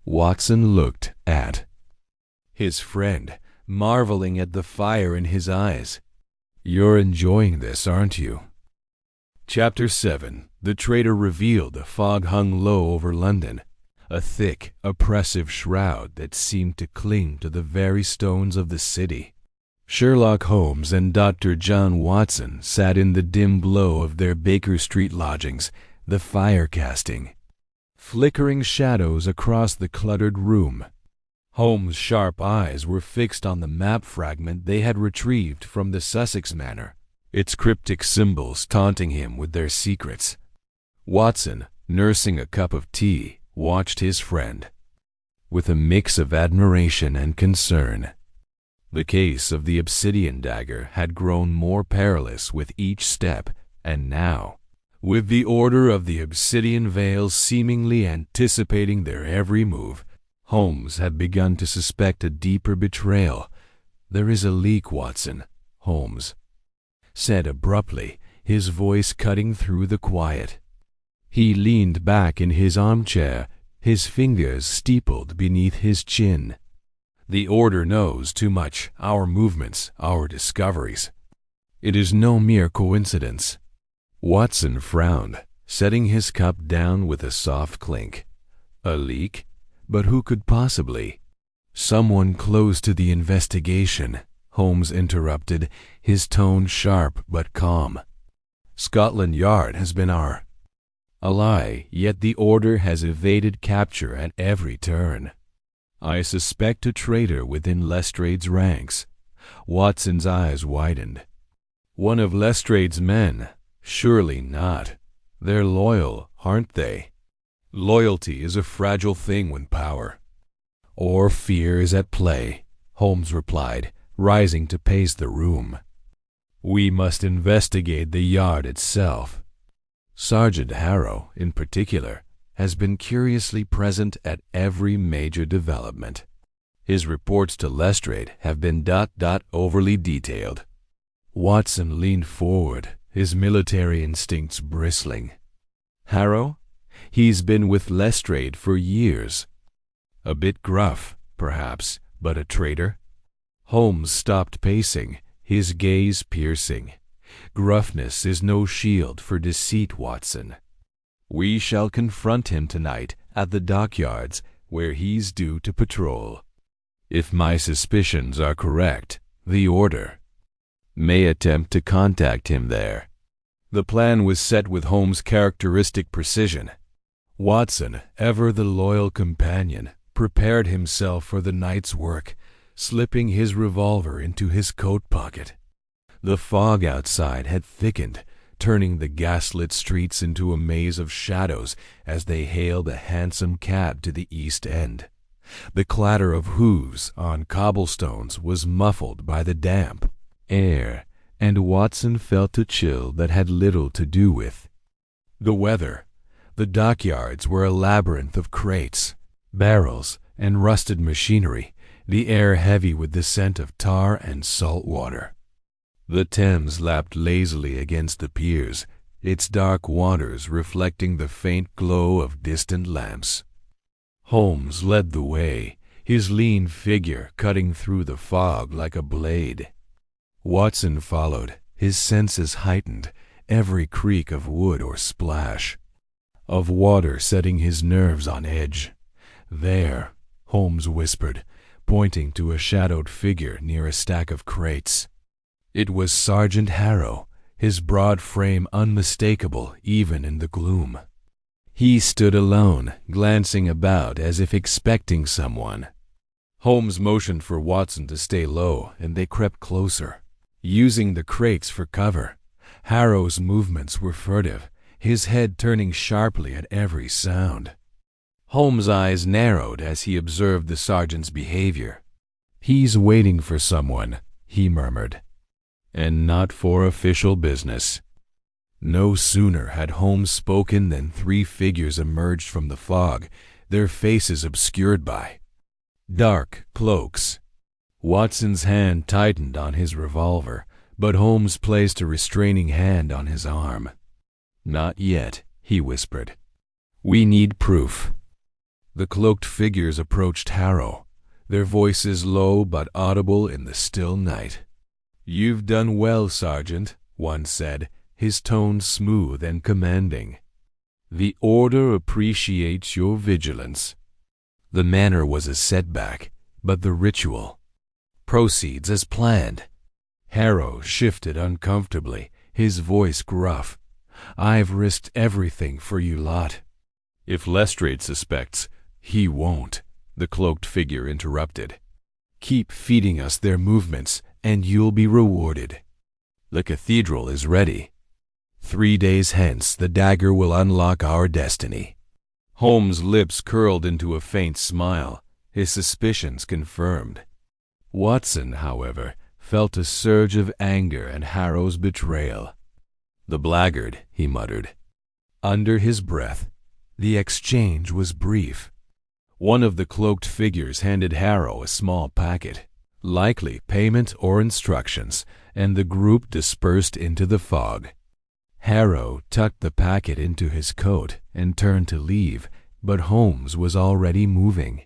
Watson looked at his friend, marveling at the fire in his eyes. You're enjoying this, aren't you? Chapter 7. The traitor revealed. A fog hung low over London, a thick, oppressive shroud that seemed to cling to the very stones of the city. Sherlock Holmes and Dr. John Watson sat in the dim glow of their Baker Street lodgings, the fire casting flickering shadows across the cluttered room. Holmes' sharp eyes were fixed on the map fragment they had retrieved from the Sussex manor, its cryptic symbols taunting him with their secrets. Watson, nursing a cup of tea, watched his friend with a mix of admiration and concern. The case of the Obsidian Dagger had grown more perilous with each step, and now, with the Order of the Obsidian Veil seemingly anticipating their every move, Holmes had begun to suspect a deeper betrayal. "There is a leak, Watson," Holmes said abruptly, his voice cutting through the quiet. He leaned back in his armchair, his fingers steepled beneath his chin. "The Order knows too much, our movements, our discoveries. It is no mere coincidence." Watson frowned, setting his cup down with a soft clink. "A leak? But who could possibly—" "Someone close to the investigation," Holmes interrupted, his tone sharp but calm. "Scotland Yard has been our ally, yet the Order has evaded capture at every turn. I suspect a traitor within Lestrade's ranks." Watson's eyes widened. "One of Lestrade's men? Surely not. They're loyal, aren't they?" "Loyalty is a fragile thing when power or fear is at play," Holmes replied, rising to pace the room. "We must investigate the Yard itself. Sergeant Harrow, in particular, has been curiously present at every major development. His reports to Lestrade have been overly detailed." Watson leaned forward, his military instincts bristling. "Harrow? He's been with Lestrade for years. A bit gruff, perhaps, but a traitor?" Holmes stopped pacing, his gaze piercing. "Gruffness is no shield for deceit, Watson. We shall confront him tonight at the dockyards, where he's due to patrol. If my suspicions are correct, the Order may attempt to contact him there." The plan was set with Holmes' characteristic precision. Watson, ever the loyal companion, prepared himself for the night's work, slipping his revolver into his coat pocket. The fog outside had thickened, turning the gaslit streets into a maze of shadows as they hailed a hansom cab to the East End. The clatter of hooves on cobblestones was muffled by the damp air, and Watson felt a chill that had little to do with the weather. The dockyards were a labyrinth of crates, barrels, and rusted machinery, the air heavy with the scent of tar and salt water. The Thames lapped lazily against the piers, its dark waters reflecting the faint glow of distant lamps. Holmes led the way, his lean figure cutting through the fog like a blade. Watson followed, his senses heightened, every creak of wood or splash of water setting his nerves on edge. "There," Holmes whispered, pointing to a shadowed figure near a stack of crates. It was Sergeant Harrow, his broad frame unmistakable even in the gloom. He stood alone, glancing about as if expecting someone. Holmes motioned for Watson to stay low, and they crept closer, using the crates for cover. Harrow's movements were furtive, his head turning sharply at every sound. Holmes' eyes narrowed as he observed the sergeant's behavior. "He's waiting for someone," he murmured, "and not for official business." No sooner had Holmes spoken than three figures emerged from the fog, their faces obscured by dark cloaks. Watson's hand tightened on his revolver, but Holmes placed a restraining hand on his arm. "Not yet," he whispered. "We need proof." The cloaked figures approached Harrow, their voices low but audible in the still night. "You've done well, Sergeant," one said, his tone smooth and commanding. "The Order appreciates your vigilance." The manner was a setback, but the ritual proceeds as planned. Harrow shifted uncomfortably, his voice gruff. "I've risked everything for you lot." "If Lestrade suspects, he won't," the cloaked figure interrupted. "Keep feeding us their movements, and you'll be rewarded. The cathedral is ready. 3 days hence the dagger will unlock our destiny." Holmes' lips curled into a faint smile, his suspicions confirmed. Watson, however, felt a surge of anger at Harrow's betrayal. "The blackguard," he muttered. Under his breath, the exchange was brief. One of the cloaked figures handed Harrow a small packet, likely payment or instructions, and the group dispersed into the fog. Harrow tucked the packet into his coat and turned to leave, but Holmes was already moving.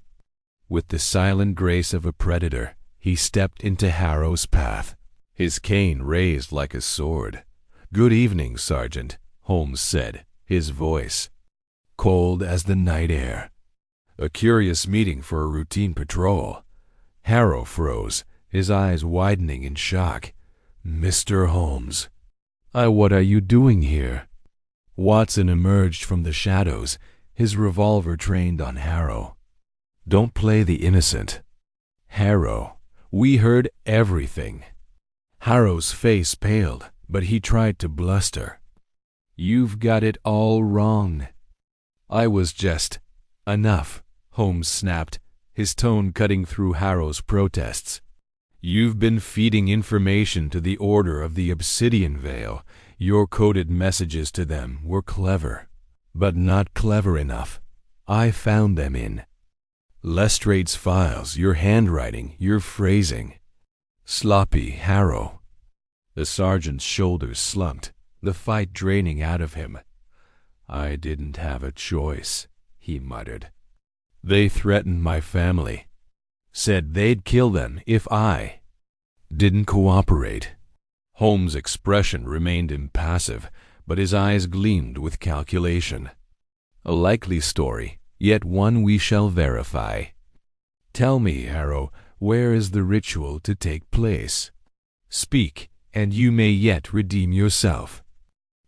With the silent grace of a predator, he stepped into Harrow's path, his cane raised like a sword. "Good evening, Sergeant," Holmes said, his voice cold as the night air. "A curious meeting for a routine patrol." Harrow froze, his eyes widening in shock. "Mr. Holmes, what are you doing here?" Watson emerged from the shadows, his revolver trained on Harrow. "Don't play the innocent." "Harrow, we heard everything." Harrow's face paled, but he tried to bluster. "You've got it all wrong." "I was just—" "Enough," Holmes snapped, his tone cutting through Harrow's protests. "You've been feeding information to the Order of the Obsidian Veil. Your coded messages to them were clever, but not clever enough. I found them in Lestrade's files, your handwriting, your phrasing. Sloppy, Harrow." The sergeant's shoulders slumped, the fight draining out of him. "I didn't have a choice," he muttered. "They threatened my family, said they'd kill them if I didn't cooperate." Holmes' expression remained impassive, but his eyes gleamed with calculation. "A likely story, yet one we shall verify. Tell me, Harrow, where is the ritual to take place? Speak, and you may yet redeem yourself."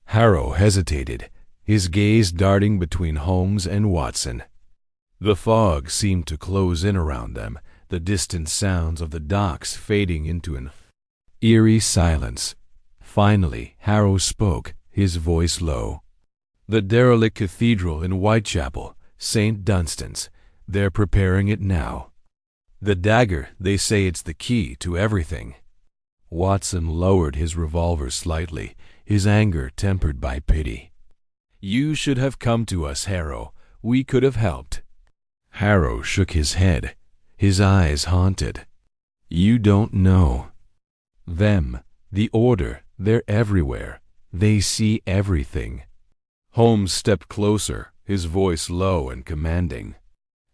Harrow hesitated, his gaze darting between Holmes and Watson. The fog seemed to close in around them, the distant sounds of the docks fading into an eerie silence. Finally, Harrow spoke, his voice low. "The derelict cathedral in Whitechapel, St. Dunstan's. They're preparing it now. The dagger, they say it's the key to everything." Watson lowered his revolver slightly, his anger tempered by pity. "You should have come to us, Harrow. We could have helped." Harrow shook his head, his eyes haunted. "You don't know. Them, the Order, they're everywhere. They see everything." Holmes stepped closer, his voice low and commanding.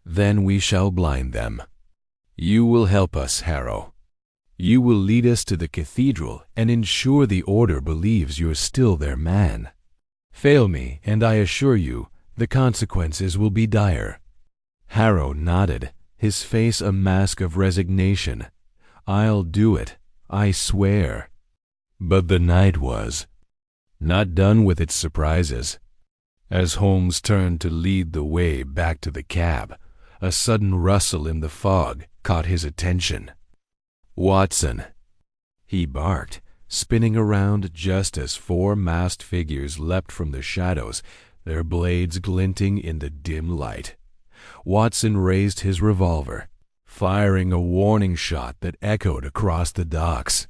"Then we shall blind them. You will help us, Harrow. You will lead us to the cathedral and ensure the Order believes you're still their man. Fail me, and I assure you, the consequences will be dire." Harrow nodded, his face a mask of resignation. "I'll do it, I swear." But the night was not done with its surprises. As Holmes turned to lead the way back to the cab, a sudden rustle in the fog caught his attention. "Watson," he barked, spinning around just as 4 masked figures leapt from the shadows, their blades glinting in the dim light. Watson raised his revolver, firing a warning shot that echoed across the docks.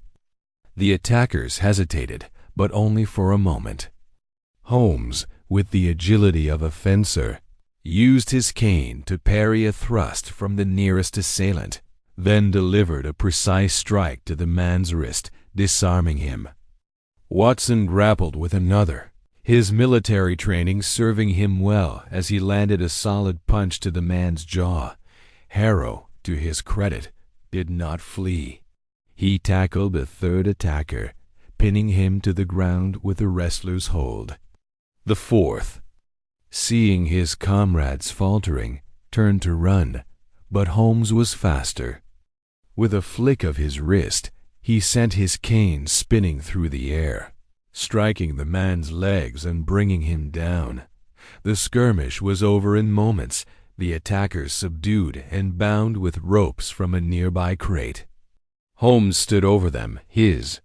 The attackers hesitated, but only for a moment. Holmes, with the agility of a fencer, used his cane to parry a thrust from the nearest assailant, then delivered a precise strike to the man's wrist, disarming him. Watson grappled with another, his military training serving him well as he landed a solid punch to the man's jaw. Harrow, to his credit, did not flee. He tackled a third attacker, pinning him to the ground with a wrestler's hold. The fourth, seeing his comrades faltering, turned to run, but Holmes was faster. With a flick of his wrist, he sent his cane spinning through the air, striking the man's legs and bringing him down. The skirmish was over in moments, the attackers subdued and bound with ropes from a nearby crate. Holmes stood over them, his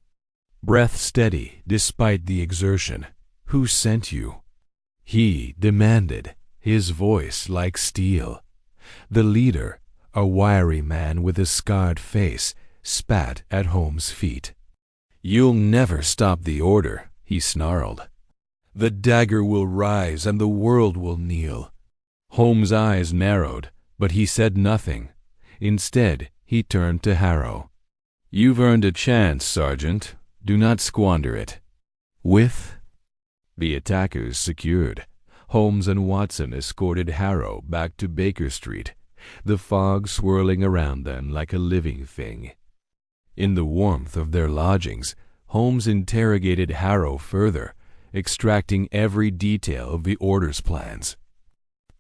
breath steady despite the exertion. "Who sent you?" he demanded, his voice like steel. The leader, a wiry man with a scarred face, spat at Holmes' feet. "You'll never stop the order," he snarled. "The dagger will rise and the world will kneel." Holmes' eyes narrowed, but he said nothing. Instead, he turned to Harrow. "You've earned a chance, Sergeant. Do not squander it." With the attackers secured, Holmes and Watson escorted Harrow back to Baker Street, the fog swirling around them like a living thing. In the warmth of their lodgings, Holmes interrogated Harrow further, extracting every detail of the order's plans.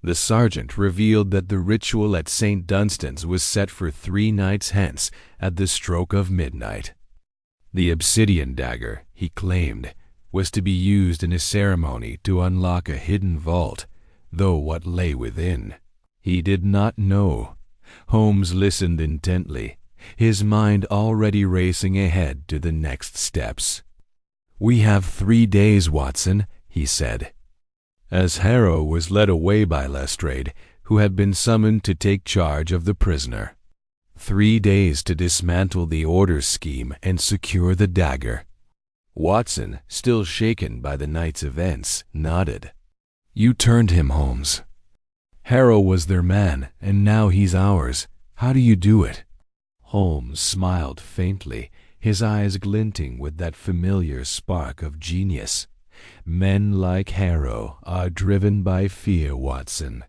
The sergeant revealed that the ritual at St. Dunstan's was set for 3 nights hence at the stroke of midnight. The Obsidian Dagger, he claimed, was to be used in a ceremony to unlock a hidden vault, though what lay within, he did not know. Holmes listened intently, his mind already racing ahead to the next steps. "We have 3 days, Watson," he said, as Harrow was led away by Lestrade, who had been summoned to take charge of the prisoner. 3 days to dismantle the order scheme and secure the dagger. Watson, still shaken by the night's events, nodded. "You turned him, Holmes. Harrow was their man, and now he's ours. How do you do it?" Holmes smiled faintly, his eyes glinting with that familiar spark of genius. "Men like Harrow are driven by fear, Watson.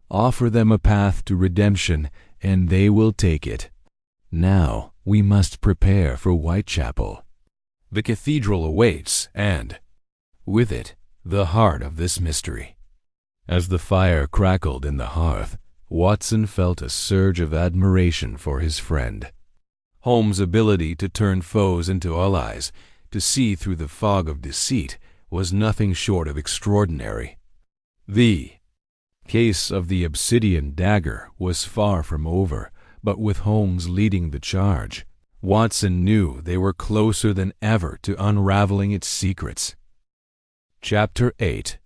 Offer them a path to redemption, and they will take it. Now we must prepare for Whitechapel. The cathedral awaits, and, with it, the heart of this mystery." As the fire crackled in the hearth, Watson felt a surge of admiration for his friend. Holmes' ability to turn foes into allies, to see through the fog of deceit, was nothing short of extraordinary. The case of the Obsidian Dagger was far from over, but with Holmes leading the charge, Watson knew they were closer than ever to unraveling its secrets. Chapter 8.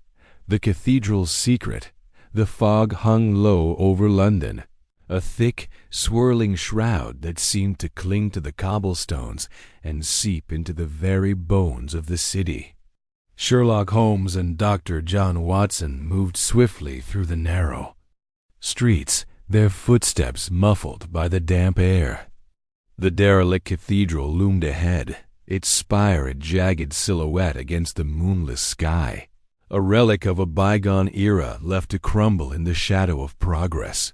The Cathedral's Secret. The fog hung low over London, a thick, swirling shroud that seemed to cling to the cobblestones and seep into the very bones of the city. Sherlock Holmes and Dr. John Watson moved swiftly through the narrow streets, their footsteps muffled by the damp air. The derelict cathedral loomed ahead, its spire a jagged silhouette against the moonless sky, a relic of a bygone era left to crumble in the shadow of progress.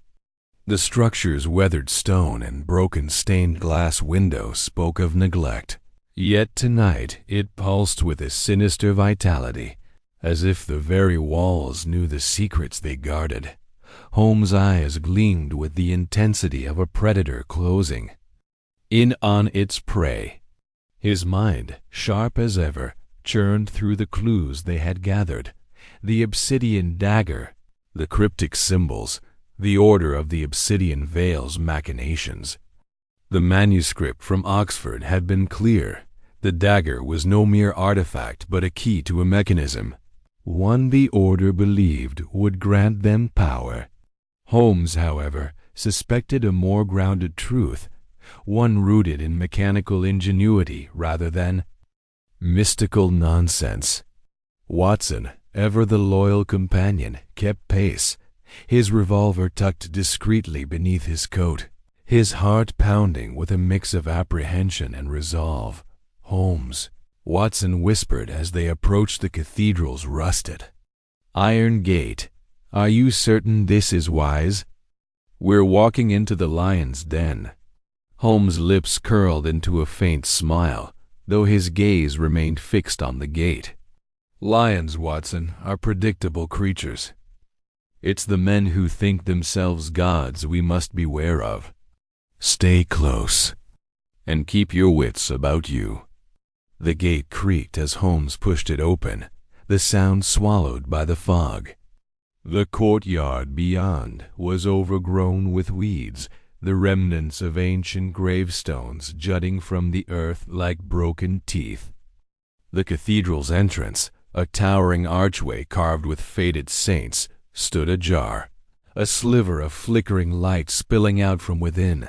The structure's weathered stone and broken stained glass windows spoke of neglect. Yet tonight it pulsed with a sinister vitality, as if the very walls knew the secrets they guarded. Holmes' eyes gleamed with the intensity of a predator closing in on its prey. His mind, sharp as ever, churned through the clues they had gathered. The Obsidian Dagger, the cryptic symbols, the order of the Obsidian Veil's machinations. The manuscript from Oxford had been clear. The dagger was no mere artifact but a key to a mechanism, one the order believed would grant them power. Holmes, however, suspected a more grounded truth, one rooted in mechanical ingenuity rather than mystical nonsense. Watson, ever the loyal companion, kept pace, his revolver tucked discreetly beneath his coat, his heart pounding with a mix of apprehension and resolve. "Holmes," Watson whispered as they approached the cathedral's rusted iron gate, "are you certain this is wise?" "We're walking into the lion's den." Holmes' lips curled into a faint smile, though his gaze remained fixed on the gate. Lions, Watson, are predictable creatures. It's the men who think themselves gods we must beware of. Stay close, and keep your wits about you. The gate creaked as Holmes pushed it open, the sound swallowed by the fog. The courtyard beyond was overgrown with weeds, the remnants of ancient gravestones jutting from the earth like broken teeth. The cathedral's entrance, a towering archway carved with faded saints, stood ajar, a sliver of flickering light spilling out from within.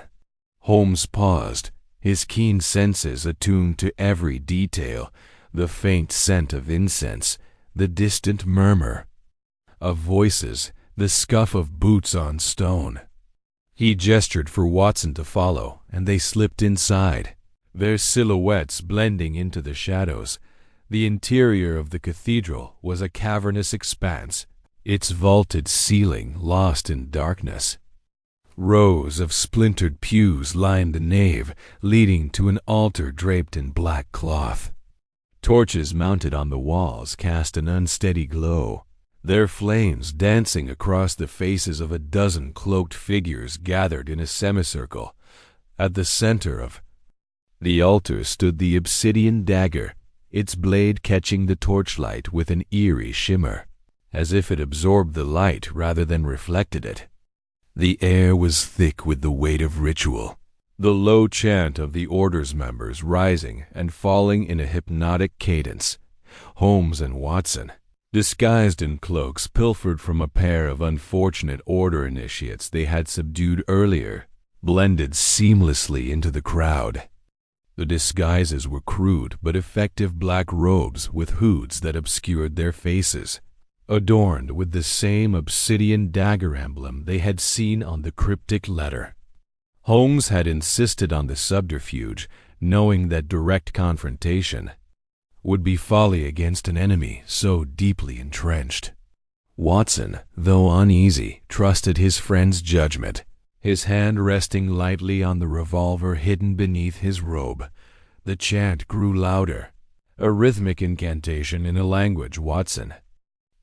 Holmes paused, his keen senses attuned to every detail, the faint scent of incense, the distant murmur of voices, the scuff of boots on stone. He gestured for Watson to follow, and they slipped inside, their silhouettes blending into the shadows. The interior of the cathedral was a cavernous expanse, its vaulted ceiling lost in darkness. Rows of splintered pews lined the nave, leading to an altar draped in black cloth. Torches mounted on the walls cast an unsteady glow, their flames dancing across the faces of a dozen cloaked figures gathered in a semicircle. At the center of the altar stood the Obsidian Dagger, its blade catching the torchlight with an eerie shimmer, as if it absorbed the light rather than reflected it. The air was thick with the weight of ritual, the low chant of the order's members rising and falling in a hypnotic cadence. Holmes and Watson, disguised in cloaks pilfered from a pair of unfortunate order initiates they had subdued earlier, blended seamlessly into the crowd. The disguises were crude but effective black robes with hoods that obscured their faces, adorned with the same obsidian dagger emblem they had seen on the cryptic letter. Holmes had insisted on the subterfuge, knowing that direct confrontation would be folly against an enemy so deeply entrenched. Watson, though uneasy, trusted his friend's judgment, his hand resting lightly on the revolver hidden beneath his robe. The chant grew louder, a rhythmic incantation in a language Watson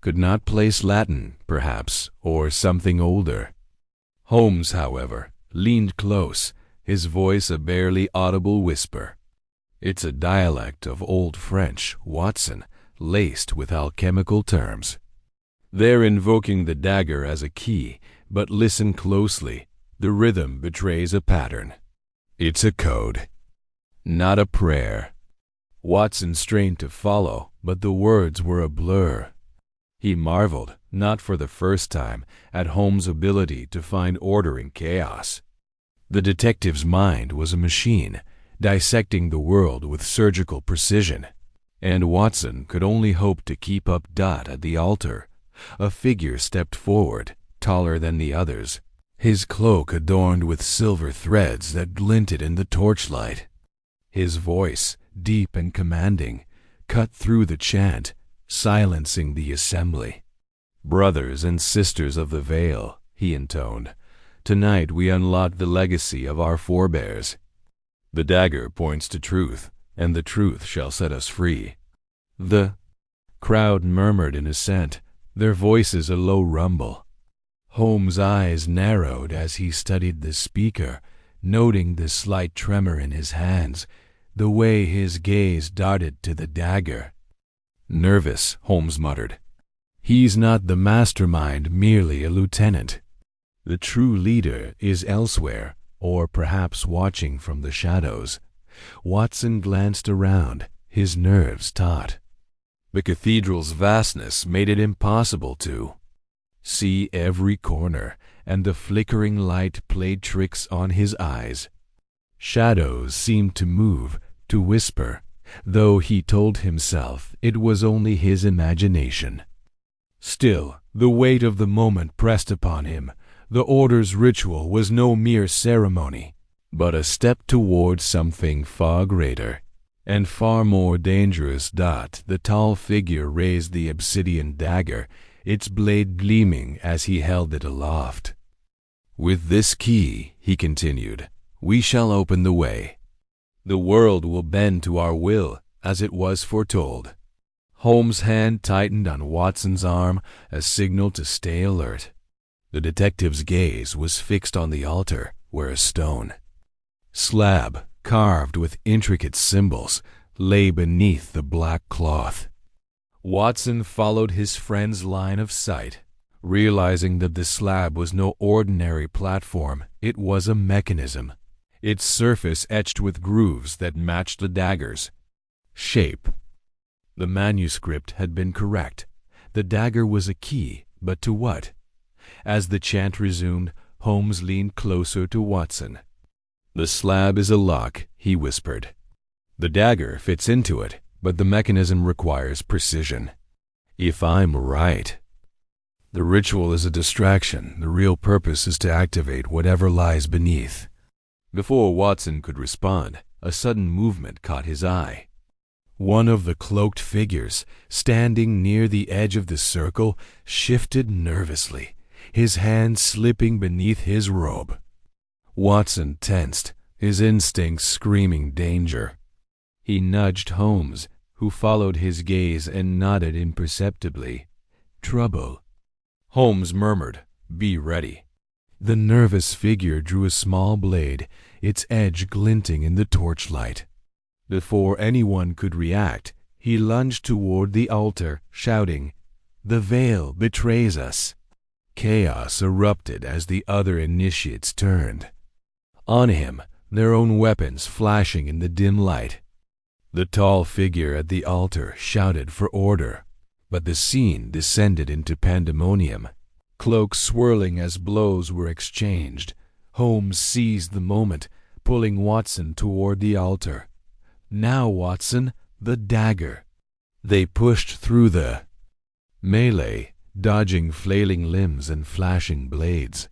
could not place. Latin, perhaps, or something older. Holmes, however, leaned close, his voice a barely audible whisper. It's a dialect of Old French, Watson, laced with alchemical terms. They're invoking the dagger as a key, but listen closely. The rhythm betrays a pattern. It's a code, not a prayer. Watson strained to follow, but the words were a blur. He marveled, not for the first time, at Holmes' ability to find order in chaos. The detective's mind was a machine, dissecting the world with surgical precision, and Watson could only hope to keep up. At the altar, a figure stepped forward, taller than the others, his cloak adorned with silver threads that glinted in the torchlight. His voice, deep and commanding, cut through the chant, silencing the assembly. "Brothers and sisters of the Veil," he intoned, "tonight we unlock the legacy of our forebears. The dagger points to truth, and the truth shall set us free." The crowd murmured in assent, their voices a low rumble. Holmes' eyes narrowed as he studied the speaker, noting the slight tremor in his hands, the way his gaze darted to the dagger. "Nervous," Holmes muttered. "He's not the mastermind, merely a lieutenant. The true leader is elsewhere, or perhaps watching from the shadows." Watson glanced around, his nerves taut. The cathedral's vastness made it impossible to see every corner, and the flickering light played tricks on his eyes. Shadows seemed to move, to whisper, though he told himself it was only his imagination. Still, the weight of the moment pressed upon him. The order's ritual was no mere ceremony, but a step toward something far greater and far more dangerous. The tall figure raised the obsidian dagger, its blade gleaming as he held it aloft. "With this key," he continued, we shall open the way. The world will bend to our will, as it was foretold." Holmes' hand tightened on Watson's arm, a signal to stay alert. The detective's gaze was fixed on the altar, where a stone slab, carved with intricate symbols, lay beneath the black cloth. Watson followed his friend's line of sight, realizing that the slab was no ordinary platform. It was a mechanism, its surface etched with grooves that matched the dagger's shape. The manuscript had been correct. The dagger was a key, but to what? As the chant resumed, Holmes leaned closer to Watson. "The slab is a lock," he whispered. "The dagger fits into it, but the mechanism requires precision. If I'm right, the ritual is a distraction. The real purpose is to activate whatever lies beneath." Before Watson could respond, a sudden movement caught his eye. One of the cloaked figures, standing near the edge of the circle, shifted nervously, his hand slipping beneath his robe. Watson tensed, his instincts screaming danger. He nudged Holmes, who followed his gaze and nodded imperceptibly. "Trouble." Holmes murmured, "Be ready." The nervous figure drew a small blade, its edge glinting in the torchlight. Before anyone could react, he lunged toward the altar, shouting, "The veil betrays us." Chaos erupted as the other initiates turned on him, their own weapons flashing in the dim light. The tall figure at the altar shouted for order, but the scene descended into pandemonium. Cloaks swirling as blows were exchanged. Holmes seized the moment, pulling Watson toward the altar. "Now, Watson, the dagger." They pushed through the melee, dodging flailing limbs and flashing blades.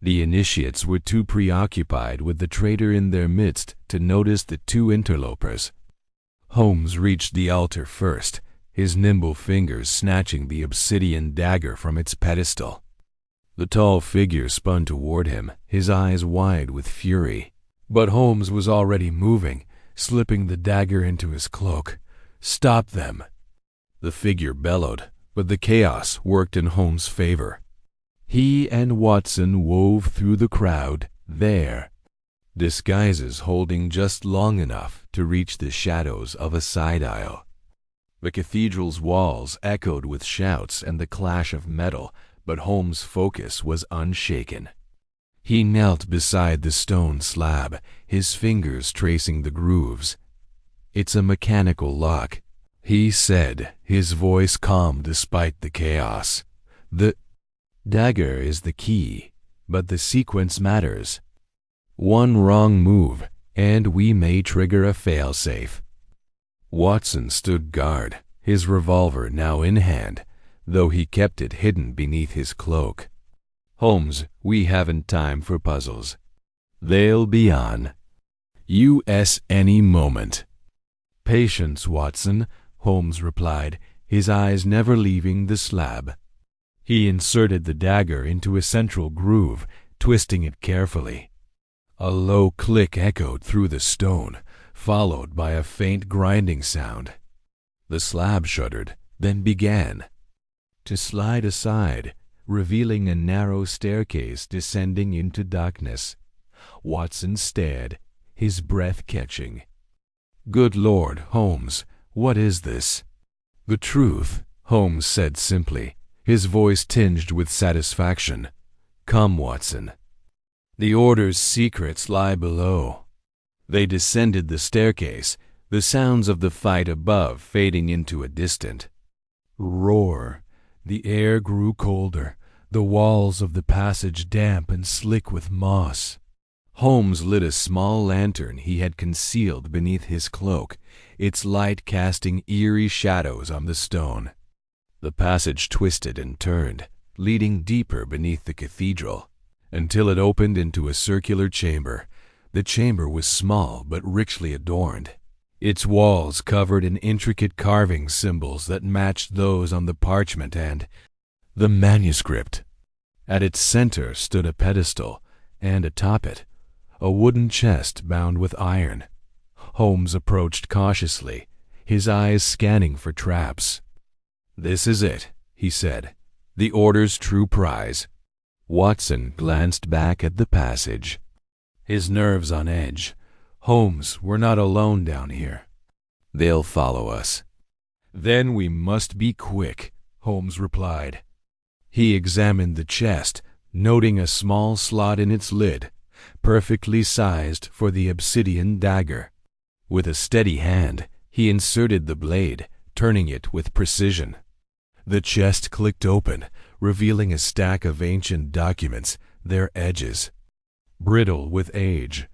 The initiates were too preoccupied with the traitor in their midst to notice the two interlopers. Holmes reached the altar first, his nimble fingers snatching the obsidian dagger from its pedestal. The tall figure spun toward him, his eyes wide with fury. But Holmes was already moving, slipping the dagger into his cloak. "Stop them!" The figure bellowed, but the chaos worked in Holmes' favor. He and Watson wove through the crowd, their disguises holding just long enough to reach the shadows of a side aisle. The cathedral's walls echoed with shouts and the clash of metal, but Holmes' focus was unshaken. He knelt beside the stone slab, his fingers tracing the grooves. "It's a mechanical lock," he said, his voice calm despite the chaos. "The dagger is the key, but the sequence matters. One wrong move, and we may trigger a failsafe." Watson stood guard, his revolver now in hand, though he kept it hidden beneath his cloak. "Holmes, we haven't time for puzzles. They'll be on us any moment." "Patience, Watson," Holmes replied, his eyes never leaving the slab. He inserted the dagger into a central groove, twisting it carefully. A low click echoed through the stone, followed by a faint grinding sound. The slab shuddered, then began to slide aside, revealing a narrow staircase descending into darkness. Watson stared, his breath catching. "Good Lord, Holmes, what is this?" "The truth," Holmes said simply, his voice tinged with satisfaction. "Come, Watson. The Order's secrets lie below." They descended the staircase, the sounds of the fight above fading into a distant roar. The air grew colder, the walls of the passage damp and slick with moss. Holmes lit a small lantern he had concealed beneath his cloak, its light casting eerie shadows on the stone. The passage twisted and turned, leading deeper beneath the cathedral, until it opened into a circular chamber. The chamber was small but richly adorned, its walls covered in intricate carving symbols that matched those on the parchment and the manuscript. At its center stood a pedestal, and atop it, a wooden chest bound with iron. Holmes approached cautiously, his eyes scanning for traps. "This is it," he said, "the Order's true prize." Watson glanced back at the passage, his nerves on edge. Holmes, we're not alone down here. They'll follow us. Then we must be quick, Holmes replied. He examined the chest, noting a small slot in its lid, perfectly sized for the obsidian dagger. With a steady hand, he inserted the blade, turning it with precision. The chest clicked open, revealing a stack of ancient documents, their edges brittle with age.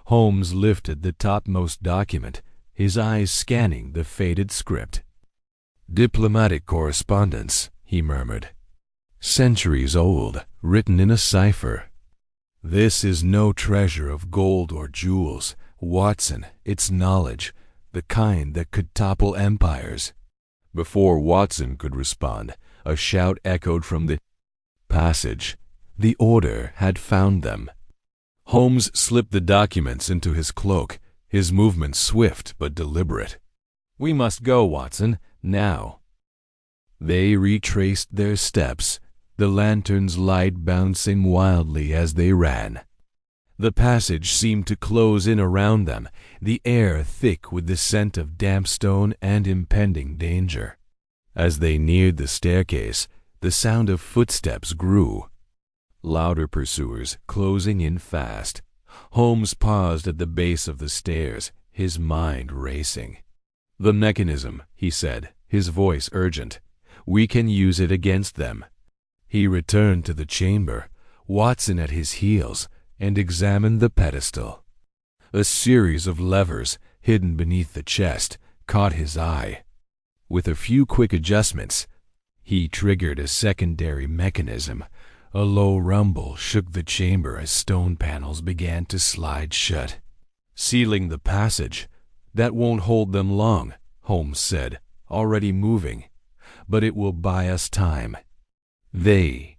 Holmes lifted the topmost document, his eyes scanning the faded script. "Diplomatic correspondence," he murmured. "Centuries old, written in a cipher. This is no treasure of gold or jewels, Watson. It's knowledge, the kind that could topple empires." Before Watson could respond, a shout echoed from the passage. The Order had found them. Holmes slipped the documents into his cloak, his movements swift but deliberate. "We must go, Watson, now." They retraced their steps, the lantern's light bouncing wildly as they ran. The passage seemed to close in around them, the air thick with the scent of damp stone and impending danger. As they neared the staircase, the sound of footsteps grew. Louder pursuers, closing in fast. Holmes paused at the base of the stairs, his mind racing. "The mechanism," he said, his voice urgent. "We can use it against them." He returned to the chamber, Watson at his heels, and examined the pedestal. A series of levers, hidden beneath the chest, caught his eye. With a few quick adjustments, he triggered a secondary mechanism. A low rumble shook the chamber as stone panels began to slide shut. "Sealing the passage. That won't hold them long," Holmes said, already moving. "But it will buy us time." They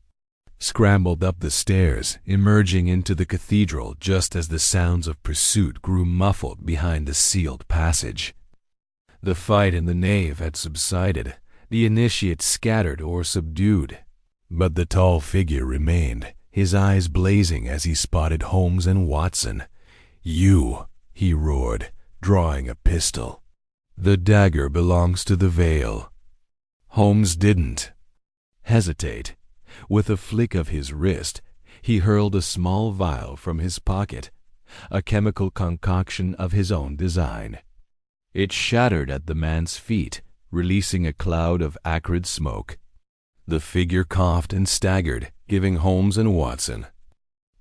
scrambled up the stairs, emerging into the cathedral just as the sounds of pursuit grew muffled behind the sealed passage. The fight in the nave had subsided, the initiates scattered or subdued. But the tall figure remained, his eyes blazing as he spotted Holmes and Watson. "You," he roared, drawing a pistol. "The dagger belongs to the veil." Holmes didn't hesitate. With a flick of his wrist, he hurled a small vial from his pocket, a chemical concoction of his own design. It shattered at the man's feet, releasing a cloud of acrid smoke. The figure coughed and staggered, giving Holmes and Watson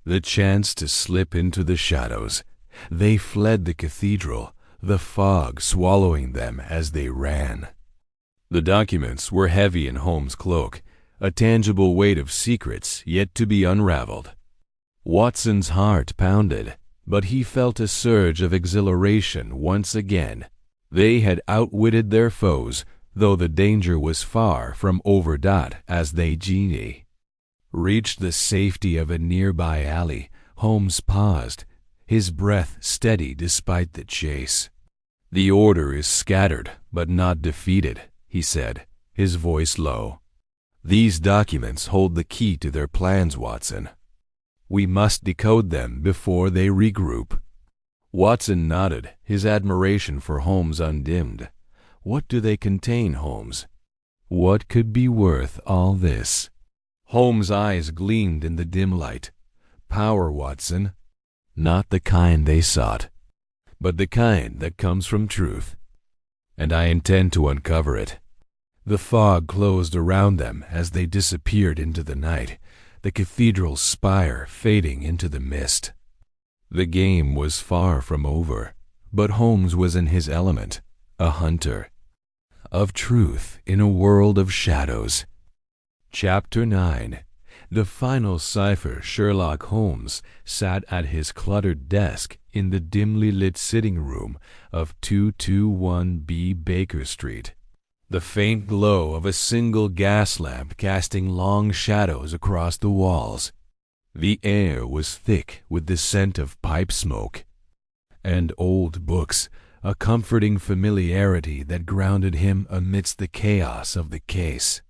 the chance to slip into the shadows. They fled the cathedral, the fog swallowing them as they ran. The documents were heavy in Holmes' cloak, a tangible weight of secrets yet to be unraveled. Watson's heart pounded, but he felt a surge of exhilaration once again. They had outwitted their foes, though the danger was far from overdone as they reached the safety of a nearby alley. Holmes paused, his breath steady despite the chase. "The Order is scattered, but not defeated," he said, his voice low. "These documents hold the key to their plans, Watson. We must decode them before they regroup." Watson nodded, his admiration for Holmes undimmed. "What do they contain, Holmes? What could be worth all this?" Holmes' eyes gleamed in the dim light. "Power, Watson. Not the kind they sought, but the kind that comes from truth. And I intend to uncover it." The fog closed around them as they disappeared into the night, the cathedral's spire fading into the mist. The game was far from over, but Holmes was in his element, a hunter of truth in a world of shadows. Chapter 9. The final cipher. Sherlock Holmes sat at his cluttered desk in the dimly lit sitting room of 221B Baker Street. The faint glow of a single gas lamp casting long shadows across the walls. The air was thick with the scent of pipe smoke and old books, a comforting familiarity that grounded him amidst the chaos of the case.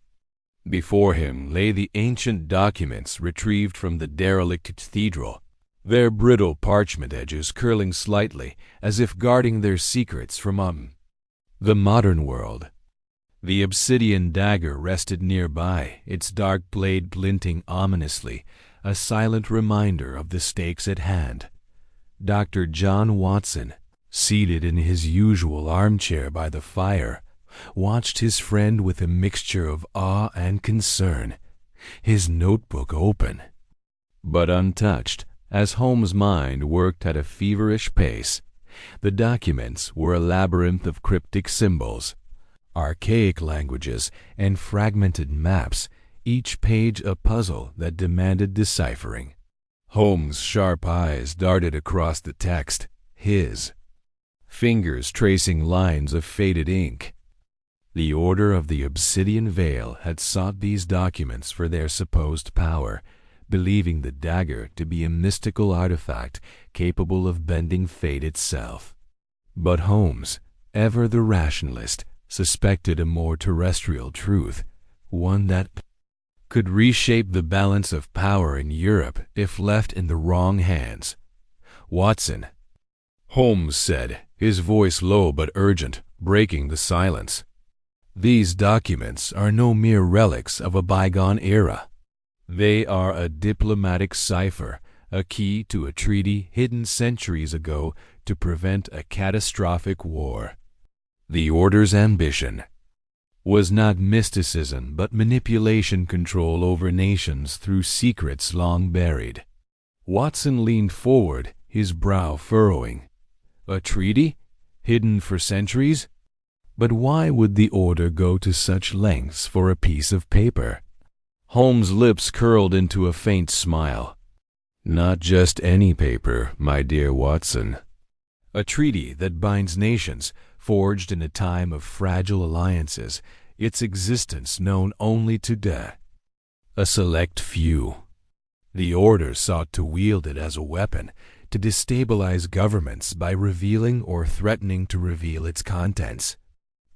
Before him lay the ancient documents retrieved from the derelict cathedral, their brittle parchment edges curling slightly as if guarding their secrets from the modern world. The Obsidian Dagger rested nearby, its dark blade glinting ominously, a silent reminder of the stakes at hand. Dr. John Watson, seated in his usual armchair by the fire, watched his friend with a mixture of awe and concern, his notebook open, but untouched, as Holmes' mind worked at a feverish pace. The documents were a labyrinth of cryptic symbols, archaic languages, and fragmented maps, each page a puzzle that demanded deciphering. Holmes' sharp eyes darted across the text, his fingers tracing lines of faded ink. The Order of the Obsidian Veil had sought these documents for their supposed power, believing the dagger to be a mystical artifact capable of bending fate itself. But Holmes, ever the rationalist, suspected a more terrestrial truth, one that could reshape the balance of power in Europe if left in the wrong hands. "Watson," Holmes said, his voice low but urgent, breaking the silence. "These documents are no mere relics of a bygone era. They are a diplomatic cipher, a key to a treaty hidden centuries ago to prevent a catastrophic war. The Order's ambition was not mysticism but manipulation, control over nations through secrets long buried." Watson leaned forward, his brow furrowing. "A treaty? Hidden for centuries? But why would the Order go to such lengths for a piece of paper?" Holmes' lips curled into a faint smile. "Not just any paper, my dear Watson. A treaty that binds nations, forged in a time of fragile alliances, its existence known only to a select few. The Order sought to wield it as a weapon, to destabilize governments by revealing or threatening to reveal its contents.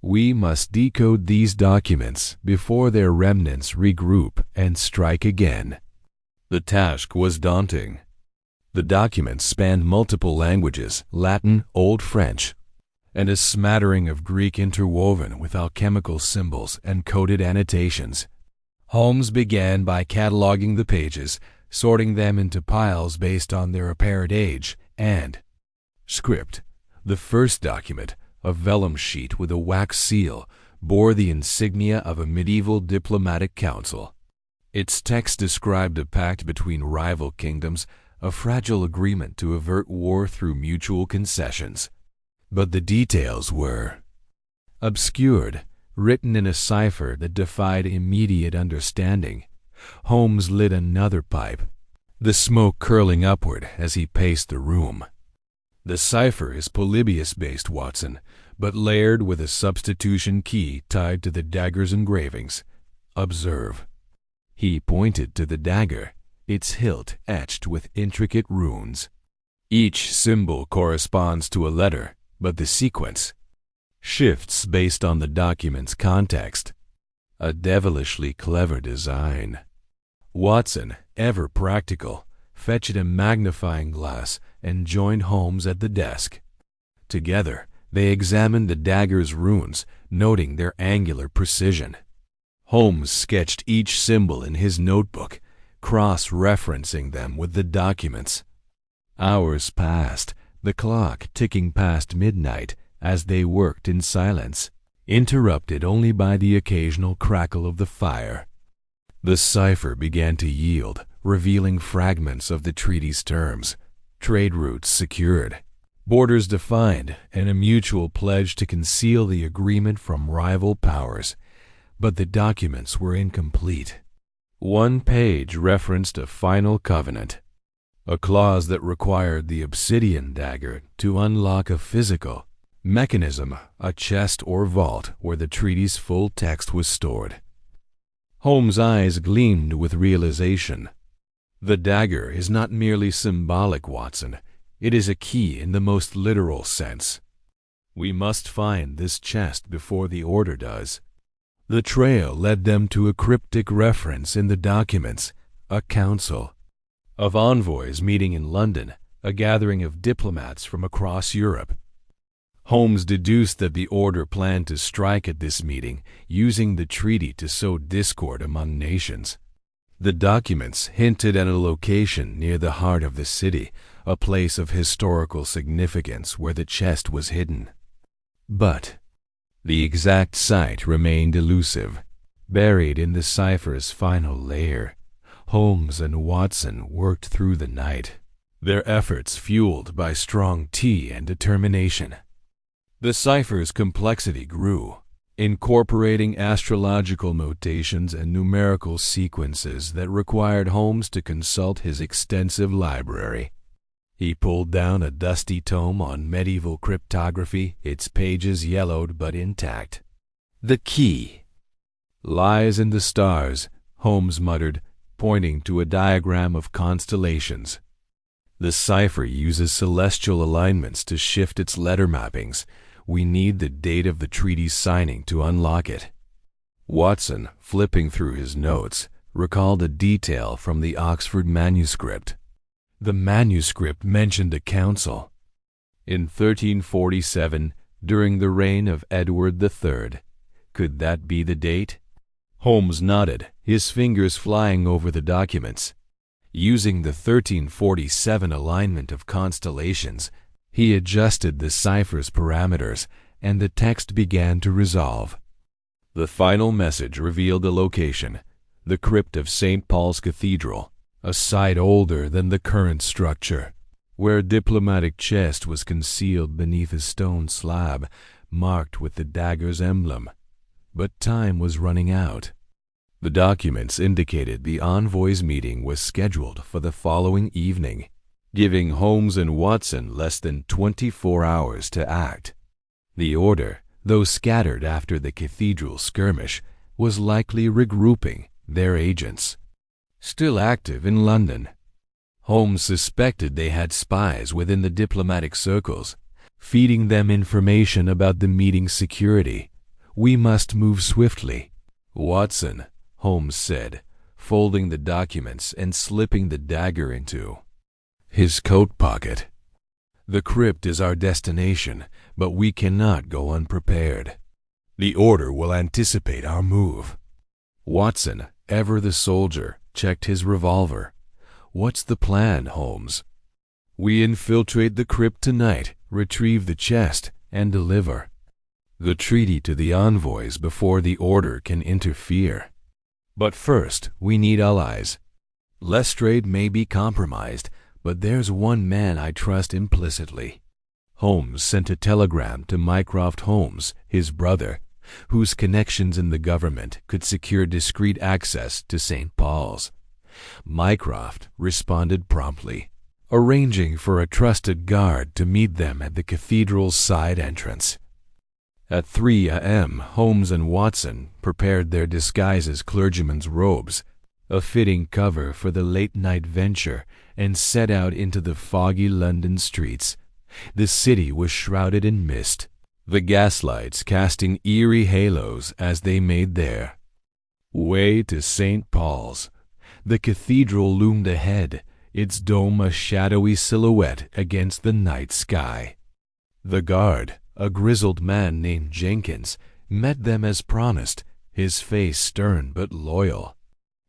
We must decode these documents before their remnants regroup and strike again." The task was daunting. The documents spanned multiple languages, Latin, Old French, and a smattering of Greek interwoven with alchemical symbols and coded annotations. Holmes began by cataloging the pages, sorting them into piles based on their apparent age and script. The first document, a vellum sheet with a wax seal, bore the insignia of a medieval diplomatic council. Its text described a pact between rival kingdoms, a fragile agreement to avert war through mutual concessions. But the details were obscured, written in a cipher that defied immediate understanding. Holmes lit another pipe, the smoke curling upward as he paced the room. "The cipher is Polybius-based, Watson, but layered with a substitution key tied to the dagger's engravings. Observe." He pointed to the dagger, its hilt etched with intricate runes. Each symbol corresponds to a letter, but the sequence shifts based on the document's context. A devilishly clever design. Watson, ever practical, fetched a magnifying glass and joined Holmes at the desk. Together, they examined the dagger's runes, noting their angular precision. Holmes sketched each symbol in his notebook, cross-referencing them with the documents. Hours passed, the clock ticking past midnight as they worked in silence, interrupted only by the occasional crackle of the fire. The cipher began to yield, revealing fragments of the treaty's terms, trade routes secured, borders defined, and a mutual pledge to conceal the agreement from rival powers. But the documents were incomplete. One page referenced a final covenant, a clause that required the Obsidian Dagger to unlock a physical mechanism, a chest or vault where the treaty's full text was stored. Holmes' eyes gleamed with realization. The dagger is not merely symbolic, Watson. It is a key in the most literal sense. We must find this chest before the order does. The trail led them to a cryptic reference in the documents, a council of envoys meeting in London, a gathering of diplomats from across Europe. Holmes deduced that the order planned to strike at this meeting, using the treaty to sow discord among nations. The documents hinted at a location near the heart of the city, a place of historical significance where the chest was hidden. But the exact site remained elusive. Buried in the cipher's final layer, Holmes and Watson worked through the night, their efforts fueled by strong tea and determination. The cipher's complexity grew, incorporating astrological notations and numerical sequences that required Holmes to consult his extensive library. He pulled down a dusty tome on medieval cryptography, its pages yellowed but intact. "The key lies in the stars," Holmes muttered, pointing to a diagram of constellations. "The cipher uses celestial alignments to shift its letter mappings. We need the date of the treaty's signing to unlock it." Watson, flipping through his notes, recalled a detail from the Oxford manuscript. The manuscript mentioned a council in 1347 during the reign of Edward III. Could that be the date? Holmes nodded, his fingers flying over the documents. Using the 1347 alignment of constellations, he adjusted the cipher's parameters, and the text began to resolve. The final message revealed the location, the crypt of St. Paul's Cathedral, a site older than the current structure, where a diplomatic chest was concealed beneath a stone slab marked with the dagger's emblem. But time was running out. The documents indicated the envoys' meeting was scheduled for the following evening, giving Holmes and Watson less than 24 hours to act. The order, though scattered after the cathedral skirmish, was likely regrouping their agents. Still active in London, Holmes suspected they had spies within the diplomatic circles, feeding them information about the meeting's security. "We must move swiftly." "Watson," Holmes said, folding the documents and slipping the dagger into his coat pocket. "The crypt is our destination, but we cannot go unprepared. The order will anticipate our move." Watson, ever the soldier, checked his revolver. "What's the plan, Holmes?" "We infiltrate the crypt tonight, retrieve the chest, and deliver the treaty to the envoys before the order can interfere. But first, we need allies. Lestrade may be compromised, but there's one man I trust implicitly." Holmes sent a telegram to Mycroft Holmes, his brother, whose connections in the government could secure discreet access to St. Paul's. Mycroft responded promptly, arranging for a trusted guard to meet them at the cathedral's side entrance. At 3 a.m., Holmes and Watson prepared their disguises clergyman's robes, a fitting cover for the late-night venture, and set out into the foggy London streets. The city was shrouded in mist, the gaslights casting eerie halos as they made their way to St. Paul's. The cathedral loomed ahead, its dome a shadowy silhouette against the night sky. The guard, a grizzled man named Jenkins, met them as promised, his face stern but loyal.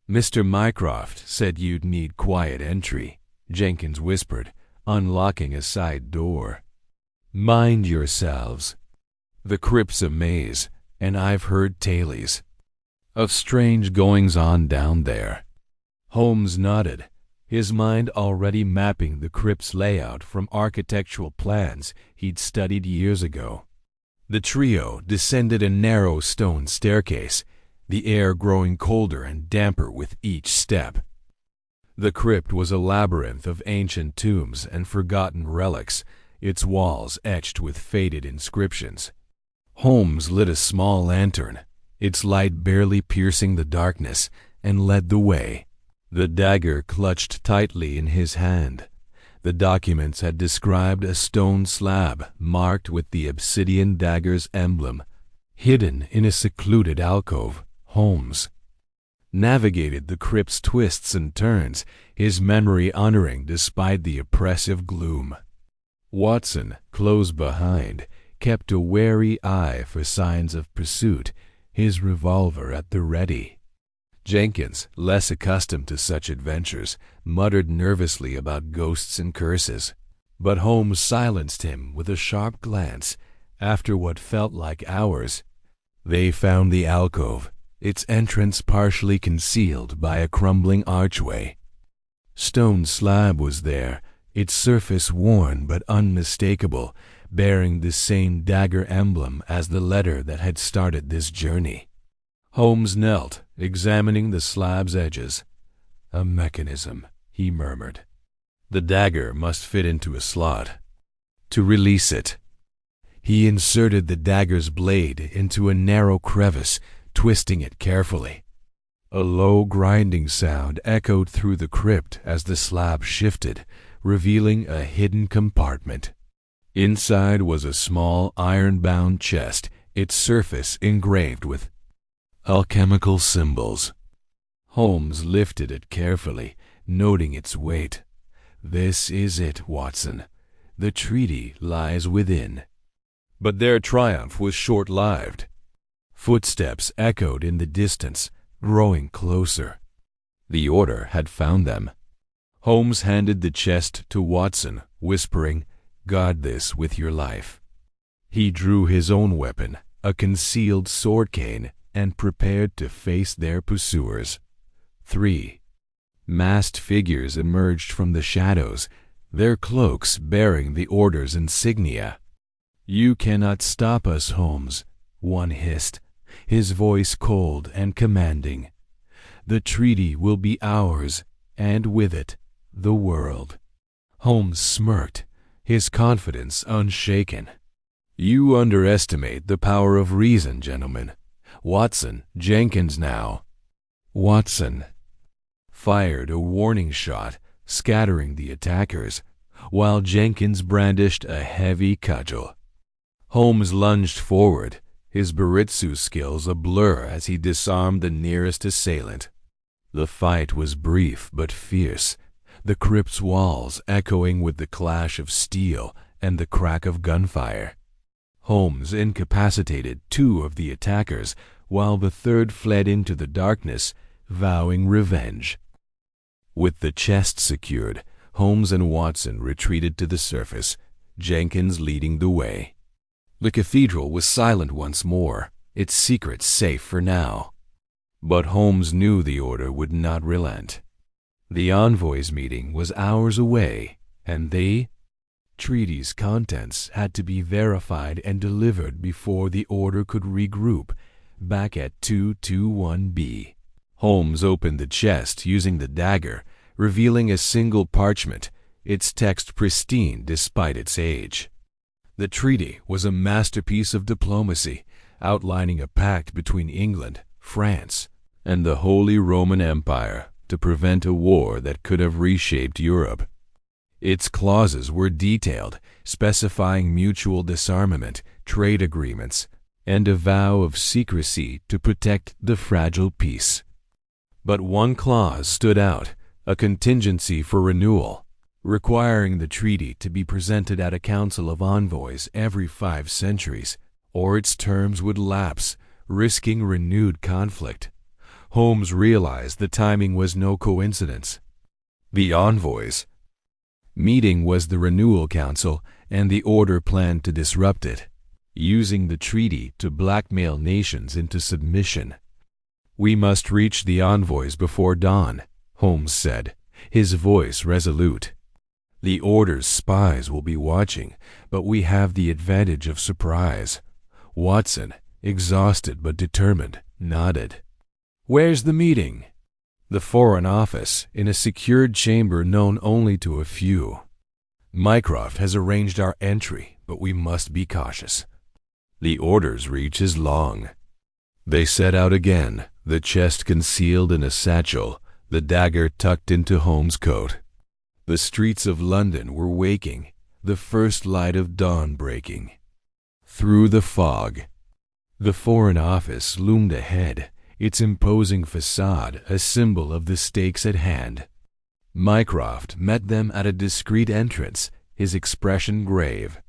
"Mr. Mycroft said you'd need quiet entry," Jenkins whispered, unlocking a side door. "Mind yourselves. The crypt's a maze, and I've heard tales of strange goings-on down there." Holmes nodded, his mind already mapping the crypt's layout from architectural plans he'd studied years ago. The trio descended a narrow stone staircase, the air growing colder and damper with each step. The crypt was a labyrinth of ancient tombs and forgotten relics, its walls etched with faded inscriptions. Holmes lit a small lantern, its light barely piercing the darkness, and led the way. The dagger clutched tightly in his hand. The documents had described a stone slab marked with the Obsidian Dagger's emblem, hidden in a secluded alcove. Holmes navigated the crypt's twists and turns, his memory unerring despite the oppressive gloom. Watson, close behind, kept a wary eye for signs of pursuit, his revolver at the ready. Jenkins, less accustomed to such adventures, muttered nervously about ghosts and curses, but Holmes silenced him with a sharp glance. After what felt like hours, they found the alcove, its entrance partially concealed by a crumbling archway. Stone slab was there, its surface worn but unmistakable, bearing the same dagger emblem as the letter that had started this journey. Holmes knelt, examining the slab's edges. "A mechanism," he murmured. "The dagger must fit into a slot. To release it." He inserted the dagger's blade into a narrow crevice, twisting it carefully. A low grinding sound echoed through the crypt as the slab shifted, revealing a hidden compartment. Inside was a small iron-bound chest, its surface engraved with alchemical symbols. Holmes lifted it carefully, noting its weight. "This is it, Watson. The treaty lies within." But their triumph was short-lived. Footsteps echoed in the distance, growing closer. The order had found them. Holmes handed the chest to Watson, whispering, "Guard this with your life." He drew his own weapon, a concealed sword cane, and prepared to face their pursuers. 3 masked figures emerged from the shadows, their cloaks bearing the order's insignia. "You cannot stop us, Holmes," one hissed, his voice cold and commanding. "The treaty will be ours, and with it, the world." Holmes smirked, his confidence unshaken. "You underestimate the power of reason, gentlemen. Watson, Jenkins now." Watson fired a warning shot, scattering the attackers, while Jenkins brandished a heavy cudgel. Holmes lunged forward, his Baritsu skills a blur as he disarmed the nearest assailant. The fight was brief but fierce, the crypt's walls echoing with the clash of steel and the crack of gunfire. Holmes incapacitated 2 of the attackers, while the third fled into the darkness, vowing revenge. With the chest secured, Holmes and Watson retreated to the surface, Jenkins leading the way. The cathedral was silent once more, its secrets safe for now. But Holmes knew the order would not relent. The envoys' meeting was hours away, and the treaty's contents had to be verified and delivered before the order could regroup back at 221B. Holmes opened the chest using the dagger, revealing a single parchment, its text pristine despite its age. The treaty was a masterpiece of diplomacy, outlining a pact between England, France, and the Holy Roman Empire to prevent a war that could have reshaped Europe. Its clauses were detailed, specifying mutual disarmament, trade agreements, and a vow of secrecy to protect the fragile peace. But one clause stood out, a contingency for renewal, requiring the treaty to be presented at a council of envoys every 5 centuries, or its terms would lapse, risking renewed conflict. Holmes realized the timing was no coincidence. The envoys' meeting was the renewal council, and the order planned to disrupt it, using the treaty to blackmail nations into submission. "We must reach the envoys before dawn," Holmes said, his voice resolute. "The order's spies will be watching, but we have the advantage of surprise." Watson, exhausted but determined, nodded. "Where's the meeting?" "The Foreign Office, in a secured chamber known only to a few. Mycroft has arranged our entry, but we must be cautious. The order's reach is long." They set out again, the chest concealed in a satchel, the dagger tucked into Holmes' coat. The streets of London were waking, the first light of dawn breaking. Through the fog, the Foreign Office loomed ahead, its imposing facade a symbol of the stakes at hand. Mycroft met them at a discreet entrance, his expression grave.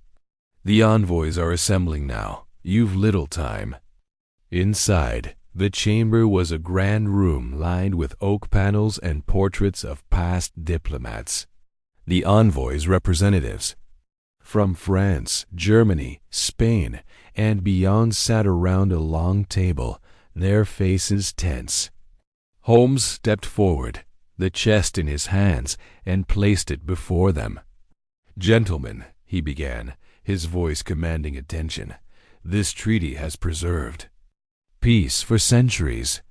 "The envoys are assembling now. You've little time." Inside, the chamber was a grand room lined with oak panels and portraits of past diplomats. The envoys' representatives from France, Germany, Spain, and beyond sat around a long table, their faces tense. Holmes stepped forward, the chest in his hands, and placed it before them. "Gentlemen," he began, his voice commanding attention, "this treaty has preserved peace for centuries.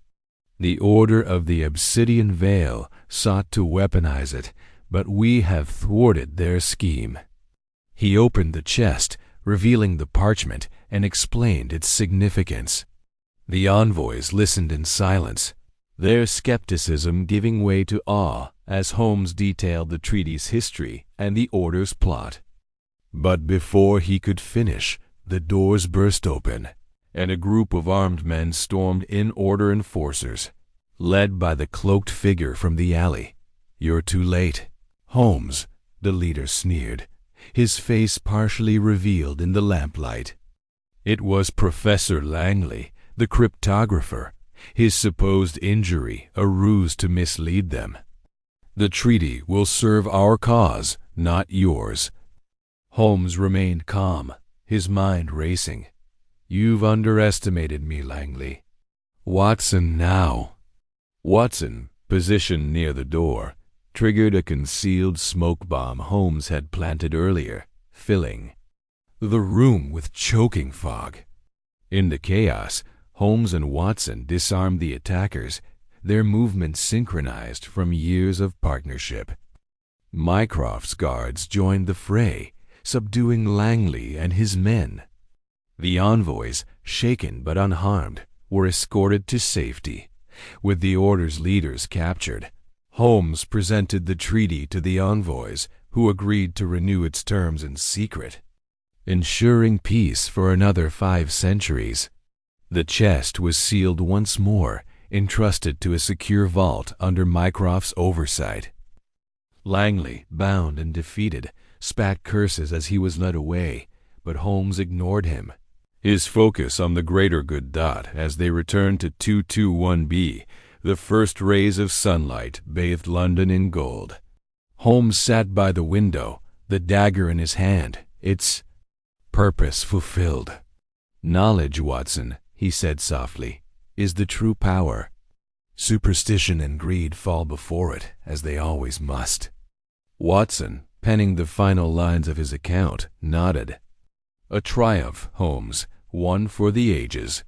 The Order of the Obsidian Veil sought to weaponize it, but we have thwarted their scheme." He opened the chest, revealing the parchment, and explained its significance. The envoys listened in silence, their skepticism giving way to awe as Holmes detailed the treaty's history and the Order's plot. But before he could finish, the doors burst open, and a group of armed men stormed in, Order enforcers, led by the cloaked figure from the alley. "You're too late, Holmes," the leader sneered, his face partially revealed in the lamplight. It was Professor Langley, the cryptographer, his supposed injury a ruse to mislead them. "The treaty will serve our cause, not yours." Holmes remained calm, his mind racing. "You've underestimated me, Langley." "Watson now." Watson, positioned near the door, triggered a concealed smoke bomb Holmes had planted earlier, filling the room with choking fog. In the chaos, Holmes and Watson disarmed the attackers, their movements synchronized from years of partnership. Mycroft's guards joined the fray, subduing Langley and his men. The envoys, shaken but unharmed, were escorted to safety. With the Order's leaders captured, Holmes presented the treaty to the envoys, who agreed to renew its terms in secret, ensuring peace for another 5 centuries. The chest was sealed once more, entrusted to a secure vault under Mycroft's oversight. Langley, bound and defeated, spat curses as he was led away, but Holmes ignored him, his focus on the greater good. As they returned to 221B, the first rays of sunlight bathed London in gold. Holmes sat by the window, the dagger in his hand, its purpose fulfilled. "Knowledge, Watson," he said softly, "is the true power. Superstition and greed fall before it, as they always must." Watson, penning the final lines of his account, nodded. "A triumph, Holmes, one for the ages."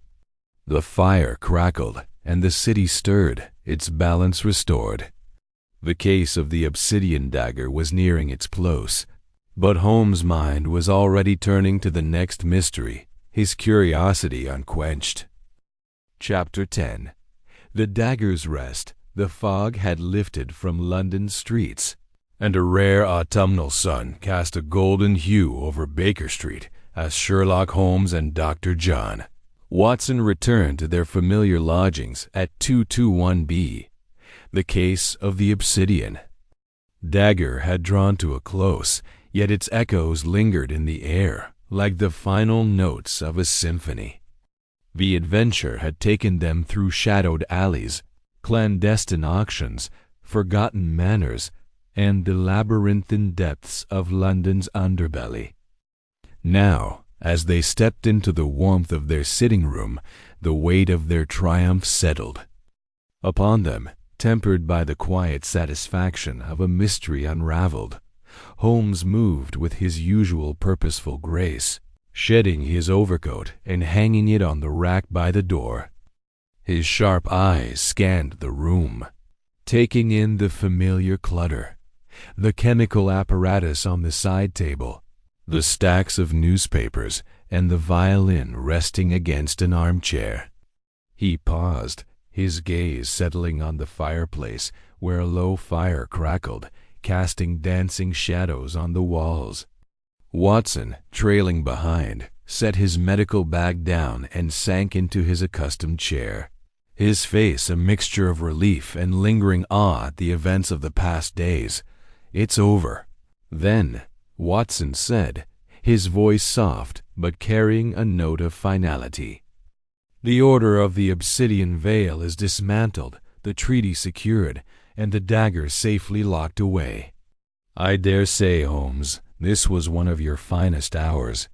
The fire crackled, and the city stirred, its balance restored. The case of the Obsidian Dagger was nearing its close, but Holmes' mind was already turning to the next mystery, his curiosity unquenched. Chapter 10. The Dagger's Rest. The fog had lifted from London streets, and a rare autumnal sun cast a golden hue over Baker Street as Sherlock Holmes and Dr. John Watson returned to their familiar lodgings at 221B. The case of the Obsidian Dagger had drawn to a close, yet its echoes lingered in the air like the final notes of a symphony. The adventure had taken them through shadowed alleys, clandestine auctions, forgotten manors, and the labyrinthine depths of London's underbelly. Now, as they stepped into the warmth of their sitting room, the weight of their triumph settled upon them, tempered by the quiet satisfaction of a mystery unraveled. Holmes moved with his usual purposeful grace, shedding his overcoat and hanging it on the rack by the door. His sharp eyes scanned the room, taking in the familiar clutter, the chemical apparatus on the side table, the stacks of newspapers, and the violin resting against an armchair. He paused, his gaze settling on the fireplace where a low fire crackled, casting dancing shadows on the walls. Watson, trailing behind, set his medical bag down and sank into his accustomed chair, his face a mixture of relief and lingering awe at the events of the past days. "It's over." "Then," Watson said, his voice soft but carrying a note of finality, "the Order of the Obsidian Veil is dismantled, the treaty secured, and the dagger safely locked away. I dare say, Holmes, this was one of your finest hours."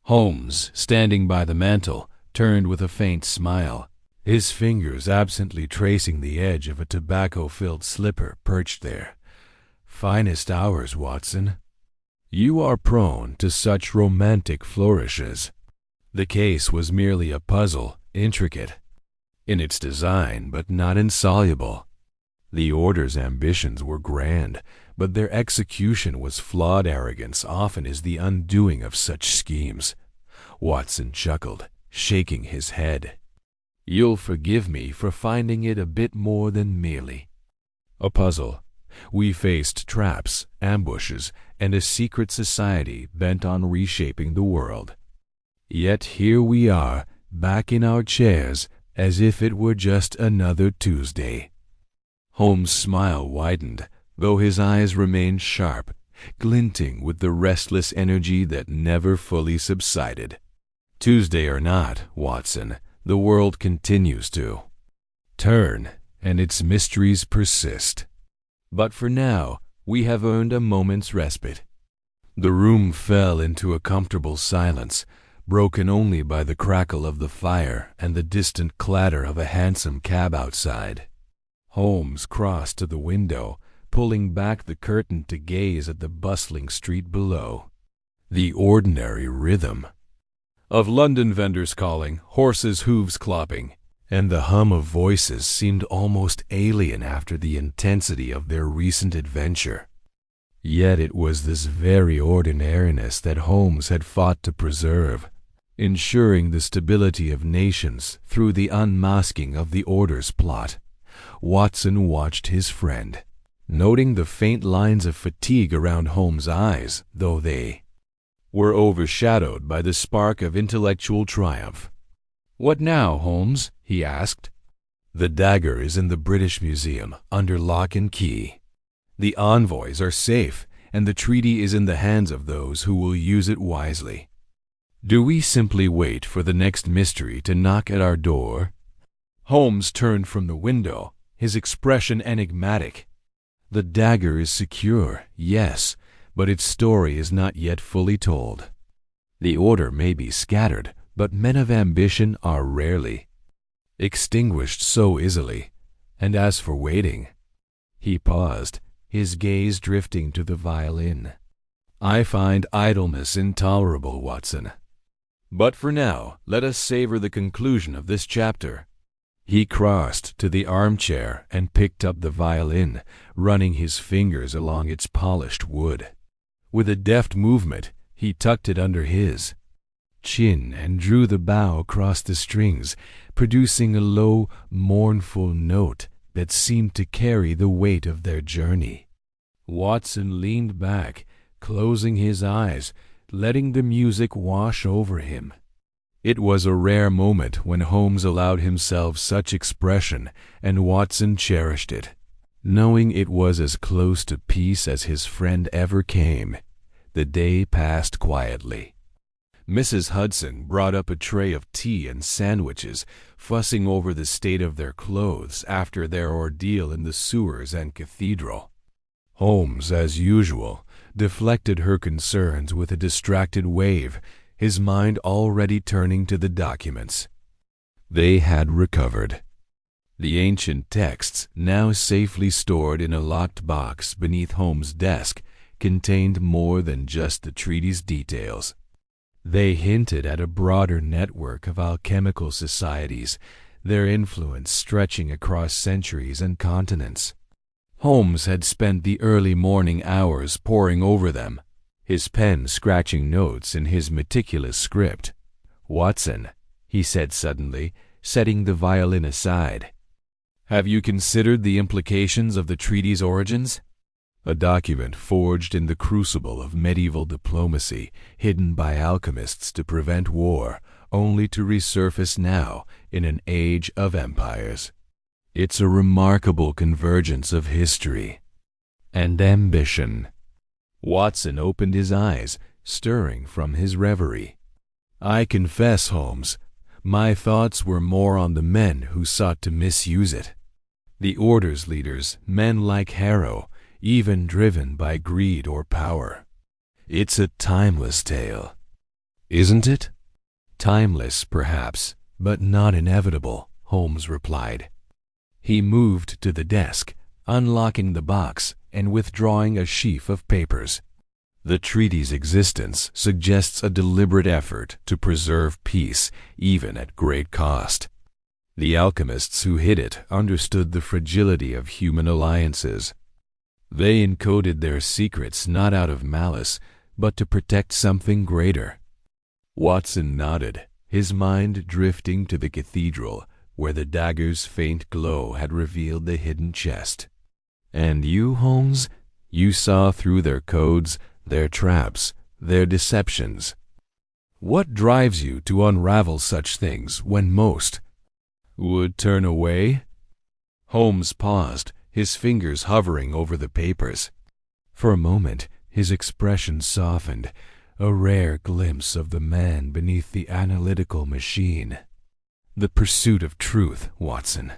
Holmes, standing by the mantel, turned with a faint smile, his fingers absently tracing the edge of a tobacco-filled slipper perched there. "Finest hours, Watson. You are prone to such romantic flourishes." The case was merely a puzzle, intricate in its design, but not insoluble. The Order's ambitions were grand, but their execution was flawed. Arrogance often is the undoing of such schemes. Watson chuckled, shaking his head. "You'll forgive me for finding it a bit more than merely a puzzle. We faced traps, ambushes, and a secret society bent on reshaping the world. Yet here we are, back in our chairs, as if it were just another Tuesday." Holmes' smile widened, though his eyes remained sharp, glinting with the restless energy that never fully subsided. "Tuesday or not, Watson, the world continues to turn, and its mysteries persist. But for now, we have earned a moment's respite." The room fell into a comfortable silence, broken only by the crackle of the fire and the distant clatter of a hansom cab outside. Holmes crossed to the window, pulling back the curtain to gaze at the bustling street below. The ordinary rhythm of London vendors calling, horses' hooves clopping, and the hum of voices seemed almost alien after the intensity of their recent adventure. Yet it was this very ordinariness that Holmes had fought to preserve, ensuring the stability of nations through the unmasking of the Order's plot. Watson watched his friend, noting the faint lines of fatigue around Holmes' eyes, though they were overshadowed by the spark of intellectual triumph. "What now, Holmes?" he asked. "The dagger is in the British Museum, under lock and key. The envoys are safe, and the treaty is in the hands of those who will use it wisely. Do we simply wait for the next mystery to knock at our door?" Holmes turned from the window, his expression enigmatic. "The dagger is secure, yes, but its story is not yet fully told. The Order may be scattered, but men of ambition are rarely extinguished so easily. And as for waiting—" He paused, his gaze drifting to the violin. "I find idleness intolerable, Watson. But for now, let us savor the conclusion of this chapter." He crossed to the armchair and picked up the violin, running his fingers along its polished wood. With a deft movement, he tucked it under his chin and drew the bow across the strings, producing a low, mournful note that seemed to carry the weight of their journey. Watson leaned back, closing his eyes, letting the music wash over him. It was a rare moment when Holmes allowed himself such expression, and Watson cherished it. Knowing it was as close to peace as his friend ever came, the day passed quietly. Mrs. Hudson brought up a tray of tea and sandwiches, fussing over the state of their clothes after their ordeal in the sewers and cathedral. Holmes, as usual, deflected her concerns with a distracted wave, his mind already turning to the documents. They had recovered. The ancient texts, now safely stored in a locked box beneath Holmes' desk, contained more than just the treaty's details. They hinted at a broader network of alchemical societies, their influence stretching across centuries and continents. Holmes had spent the early morning hours poring over them, his pen scratching notes in his meticulous script. "Watson," he said suddenly, setting the violin aside, Have you considered the implications of the treaty's origins? A document forged in the crucible of medieval diplomacy, hidden by alchemists to prevent war, only to resurface now in an age of empires. It's a remarkable convergence of history and ambition. Watson opened his eyes, stirring from his reverie. I confess, Holmes, my thoughts were more on the men who sought to misuse it. The Order's leaders, men like Harrow, even driven by greed or power. It's a timeless tale, isn't it? Timeless, perhaps, but not inevitable, Holmes replied. He moved to the desk, unlocking the box and withdrawing a sheaf of papers. The treaty's existence suggests a deliberate effort to preserve peace, even at great cost. The alchemists who hid it understood the fragility of human alliances. They encoded their secrets not out of malice, but to protect something greater. Watson nodded, his mind drifting to the cathedral, where the dagger's faint glow had revealed the hidden chest. And you, Holmes? You saw through their codes, their traps, their deceptions. What drives you to unravel such things when most would turn away? Holmes paused, his fingers hovering over the papers. For a moment, his expression softened, a rare glimpse of the man beneath the analytical machine. The pursuit of truth, Watson.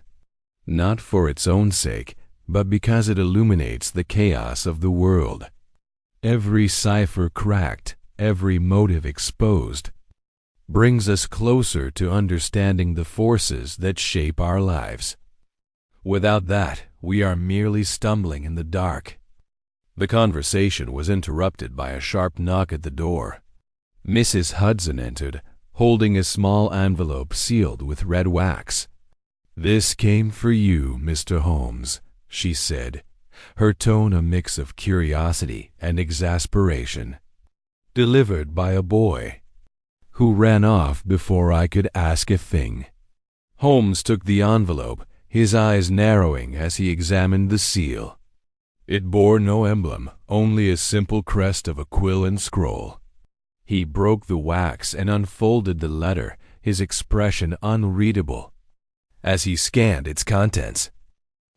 Not for its own sake, but because it illuminates the chaos of the world. Every cipher cracked, every motive exposed, brings us closer to understanding the forces that shape our lives. Without that, we are merely stumbling in the dark. The conversation was interrupted by a sharp knock at the door. Mrs. Hudson entered, holding a small envelope sealed with red wax. "This came for you, Mr. Holmes," she said, her tone a mix of curiosity and exasperation. "Delivered by a boy who ran off before I could ask a thing." Holmes took the envelope, his eyes narrowing as he examined the seal. It bore no emblem, only a simple crest of a quill and scroll. He broke the wax and unfolded the letter, his expression unreadable, as he scanned its contents.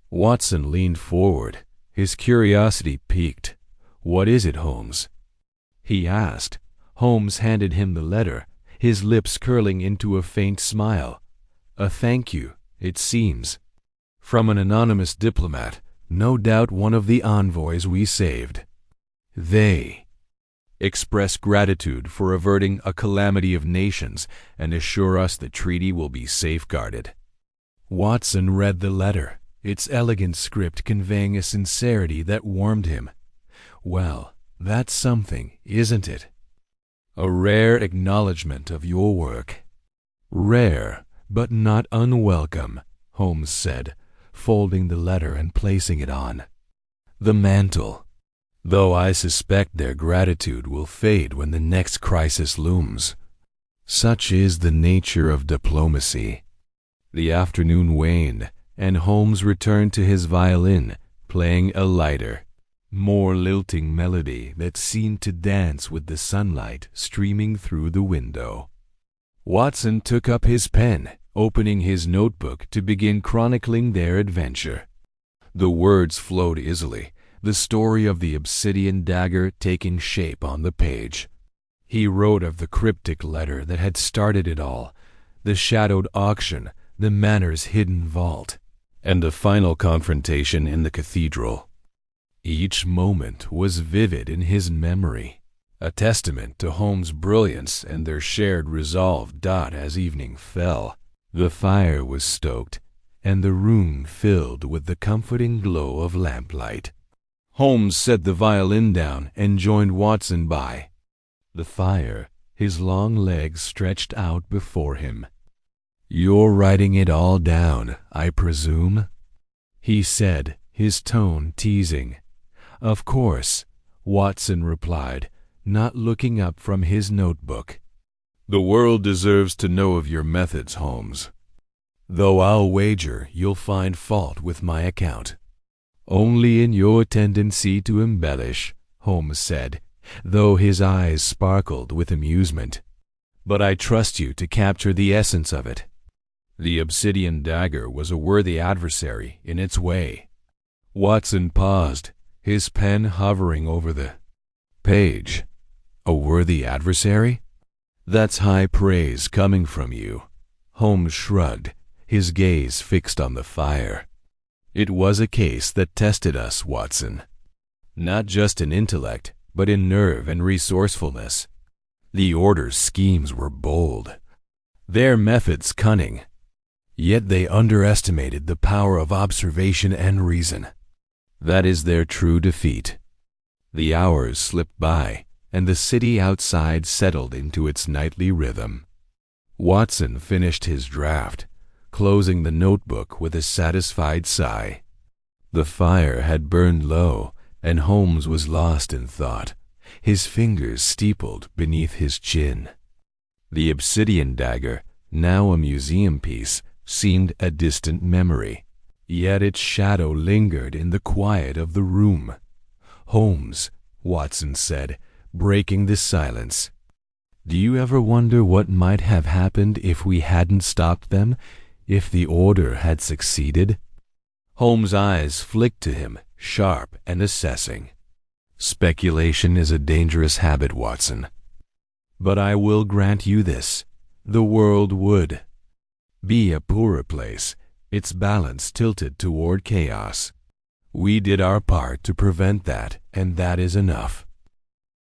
Watson leaned forward, his curiosity piqued. "What is it, Holmes?" he asked. Holmes handed him the letter, his lips curling into a faint smile. "A thank you, it seems. From an anonymous diplomat, no doubt one of the envoys we saved. They express gratitude for averting a calamity of nations and assure us the treaty will be safeguarded." Watson read the letter, its elegant script conveying a sincerity that warmed him. "Well, that's something, isn't it? A rare acknowledgment of your work." "Rare, but not unwelcome," Holmes said, folding the letter and placing it on the mantel, "though I suspect their gratitude will fade when the next crisis looms. Such is the nature of diplomacy." The afternoon waned, and Holmes returned to his violin, playing a lighter, more lilting melody that seemed to dance with the sunlight streaming through the window. Watson took up his pen, opening his notebook to begin chronicling their adventure. The words flowed easily, the story of the Obsidian Dagger taking shape on the page. He wrote of the cryptic letter that had started it all, the shadowed auction, the manor's hidden vault, and the final confrontation in the cathedral. Each moment was vivid in his memory, a testament to Holmes' brilliance and their shared resolve. As evening fell, the fire was stoked, and the room filled with the comforting glow of lamplight. Holmes set the violin down and joined Watson by the fire, his long legs stretched out before him. "You're writing it all down, I presume?" he said, his tone teasing. "Of course," Watson replied, not looking up from his notebook. "The world deserves to know of your methods, Holmes. though I'll wager you'll find fault with my account. Only in your tendency to embellish, Holmes said, though his eyes sparkled with amusement. But I trust you to capture the essence of it. The Obsidian Dagger was a worthy adversary in its way. Watson paused, his pen hovering over the page. A worthy adversary? That's high praise coming from you. Holmes shrugged, his gaze fixed on the fire. It was a case that tested us, Watson. Not just in intellect, but in nerve and resourcefulness. The Order's schemes were bold, their methods cunning, yet they underestimated the power of observation and reason. That is their true defeat. The hours slipped by, and the city outside settled into its nightly rhythm. Watson finished his draft, closing the notebook with a satisfied sigh. The fire had burned low, and Holmes was lost in thought, his fingers steepled beneath his chin. The Obsidian Dagger, now a museum piece, seemed a distant memory, yet its shadow lingered in the quiet of the room. "Holmes," Watson said, breaking the silence, "do you ever wonder what might have happened if we hadn't stopped them, if the Order had succeeded?" Holmes' eyes flicked to him, sharp and assessing. "Speculation is a dangerous habit, Watson. But I will grant you this. The world would be a poorer place, its balance tilted toward chaos. We did our part to prevent that, and that is enough.